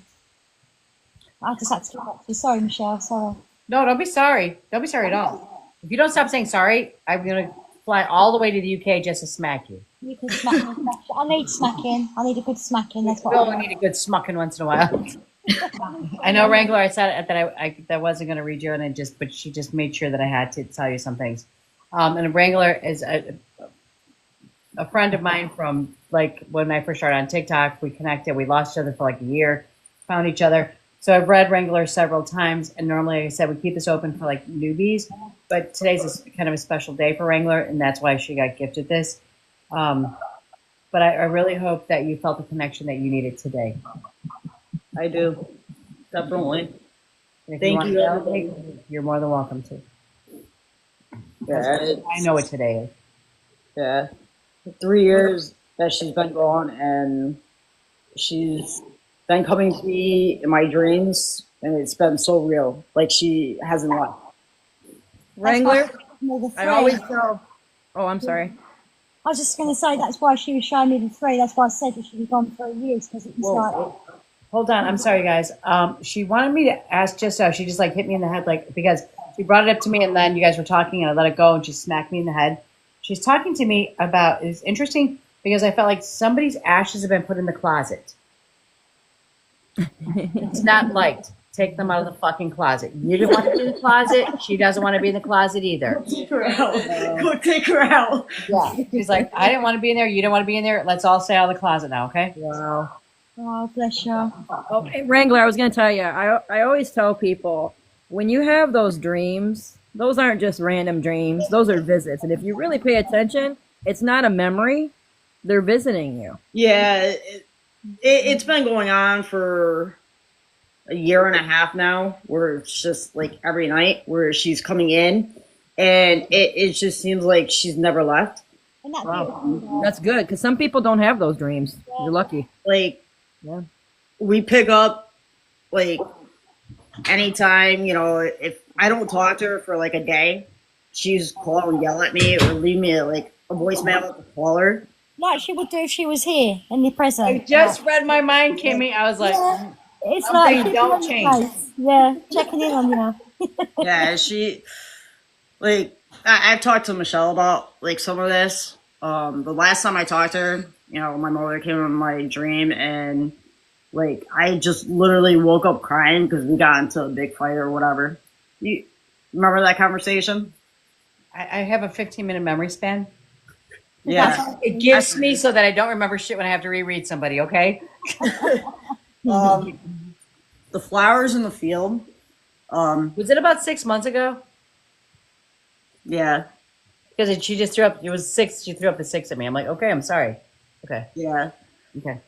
Speaker 6: I just had to give that to you. Sorry, Michelle. Sorry.
Speaker 1: No, don't be sorry. Don't be sorry at all. If you don't stop saying sorry, I'm gonna fly all the way to the UK just to smack you.
Speaker 6: You can smack me. I need smacking. I need a good smacking. That's what
Speaker 1: Well,
Speaker 6: I
Speaker 1: we need a good smucking once in a while. I know, Wrangler. I said that I wasn't going to read you, but she just made sure that I had to tell you some things. And Wrangler is a friend of mine from like when I first started on TikTok. We connected. We lost each other for like a year, found each other. So I've read Wrangler several times, and normally, like I said, we keep this open for like newbies. But today's kind of a special day for Wrangler, and that's why she got gifted this. but I really hope that you felt the connection that you needed today.
Speaker 13: I do. Definitely.
Speaker 1: And if
Speaker 13: Thank
Speaker 1: want
Speaker 13: you,
Speaker 1: to
Speaker 13: everybody.
Speaker 1: validate, you're more than welcome to.
Speaker 13: Yeah,
Speaker 1: I know what today is.
Speaker 13: yeah. 3 years that she's been gone, and she's been coming to me in my dreams, and it's been so real. Like she hasn't left.
Speaker 8: Wrangler,
Speaker 6: Me the
Speaker 8: I
Speaker 6: three.
Speaker 8: always tell. Oh, I'm sorry.
Speaker 6: I was just going to say that's why she was showing me the three. That's why I said that she'd be gone for years because it was like.
Speaker 1: Hold on, I'm sorry, guys. She wanted me to ask just how she just like hit me in the head, like because she brought it up to me, and then you guys were talking, and I let it go, and she smacked me in the head. She's talking to me about it's interesting because I felt like somebody's ashes have been put in the closet. It's not liked. Take them out of the fucking closet. You didn't want to be in the closet. She doesn't want to be in the closet either.
Speaker 13: Take her out. Go take her out.
Speaker 1: Yeah. She's like, I didn't want to be in there. You didn't want to be in there. Let's all stay out of the closet now, okay?
Speaker 8: Wow.
Speaker 6: Oh, bless you.
Speaker 8: Okay, Wrangler, I was going to tell you, I always tell people, when you have those dreams, those aren't just random dreams. Those are visits. And if you really pay attention, it's not a memory. They're visiting you.
Speaker 13: Yeah, it's been going on for a year and a half now, where it's just like every night where she's coming in, and it just seems like she's never left.
Speaker 6: Isn't that
Speaker 8: Wow.
Speaker 6: beautiful?
Speaker 8: That's good, because some people don't have those dreams. You're lucky.
Speaker 13: Like,
Speaker 8: Yeah.
Speaker 13: we pick up, like, anytime, if I don't talk to her for like a day, she's call and yell at me or leave me like a voicemail to call her.
Speaker 6: Like she would do if she was here in the present.
Speaker 1: I just read my mind, Kimmy. I was like,
Speaker 6: Yeah. It's
Speaker 1: something
Speaker 6: like keeping
Speaker 1: don't
Speaker 6: on your
Speaker 1: change.
Speaker 6: place. Yeah, checking in on you.
Speaker 13: Yeah, I've talked to Michelle about like some of this. The last time I talked to her, my mother came in my dream, and like I just literally woke up crying because we got into a big fight or whatever. You remember that conversation?
Speaker 1: I have a 15-minute memory span.
Speaker 13: Yeah.
Speaker 1: It gives me so that I don't remember shit when I have to reread somebody, okay?
Speaker 13: The flowers in the field.
Speaker 1: Was it about 6 months ago?
Speaker 13: Yeah.
Speaker 1: Because she just threw up, it was 6, she threw up the 6 at me. I'm like, okay, I'm sorry. Okay.
Speaker 13: Yeah.
Speaker 1: Okay.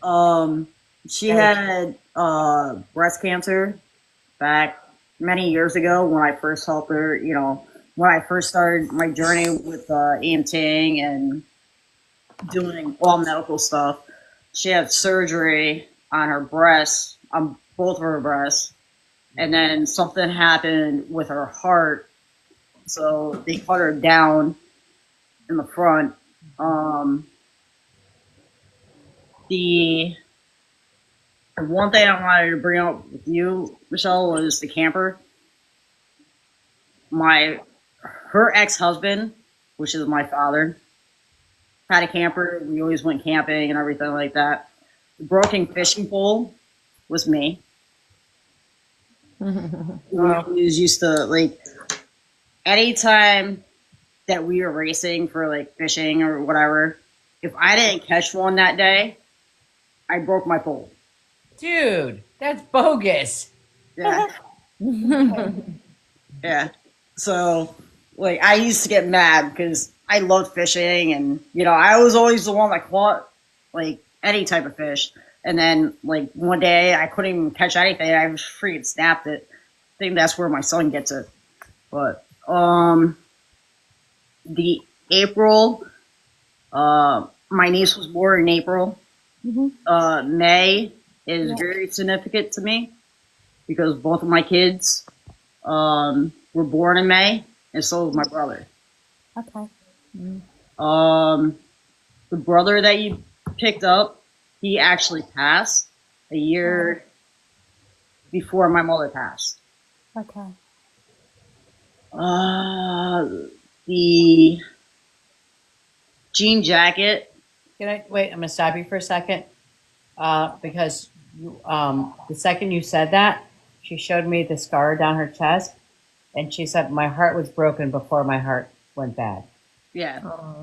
Speaker 13: She had breast cancer back many years ago when I first helped her, when I first started my journey with EMTing and doing all medical stuff. She had surgery on her breasts, on both of her breasts, and then something happened with her heart, so they cut her down in the front. The one thing I wanted to bring up with you, Michelle, was the camper. Her ex-husband, which is my father, had a camper. We always went camping and everything like that. The broken fishing pole was me. We always used to, like, anytime that we were racing for, like, fishing or whatever, if I didn't catch one that day, I broke my pole.
Speaker 1: Dude, that's bogus.
Speaker 13: Yeah. Yeah. So, like, I used to get mad because I loved fishing, and, I was always the one that caught, like, any type of fish. And then, like, one day I couldn't even catch anything. I just freaking snapped it. I think that's where my son gets it. But, the April, my niece was born in April. May is very significant to me because both of my kids were born in May, and so was my brother.
Speaker 6: Okay.
Speaker 13: The brother that you picked up, he actually passed a year before my mother passed.
Speaker 6: Okay.
Speaker 13: The jean jacket.
Speaker 1: Can I wait? I'm gonna stop you for a second, because the second you said that, she showed me the scar down her chest, and she said my heart was broken before my heart went bad.
Speaker 13: Yeah.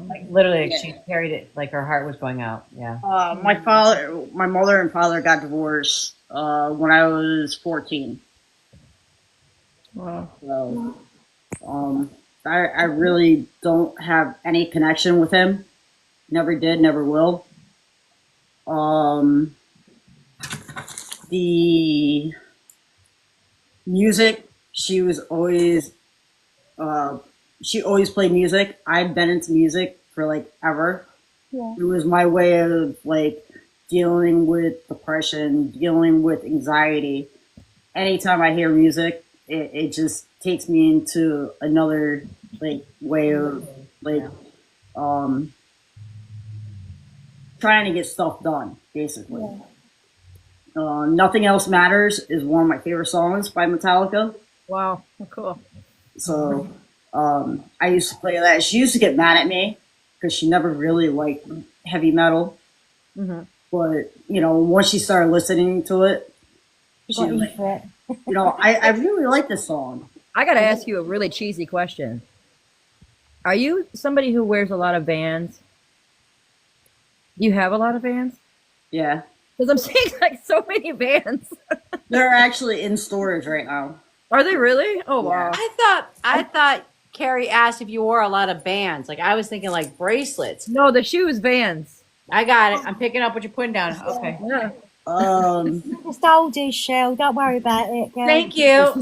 Speaker 1: Like literally,
Speaker 13: Yeah.
Speaker 1: she carried it like her heart was going out. Yeah.
Speaker 13: My mother and father got divorced when I was 14.
Speaker 8: Wow.
Speaker 13: So, I really don't have any connection with him. Never did, never will. Um, the music, she always played music. I've been into music for like ever.
Speaker 6: Yeah.
Speaker 13: It was my way of like dealing with depression, dealing with anxiety. Anytime I hear music, it just takes me into another like way of like trying to get stuff done, basically.
Speaker 6: Yeah.
Speaker 13: Nothing Else Matters is one of my favorite songs by Metallica.
Speaker 8: Wow, cool.
Speaker 13: So I used to play that. She used to get mad at me because she never really liked heavy metal.
Speaker 8: Mm-hmm.
Speaker 13: But, you know, once she started listening to it, she
Speaker 6: Got
Speaker 13: was like,
Speaker 6: into it.
Speaker 13: you know, I really like this song.
Speaker 8: I gotta ask you a really cheesy question. Are you somebody who wears a lot of Vans? Do you have a lot of Vans?
Speaker 13: Yeah.
Speaker 8: Because I'm seeing like so many Vans.
Speaker 13: They're actually in storage right now.
Speaker 8: Are they really? Oh wow.
Speaker 1: I thought Carrie asked if you wore a lot of bands. Like I was thinking like bracelets.
Speaker 8: No, the shoes Vans.
Speaker 1: I got it. I'm picking up what you're putting down. Okay.
Speaker 8: Yeah.
Speaker 6: Just oldies, Shell. Don't worry about it, girl.
Speaker 1: Thank you.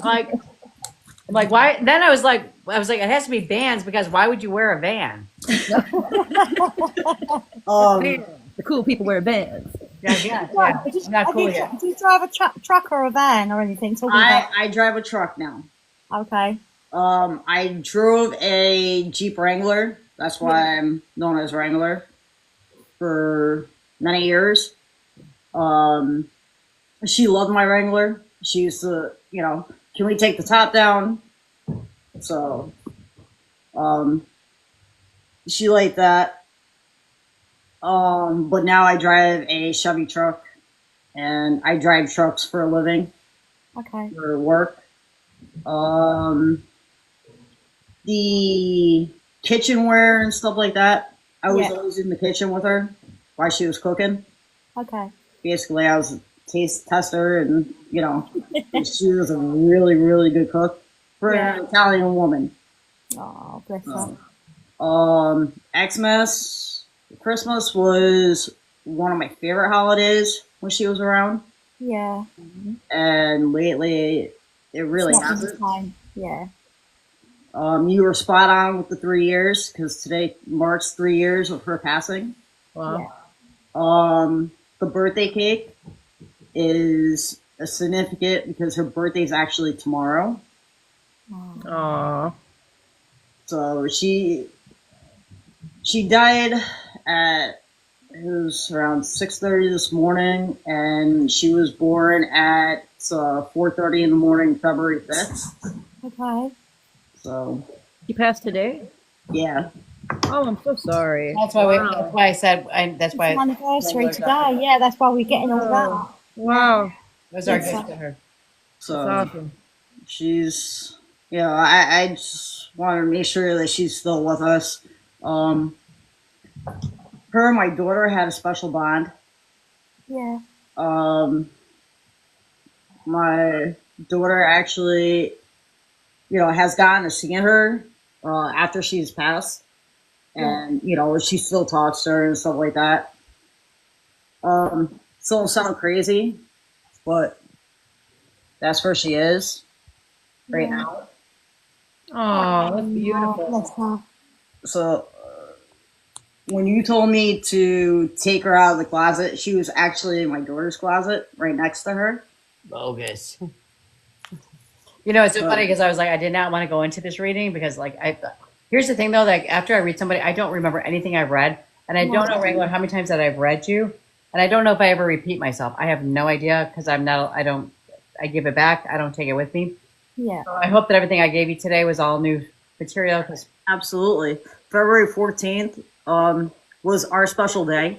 Speaker 1: Like why? Then I was like, it has to be bands because why would you wear a van?
Speaker 8: The cool people wear Vans.
Speaker 1: Yeah.
Speaker 6: Did
Speaker 1: I'm not cool yet.
Speaker 6: you drive a truck or a van or anything?
Speaker 13: I drive a truck now.
Speaker 6: Okay.
Speaker 13: I drove a Jeep Wrangler. That's why I'm known as Wrangler for many years. She loved my Wrangler. She used to, you know, can we take the top down? So, she liked that. But now I drive a Chevy truck, and I drive trucks for a living.
Speaker 6: Okay.
Speaker 13: For work. The kitchenware and stuff like that, I was always in the kitchen with her while she was cooking.
Speaker 6: Okay.
Speaker 13: Basically, I was a taste tester, and you know, she was a really, really good cook for an Italian woman.
Speaker 6: Oh, bless her.
Speaker 13: Xmas, Christmas was one of my favorite holidays when she was around,
Speaker 6: Yeah.
Speaker 13: and lately it really
Speaker 6: It's not
Speaker 13: hasn't.
Speaker 6: this time. Yeah.
Speaker 13: You were spot on with the 3 years because today marks 3 years of her passing.
Speaker 8: Wow.
Speaker 13: The birthday cake is a significant because her birthday's actually tomorrow.
Speaker 8: Aww.
Speaker 13: So she died at, it was around 6:30 this morning, and she was born at 4:30 in the morning, February 5th.
Speaker 6: Okay.
Speaker 13: So
Speaker 8: He passed today?
Speaker 13: yeah.
Speaker 8: Oh, I'm so sorry.
Speaker 1: That's why. That's why I said. That's why.
Speaker 6: It's an anniversary today. Yeah, that's why we're getting all that.
Speaker 8: Wow.
Speaker 1: Those are
Speaker 6: Yes.
Speaker 1: good to her.
Speaker 13: So
Speaker 8: That's awesome.
Speaker 13: she's, you know, I just want to make sure that she's still with us. Her and my daughter had a special bond.
Speaker 6: Yeah.
Speaker 13: My daughter actually, you know, has gotten to see her after she's passed, and you know, she still talks to her and stuff like that. Still sound crazy, but that's where she is right now.
Speaker 8: Oh, that's beautiful.
Speaker 6: Bless her.
Speaker 13: So when you told me to take her out of the closet, she was actually in my daughter's closet right next to her.
Speaker 1: Bogus. You know, it's so funny because I was like, I did not want to go into this reading because, like, here's the thing though, like after I read somebody, I don't remember anything I've read, and I don't know regular how many times that I've read you, and I don't know if I ever repeat myself. I have no idea because I'm not. I give it back. I don't take it with me.
Speaker 6: Yeah.
Speaker 1: So I hope that everything I gave you today was all new material. Because
Speaker 13: Absolutely, February 14th was our special day.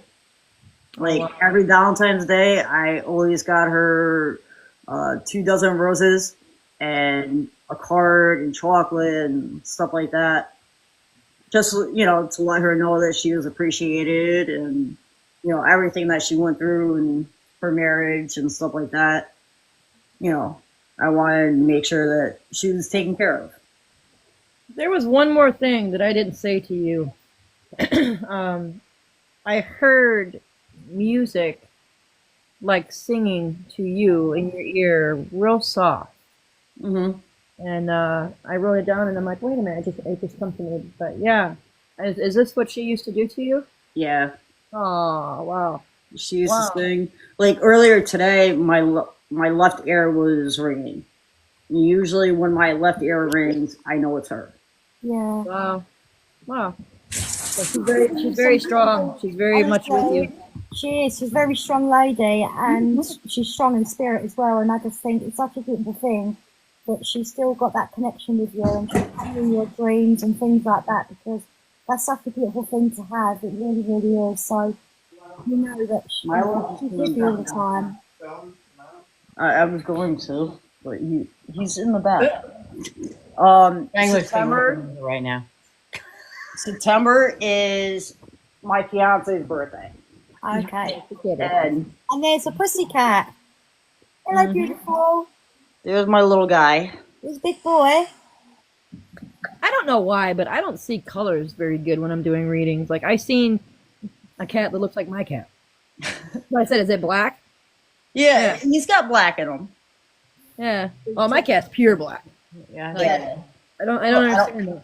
Speaker 13: Like every Valentine's Day, I always got her 2 dozen roses and a card and chocolate and stuff like that. Just, you know, to let her know that she was appreciated and, you know, everything that she went through and her marriage and stuff like that. You know, I wanted to make sure that she was taken care of.
Speaker 8: There was one more thing that I didn't say to you. I heard music like singing to you in your ear, real soft.
Speaker 13: Mm-hmm.
Speaker 8: And I wrote it down, and I'm like, wait a minute, it just comes to me. But yeah, is this what she used to do to you?
Speaker 13: Yeah.
Speaker 8: Oh wow.
Speaker 13: She used
Speaker 8: Wow.
Speaker 13: to sing. Like earlier today, my left ear was ringing. Usually, when my left ear rings, I know it's her.
Speaker 6: Yeah.
Speaker 8: Wow. Wow. So she's very strong. She's very much with you.
Speaker 6: She is. She's a very strong lady, and she's strong in spirit as well. And I just think it's such a beautiful thing that she's still got that connection with you, and she's telling your dreams and things like that, because that's such a beautiful thing to have. It really, really is. So you know that she's with you all the time.
Speaker 13: I was going to, but he's in the back.
Speaker 1: Wrangler's
Speaker 13: September
Speaker 1: right now.
Speaker 13: September is my fiance's birthday.
Speaker 6: Okay.
Speaker 13: And
Speaker 6: there's a pussycat. Hello, beautiful.
Speaker 13: there's my little guy.
Speaker 6: There's a big boy.
Speaker 8: I don't know why, but I don't see colors very good when I'm doing readings. Like I seen a cat that looks like my cat. So I said, is it black?
Speaker 13: Yeah, he's got black in him.
Speaker 8: Yeah. Oh, my cat's pure black.
Speaker 1: Yeah.
Speaker 8: Like, I don't understand that.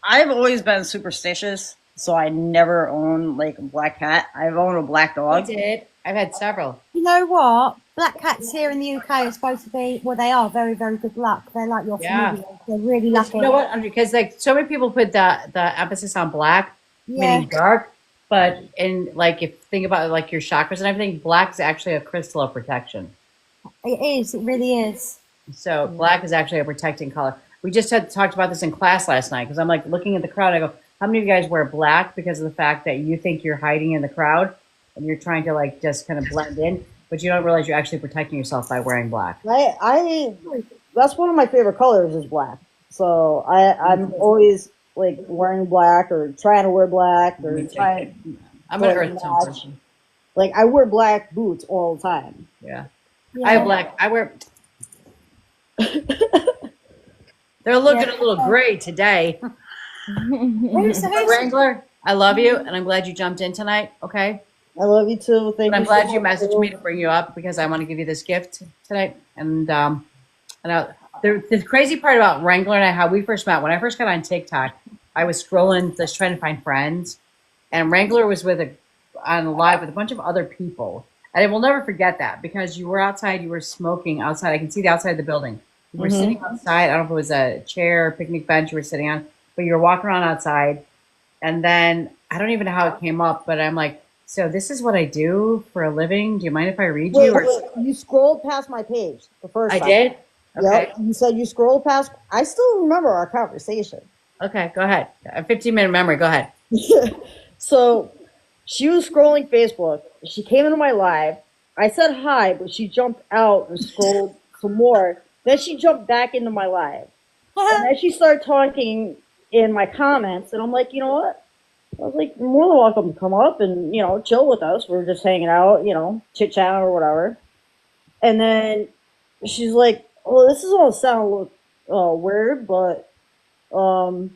Speaker 13: I've always been superstitious, so I never owned like a black cat. I've owned a black dog.
Speaker 1: I did. I've had several.
Speaker 6: You know what? Black cats here in the UK are supposed to be, well, they are very, very good luck. They're like your
Speaker 1: Yeah.
Speaker 6: familiar. They're really lucky.
Speaker 1: You know what? Because like so many people put the emphasis on black,
Speaker 6: Yeah.
Speaker 1: meaning dark. But in like if think about like your chakras and everything, black is actually a crystal of protection.
Speaker 6: It is. It really is.
Speaker 1: So black is actually a protecting color. We just had talked about this in class last night because I'm like looking at the crowd. I go, how many of you guys wear black because of the fact that you think you're hiding in the crowd and you're trying to like just kind of blend in, but you don't realize you're actually protecting yourself by wearing black.
Speaker 13: I that's one of my favorite colors is black. So I'm always like wearing black or trying to wear black or trying.
Speaker 1: I'm an earth tone person.
Speaker 13: Like I wear black boots all the time.
Speaker 1: Yeah. I have black. I wear. They're looking a little gray today. Wrangler, I love you, and I'm glad you jumped in tonight. Okay.
Speaker 13: I love you too. Thank
Speaker 1: and I'm
Speaker 13: you.
Speaker 1: glad
Speaker 13: so
Speaker 1: you
Speaker 13: much.
Speaker 1: messaged me to bring you up because I want to give you this gift tonight. And the crazy part about Wrangler and I, how we first met, when I first got on TikTok, I was scrolling, just trying to find friends, and Wrangler was on live with a bunch of other people. And I will never forget that because you were outside, you were smoking outside. I can see the outside of the building. You were sitting outside. I don't know if it was a chair, or picnic bench you were sitting on, but you were walking around outside. And then I don't even know how it came up, but I'm like, so this is what I do for a living. Do you mind if I read you? Or
Speaker 13: You scrolled past my page the first
Speaker 1: I
Speaker 13: time.
Speaker 1: did? Okay.
Speaker 13: Yep. You said you scrolled past. I still remember our conversation.
Speaker 1: Okay, go ahead. A 15-minute memory. Go ahead.
Speaker 13: So she was scrolling Facebook. She came into my live. I said hi, but she jumped out and scrolled some more. Then she jumped back into my live. And then she started talking in my comments, and I'm like, you know what? I was like, you're more than welcome to come up and, chill with us. We're just hanging out, chit-chatting or whatever. And then she's like, well, this is all sound a little weird, but, and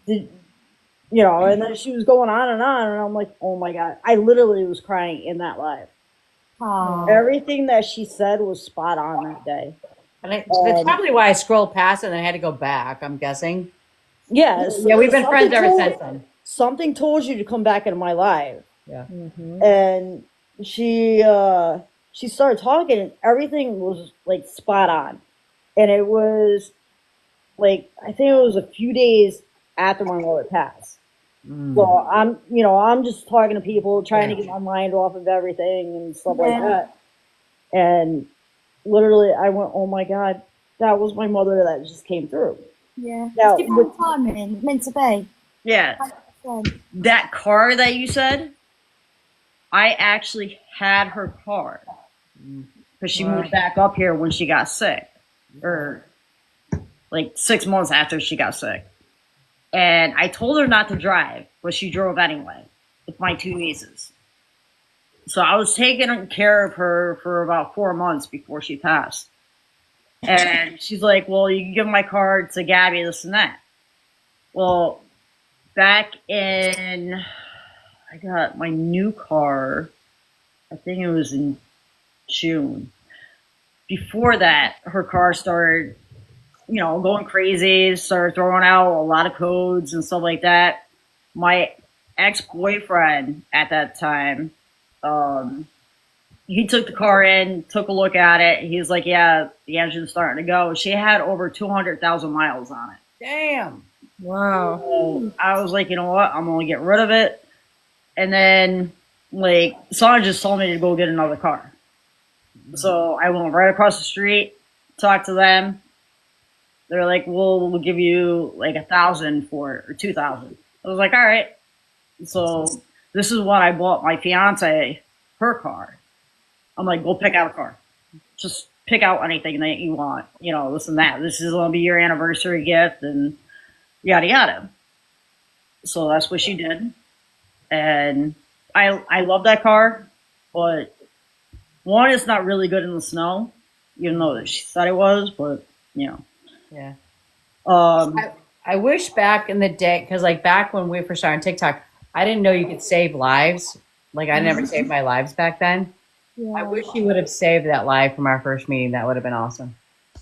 Speaker 13: then she was going on, and I'm like, oh my God. I literally was crying in that live.
Speaker 6: Aww.
Speaker 13: Everything that she said was spot on that day.
Speaker 1: And that's probably why I scrolled past it and I had to go back, I'm guessing.
Speaker 13: Yes.
Speaker 1: Yeah, we've been friends ever since then.
Speaker 13: Something told you to come back into my live.
Speaker 1: Yeah.
Speaker 13: And she started talking, and everything was like spot on. And it was like, I think it was a few days after my mother passed. So I'm just talking to people, trying to get my mind off of everything and stuff like that. And literally I went, oh my God, that was my mother that just came through.
Speaker 6: Yeah.
Speaker 13: Now,
Speaker 6: It's different timing. Meant to be.
Speaker 13: Yeah. That car that you said, I actually had her car because she moved back up here when she got sick, or like 6 months after she got sick. And I told her not to drive, but she drove anyway with my two nieces. So I was taking care of her for about 4 months before she passed. And she's like, well, you can give my card to Gabby, this and that. Well, back in, I got my new car I think it was in June. Before that, her car started, going crazy, started throwing out a lot of codes and stuff like that. My ex-boyfriend at that time, he took the car in, took a look at it. He's like, yeah, the engine's starting to go. She had over 200,000 miles on it.
Speaker 1: Damn.
Speaker 8: Wow.
Speaker 13: So I was like, you know what? I'm going to get rid of it. And then, like, someone just told me to go get another car. So I went right across the street, talked to them. They're like, well, we'll give you like 1,000 for it, or 2,000. I was like, all right. So this is what I bought my fiance, her car. I'm like, go pick out a car. Just pick out anything that you want. This and that. This is going to be your anniversary gift and yada yada. So that's what she did. And I love that car, but one, it's not really good in the snow, even though she said it was, but
Speaker 1: Yeah.
Speaker 13: Um,
Speaker 1: I wish back in the day, because like back when we first started on TikTok, I didn't know you could save lives. Like I never saved my lives back then.
Speaker 6: Yeah.
Speaker 1: I wish you would have saved that live from our first meeting. That would have been awesome.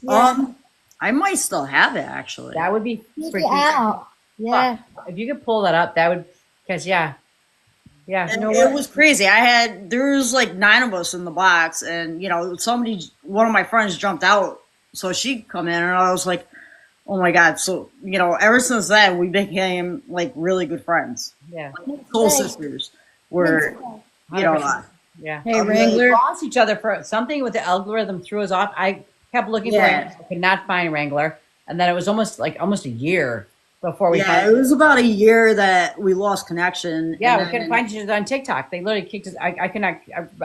Speaker 13: I might still have it actually.
Speaker 1: That would be
Speaker 6: Dig it
Speaker 1: freaking
Speaker 6: out. Yeah.
Speaker 1: If you could pull that up, that would, because yeah.
Speaker 13: And it was crazy. There was like 9 of us in the box, and one of my friends jumped out, so she come in, and I was like, oh my god. So ever since then we became like really good friends.
Speaker 1: Yeah,
Speaker 13: like, soul sisters. We're
Speaker 1: yeah.
Speaker 8: Hey, Wrangler.
Speaker 1: We lost each other for something with the algorithm threw us off. I kept looking for it. I could not find Wrangler, and then it was almost a year before we.
Speaker 13: Yeah, it was about a year that we lost connection.
Speaker 1: Yeah,
Speaker 13: and
Speaker 1: we couldn't find each other on TikTok. They literally kicked us. I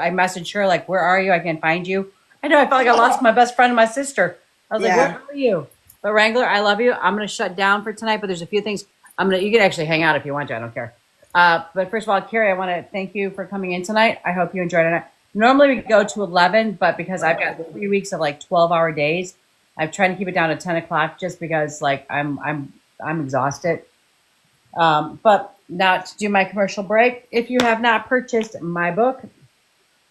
Speaker 1: messaged her like, "Where are you? I can't find you." I know. I felt like I lost my best friend and my sister. I was like, "Where are you?" But Wrangler, I love you. I'm going to shut down for tonight. But there's a few things you can actually hang out if you want to. I don't care. But first of all, Carrie, I want to thank you for coming in tonight. I hope you enjoyed it. Normally we go to 11, but because I've got 3 weeks of like 12-hour days, I've tried to keep it down to 10 o'clock just because like I'm exhausted. But now to do my commercial break, if you have not purchased my book.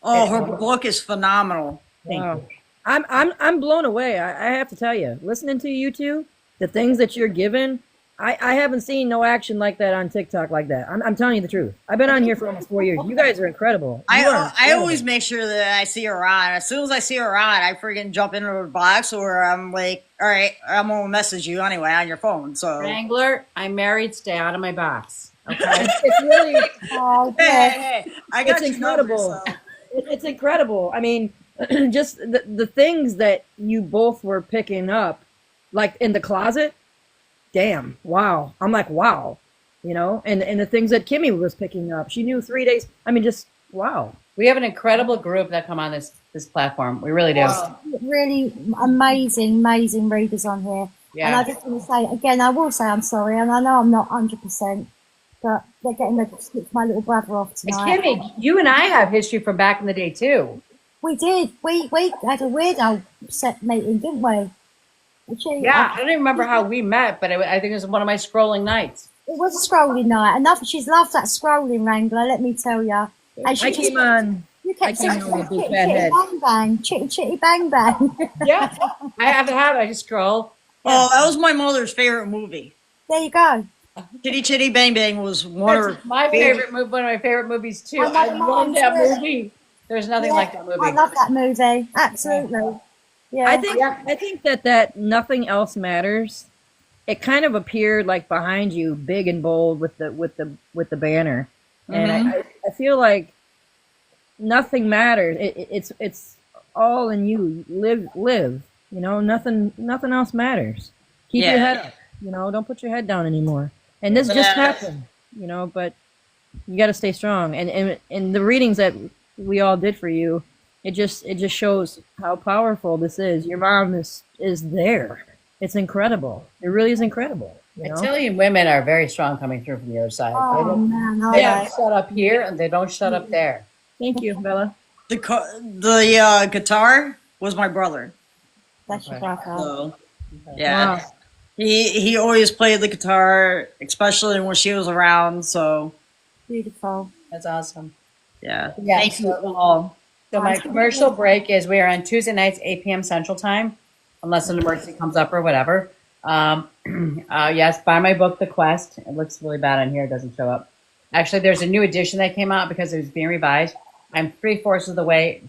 Speaker 13: Oh, her book is phenomenal.
Speaker 1: Thank you.
Speaker 8: I'm blown away. I have to tell you, listening to you two, the things that you're given, I haven't seen no action like that on TikTok like that. I'm telling you the truth. I've been on here for almost 4 years. You guys are incredible.
Speaker 13: I always make sure that I see her on. As soon as I see her on, I freaking jump into her box, or I'm like, all right, I'm gonna message you anyway on your phone. So
Speaker 1: Wrangler, I'm married. Stay out of my box. Okay.
Speaker 8: It's really,
Speaker 13: hey, I got
Speaker 8: it's incredible. It's incredible. I mean, just the things that you both were picking up, like in the closet. Damn, wow. I'm like, wow, and the things that Kimmy was picking up. She knew 3 days. I mean, just wow.
Speaker 1: We have an incredible group that come on this platform. We really do.
Speaker 6: Really amazing readers on here.
Speaker 1: Yeah.
Speaker 6: And I just want to say, again, I will say I'm sorry, and I know I'm not 100%, but they're getting ready to skip my little brother off tonight.
Speaker 1: Kimmy, you and I have history from back in the day, too.
Speaker 6: We did. We had a weird old set meeting, didn't we?
Speaker 1: Yeah, I don't even remember how we met, but I think it was one of my scrolling nights.
Speaker 6: It was a scrolling night. Enough. She's loved that scrolling, Wrangler, let me tell you. And she
Speaker 8: came on.
Speaker 6: You kept saying,
Speaker 8: on with a big
Speaker 6: chitty,
Speaker 8: fat head.
Speaker 6: bang, bang, chitty, chitty, bang, bang.
Speaker 1: Yeah, I haven't had it. I just scroll.
Speaker 13: Oh, that was my mother's favorite movie.
Speaker 6: There you go.
Speaker 13: Chitty Chitty Bang Bang was one of her
Speaker 1: my favorite movie. One of my favorite movies too. I love that movie. There's nothing like that movie.
Speaker 6: I love that movie. Absolutely. Yeah.
Speaker 8: I think that nothing else matters. It kind of appeared like behind you, big and bold with the banner, and I feel like nothing matters. It's all in you. Live. Nothing else matters. Keep your head up. Don't put your head down anymore. And this just happened. But you got to stay strong. And the readings that we all did for you, it just shows how powerful this is. Your mom is there. It's incredible. It really is incredible.
Speaker 1: Italian women are very strong coming through from the other side.
Speaker 6: Oh, man.
Speaker 1: They don't shut up here and they don't shut up there.
Speaker 8: Thank you, Bella.
Speaker 13: The guitar was my brother.
Speaker 6: That's your brother.
Speaker 13: So, yeah.
Speaker 8: Wow.
Speaker 13: He always played the guitar, especially when she was around. So
Speaker 6: Beautiful.
Speaker 1: That's awesome.
Speaker 13: Yeah.
Speaker 1: Yeah,
Speaker 13: Thank you all.
Speaker 1: So my commercial break is we are on Tuesday nights, 8 p.m. Central Time, unless an emergency comes up or whatever. Yes, buy my book, The Quest. It looks really bad on here. It doesn't show up. Actually, there's a new edition that came out because it was being revised. I'm 3/4 of the way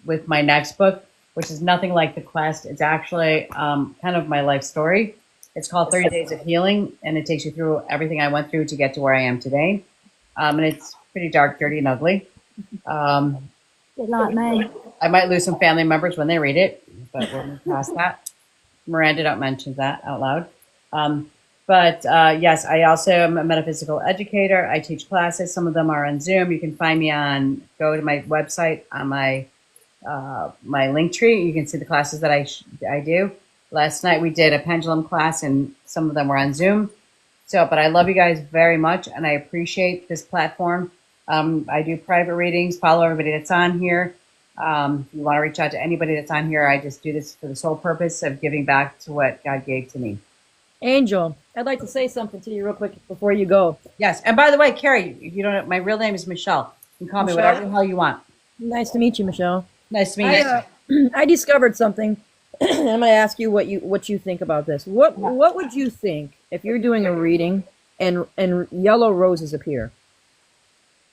Speaker 1: with my next book, which is nothing like The Quest. It's actually kind of my life story. It's called 30 Days of Healing, and it takes you through everything I went through to get to where I am today. And it's pretty dark, dirty, and ugly.
Speaker 6: Bit like me.
Speaker 1: I might lose some family members when they read it, but we'll move past that. Miranda don't mention that out loud. Yes, I also am a metaphysical educator. I teach classes. Some of them are on Zoom. You can find me go to my website on my link tree. You can see the classes that I do. Last night we did a pendulum class and some of them were on Zoom. But I love you guys very much and I appreciate this platform. I do private readings, follow everybody that's on here. If you want to reach out to anybody that's on here, I just do this for the sole purpose of giving back to what God gave to me.
Speaker 8: Angel, I'd like to say something to you real quick before you go.
Speaker 1: Yes, and by the way, Carrie, if you don't know, my real name is Michelle. You can call me whatever the hell you want.
Speaker 8: Nice to meet you, Michelle.
Speaker 1: Nice to meet you.
Speaker 8: I discovered something. I'm going to ask you what you think about this. What would you think if you're doing a reading and yellow roses appear?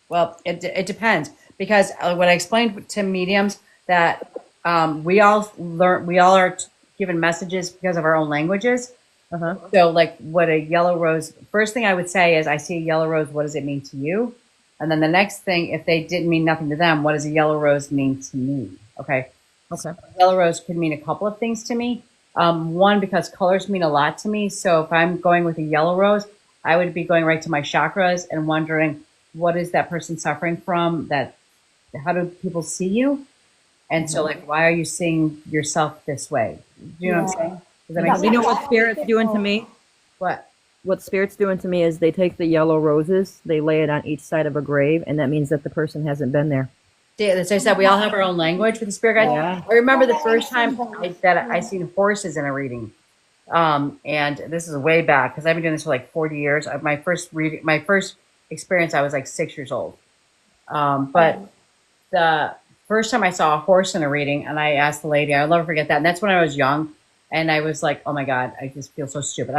Speaker 1: Well, it depends because what I explained to mediums that we all are given messages because of our own languages. So like what a yellow rose, first thing I would say is I see a yellow rose, what does it mean to you? And then the next thing, if they didn't mean nothing to them, what does a yellow rose mean to me? Okay.
Speaker 8: Okay.
Speaker 1: Yellow rose could mean a couple of things to me. One, because colors mean a lot to me. So if I'm going with a yellow rose, I would be going right to my chakras and wondering, what is that person suffering from? How do people see you? And so like, why are you seeing yourself this way? Do you know what I'm saying? Does that make sense?
Speaker 8: You know what Spirit's doing to me?
Speaker 1: What?
Speaker 8: What Spirit's doing to me is they take the yellow roses, they lay it on each side of a grave, and that means that the person hasn't been there.
Speaker 1: Yeah, as I said, we all have our own language with the spirit guides.
Speaker 8: Yeah.
Speaker 1: I remember the first time I seen horses in a reading. And this is way back because I've been doing this for like 40 years. My first experience, I was like 6 years old. But the first time I saw a horse in a reading and I asked the lady, I'll never forget that. And that's when I was young. And I was like, oh my God, I just feel so stupid.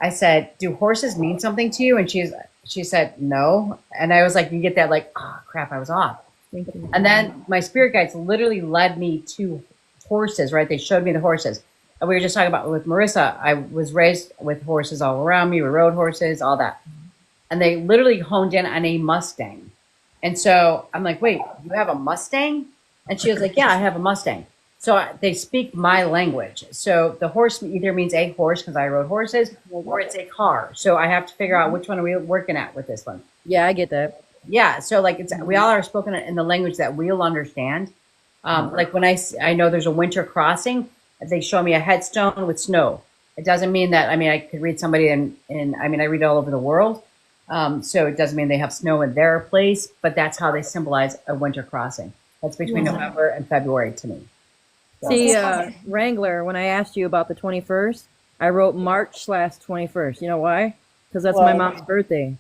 Speaker 1: I said, do horses mean something to you? And she said, no. And I was like, you get that like, oh crap, I was off. And then my spirit guides literally led me to horses, right? They showed me the horses. And we were just talking about with Marissa, I was raised with horses all around me. We rode horses, all that. And they literally honed in on a Mustang. And so I'm like, wait, you have a Mustang? And she was like, yeah, I have a Mustang. So they speak my language. So the horse either means a horse because I rode horses or it's a car. So I have to figure out which one are we working at with this one.
Speaker 8: Yeah, I get that.
Speaker 1: Yeah. So like we all are spoken in the language that we'll understand. Like when I know there's a winter crossing, they show me a headstone with snow. It doesn't mean that, I could read somebody I read all over the world. So it doesn't mean they have snow in their place, but that's how they symbolize a winter crossing. That's between November and February to me.
Speaker 8: See, Wrangler, when I asked you about the 21st, I wrote March/21st. You know why? Because that's my mom's birthday.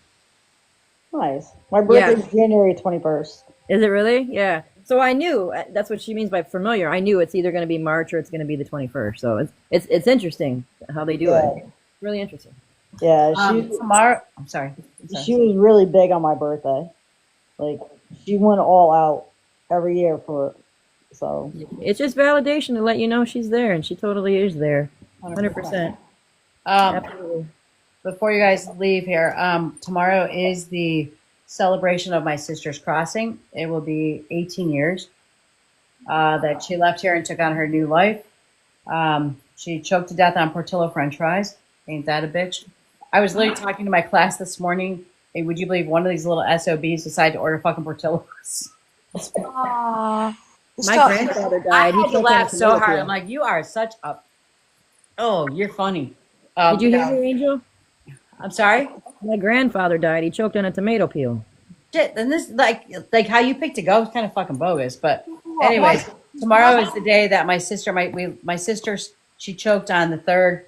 Speaker 14: Nice. My birthday is January 21st.
Speaker 8: Is it really? Yeah. So I knew that's what she means by familiar. I knew it's either going to be March or it's going to be the 21st. So it's interesting how they do it. Really interesting.
Speaker 14: Yeah.
Speaker 1: Tomorrow. I'm sorry.
Speaker 14: She was really big on my birthday. Like she went all out every year for it. So
Speaker 8: it's just validation to let you know she's there, and she totally is there, 100%. Absolutely.
Speaker 1: Before you guys leave here, tomorrow is the celebration of my sister's crossing. It will be 18 years that she left here and took on her new life. She choked to death on Portillo French fries. Ain't that a bitch? I was literally talking to my class this morning. Hey, would you believe one of these little SOBs decided to order fucking Portillo's?
Speaker 8: My grandfather died.
Speaker 1: I had to laugh so hard. I'm like, you are such a... Oh, you're funny.
Speaker 8: Did you hear me, Angel?
Speaker 1: I'm sorry?
Speaker 8: My grandfather died. He choked on a tomato peel.
Speaker 1: Shit, and this, like how you picked to go is kind of fucking bogus. But anyways, tomorrow is the day that my sister, she choked on the 3rd.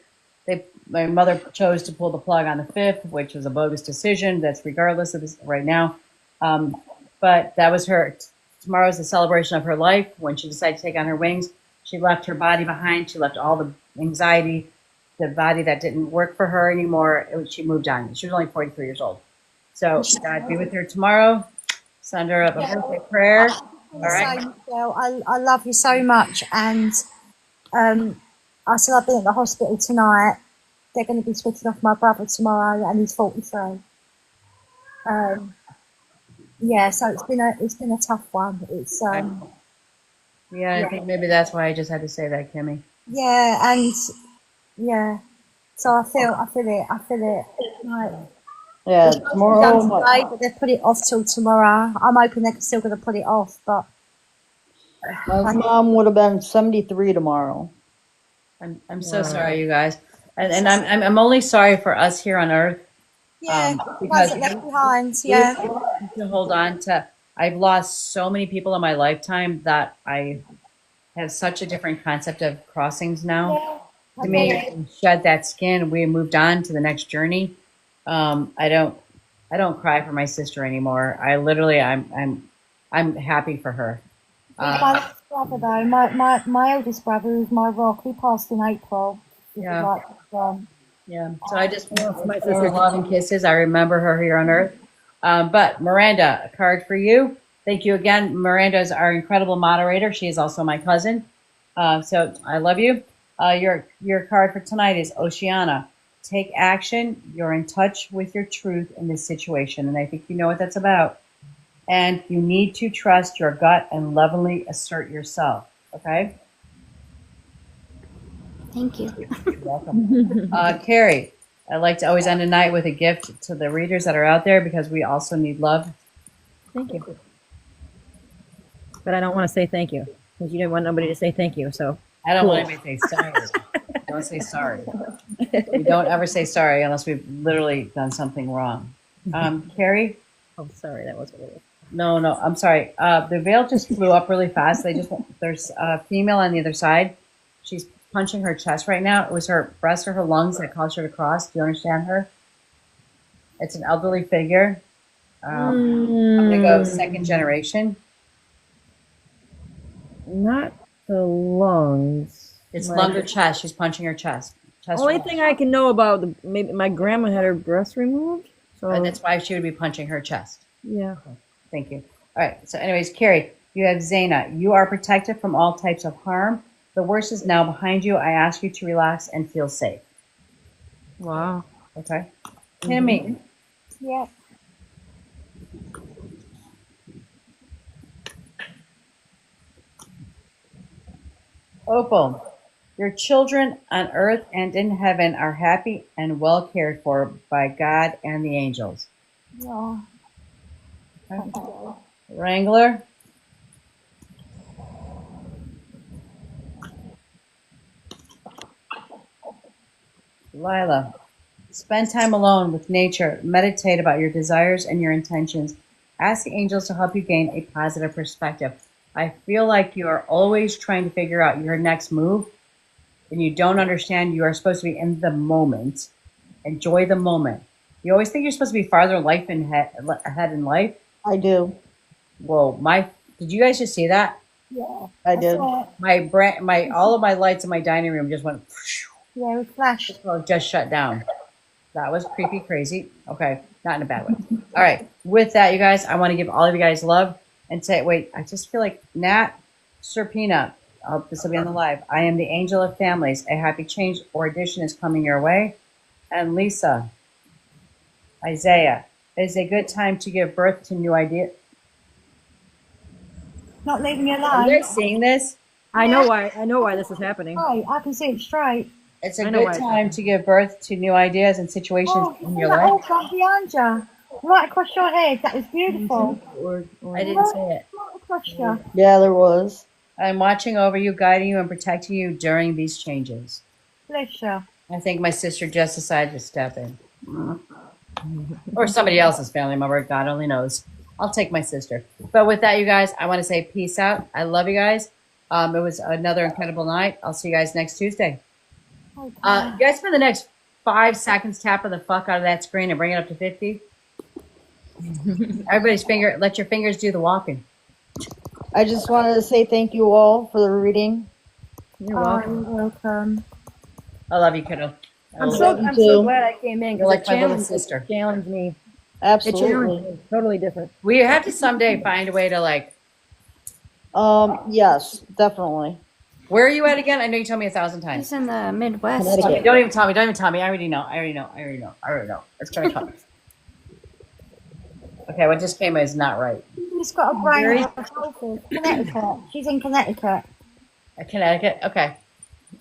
Speaker 1: My mother chose to pull the plug on the 5th, which was a bogus decision. That's regardless of this right now. but that was her. Tomorrow is the celebration of her life. When she decided to take on her wings, she left her body behind. She left all the anxiety, the body that didn't work for her anymore. She moved on. She was only 43 years old. So God be with her tomorrow. Send her up a birthday prayer. All right.
Speaker 6: So, Michelle, I love you so much, and I said I've been at the hospital tonight. They're going to be switching off my brother tomorrow, and he's 43. Yeah, so it's been a tough one. It's
Speaker 1: Yeah, I think maybe that's why I just had to say that, Kimmy.
Speaker 6: yeah, and yeah. So I feel it. Like,
Speaker 14: Yeah,
Speaker 6: it's supposed to be
Speaker 14: tomorrow.
Speaker 6: done today, but they've put it off till tomorrow. I'm hoping they're still going to put it off, but
Speaker 14: My mom would have been 73 tomorrow.
Speaker 1: I'm so sorry, you guys, and I'm only sorry for us here on Earth.
Speaker 6: yeah,
Speaker 1: Because
Speaker 6: wasn't left behind. Yeah,
Speaker 1: to hold on to. I've lost so many people in my lifetime that I have such a different concept of crossings now. To me, we shed that skin. We moved on to the next journey. I don't cry for my sister anymore. I literally, I'm happy for her.
Speaker 6: my last brother though, my eldest brother, who's my rock, he passed in April.
Speaker 1: Yeah.
Speaker 6: Like,
Speaker 1: Yeah. So I just want my sister love and kisses. I remember her here on Earth. But Miranda, a card for you. Thank you again. Miranda is our incredible moderator. She is also my cousin. So I love you. Your card for tonight is Oceana. Take action. You're in touch with your truth in this situation. And I think you know what that's about. And you need to trust your gut and lovingly assert yourself. Okay?
Speaker 2: Thank you.
Speaker 1: You're welcome. Carrie, I like to always end a night with a gift to the readers that are out there because we also need love.
Speaker 8: Thank you. But I don't want to say thank you because you didn't want nobody to say thank you. So
Speaker 1: I don't
Speaker 8: cool.
Speaker 1: want anybody to say sorry. Don't say sorry. We don't ever say sorry unless we've literally done something wrong. Carrie?
Speaker 8: Oh, sorry. That was what it was.
Speaker 1: No, I'm sorry. The veil just flew up really fast. There's a female on the other side. She's punching her chest right now. It was her breast or her lungs that caused her to cross. Do you understand her? It's an elderly figure. I'm going to go second generation.
Speaker 8: Not the lungs.
Speaker 1: It's lung or chest. She's punching her chest.
Speaker 8: Only thing I can know about maybe my grandma had her breast removed, so
Speaker 1: And that's why she would be punching her chest.
Speaker 8: yeah.
Speaker 1: Thank you. All right. So anyways, Carrie, you have Zaina. You are protected from all types of harm. The worst is now behind you. I ask you to relax and feel safe.
Speaker 8: Wow.
Speaker 1: Okay. Kimmy.
Speaker 6: yeah.
Speaker 1: Opal. Your children on earth and in heaven are happy and well cared for by God and the angels.
Speaker 6: Yeah.
Speaker 1: Wrangler. Lila. Spend time alone with nature. Meditate about your desires and your intentions. Ask the angels to help you gain a positive perspective. I feel like you are always trying to figure out your next move and you don't understand you are supposed to be in the moment. Enjoy the moment. You always think you're supposed to be farther ahead in life.
Speaker 14: I do.
Speaker 1: Whoa, did you guys just see that?
Speaker 6: Yeah.
Speaker 14: I did.
Speaker 1: All of my lights in my dining room just went,
Speaker 6: Yeah, it flashed.
Speaker 1: just shut down. That was creepy, crazy. Okay, not in a bad way. All right, with that, you guys, I want to give all of you guys love and say, wait, I just feel like Nat Serpina, this will be on the live. I am the angel of families. A happy change or addition is coming your way. And Lisa, Isaiah, it is a good time to give birth to new ideas.
Speaker 6: Not leaving you
Speaker 1: Are
Speaker 6: alone.
Speaker 1: you guys seeing this?
Speaker 8: I know why this is happening.
Speaker 6: Right, I can see it straight.
Speaker 1: It's a
Speaker 8: I know
Speaker 1: good
Speaker 8: why it's
Speaker 1: time to give birth to new ideas and situations
Speaker 6: Oh,
Speaker 1: in
Speaker 6: you
Speaker 1: your
Speaker 6: that
Speaker 1: life.
Speaker 6: old front behind you. Right across your head. That was beautiful.
Speaker 1: I didn't say it.
Speaker 6: Right across you.
Speaker 14: Yeah, there was.
Speaker 1: I'm watching over you, guiding you, and protecting you during these changes.
Speaker 6: Bless you.
Speaker 1: I think my sister just decided to step in. Or somebody else's family member, God only knows. I'll take my sister. But with that, you guys, I want to say peace out. I love you guys. It was another incredible night. I'll see you guys next Tuesday.
Speaker 6: Okay.
Speaker 1: You guys spend the next 5 seconds tapping the fuck out of that screen and bring it up to 50. Everybody's finger. Let your fingers do the walking.
Speaker 14: I just wanted to say thank you all for the reading.
Speaker 8: You're
Speaker 6: Oh,
Speaker 8: welcome.
Speaker 6: you're welcome.
Speaker 1: I love you, kiddo. I
Speaker 8: I'm
Speaker 1: love
Speaker 8: so
Speaker 1: you.
Speaker 8: I'm so glad I came in
Speaker 1: You're
Speaker 8: because
Speaker 1: like my little
Speaker 8: challenged
Speaker 1: sister.
Speaker 8: challenged me. It
Speaker 14: Absolutely.
Speaker 8: challenged me. Totally different.
Speaker 1: We have to someday find a way to like.
Speaker 14: Yes, definitely.
Speaker 1: Where are you at again? I know you told me 1,000 times.
Speaker 2: He's in the Midwest.
Speaker 14: Connecticut.
Speaker 1: Don't even tell me. Don't even tell me. I already know. I already know. I already know. I already know. It's gonna come. Okay, what just came is not right.
Speaker 6: She's got a brain of Connecticut. She's in Connecticut.
Speaker 1: Connecticut. Okay,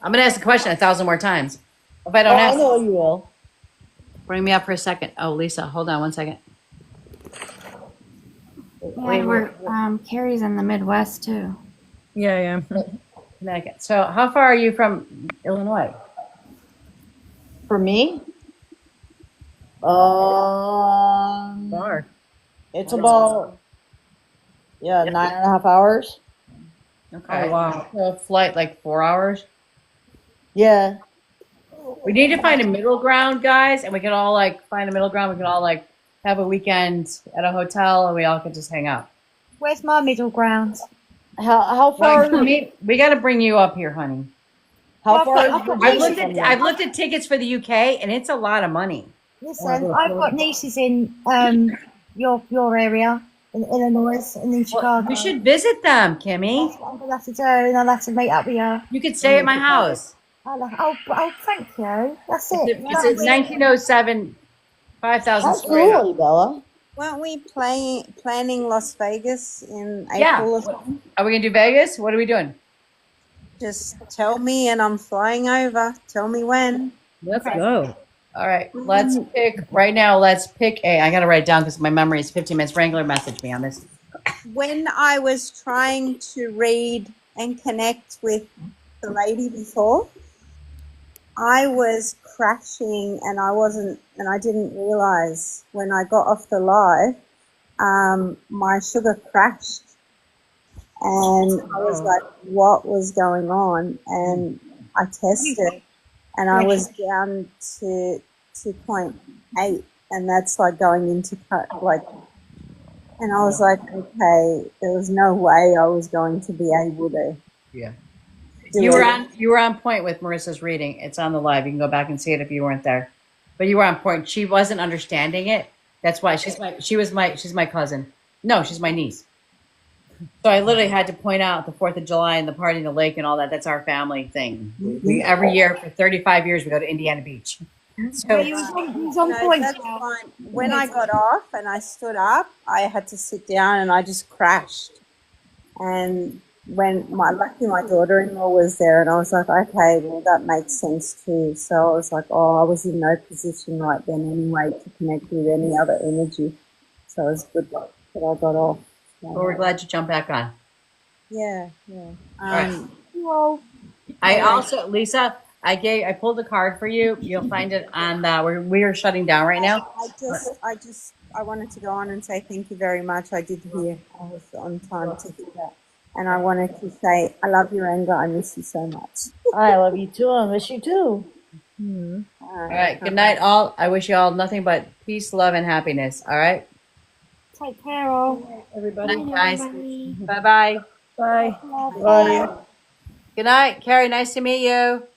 Speaker 1: I'm gonna ask the question 1,000 more times. If I don't
Speaker 14: I
Speaker 1: ask,
Speaker 14: know you will.
Speaker 1: bring me up for a second. Oh, Lisa, hold on 1 second.
Speaker 2: Yeah, we're Carrie's in the Midwest too.
Speaker 8: Yeah.
Speaker 1: Connecticut. So, how far are you from Illinois?
Speaker 14: For me,
Speaker 8: Far.
Speaker 14: it's about 9.5 hours.
Speaker 1: Okay.
Speaker 8: Oh, wow.
Speaker 1: So, flight like 4 hours.
Speaker 14: Yeah.
Speaker 1: We need to find a middle ground, guys, and we can all like find a middle ground. We can all like have a weekend at a hotel, and we all can just hang out.
Speaker 6: Where's my middle ground?
Speaker 14: How far?
Speaker 1: We got to bring you up here, honey.
Speaker 14: How far?
Speaker 6: I've got nieces in-
Speaker 1: I've looked at tickets for the UK, and it's a lot of money.
Speaker 6: Listen, I've got nieces in your area, in Illinois, and in Chicago.
Speaker 1: You should visit them, Kimmy.
Speaker 6: That's what I'm gonna have to do, and I'll have to meet up with you.
Speaker 1: You could stay at my house.
Speaker 6: Oh, thank you. That's it.
Speaker 1: It's 1907, 5,000 square.
Speaker 14: Absolutely, Bella.
Speaker 4: Weren't we planning Las Vegas in
Speaker 1: Yeah.
Speaker 4: April or something?
Speaker 1: Are we gonna do Vegas? What are we doing?
Speaker 4: Just tell me and I'm flying over. Tell me when.
Speaker 8: Let's go.
Speaker 1: All right, let's pick right now. Let's pick a. I gotta write it down because my memory is 15 minutes. Wrangler messaged me on this.
Speaker 4: When I was trying to read and connect with the lady before, I was crashing and I didn't realize when I got off the live, my sugar crashed. And I was like, what was going on? And I tested and I was down to 2.8, and that's like going into and I was like, okay, there was no way I was going to be able to.
Speaker 1: Yeah.
Speaker 4: do
Speaker 1: You
Speaker 4: it.
Speaker 1: were on point with Marissa's reading. It's on the live. You can go back and see it if you weren't there. But you were on point. She wasn't understanding it. That's why she's my cousin. No, she's my niece. So I literally had to point out the 4th of July and the party in the lake and all that. That's our family thing. We every year for 35 years we go to Indiana Beach. So
Speaker 6: He was on
Speaker 4: No,
Speaker 6: point.
Speaker 4: that's fine. When I got off and I stood up, I had to sit down and I just crashed. And when lucky my daughter-in-law was there, and I was like, okay, well that makes sense too. So I was like, I was in no position right then anyway to connect with any other energy. So it was good that I got off.
Speaker 1: well, we're glad you jumped back on.
Speaker 4: Yeah.
Speaker 1: right.
Speaker 6: Well,
Speaker 1: I also, Lisa, I pulled a card for you. You'll find it on we are shutting down right now.
Speaker 4: I wanted to go on and say thank you very much. I did hear. I was on time to hear that. And I wanted to say, I love you, Ranga. I miss you so much.
Speaker 14: I love you too. I miss you too.
Speaker 1: All right. Good night, all. I wish you all nothing but peace, love, and happiness. All right.
Speaker 6: take care, all.
Speaker 8: Everybody.
Speaker 1: Good night, guys. Bye-bye.
Speaker 8: Bye.
Speaker 14: Bye.
Speaker 1: Good night, Carrie. Nice to meet you.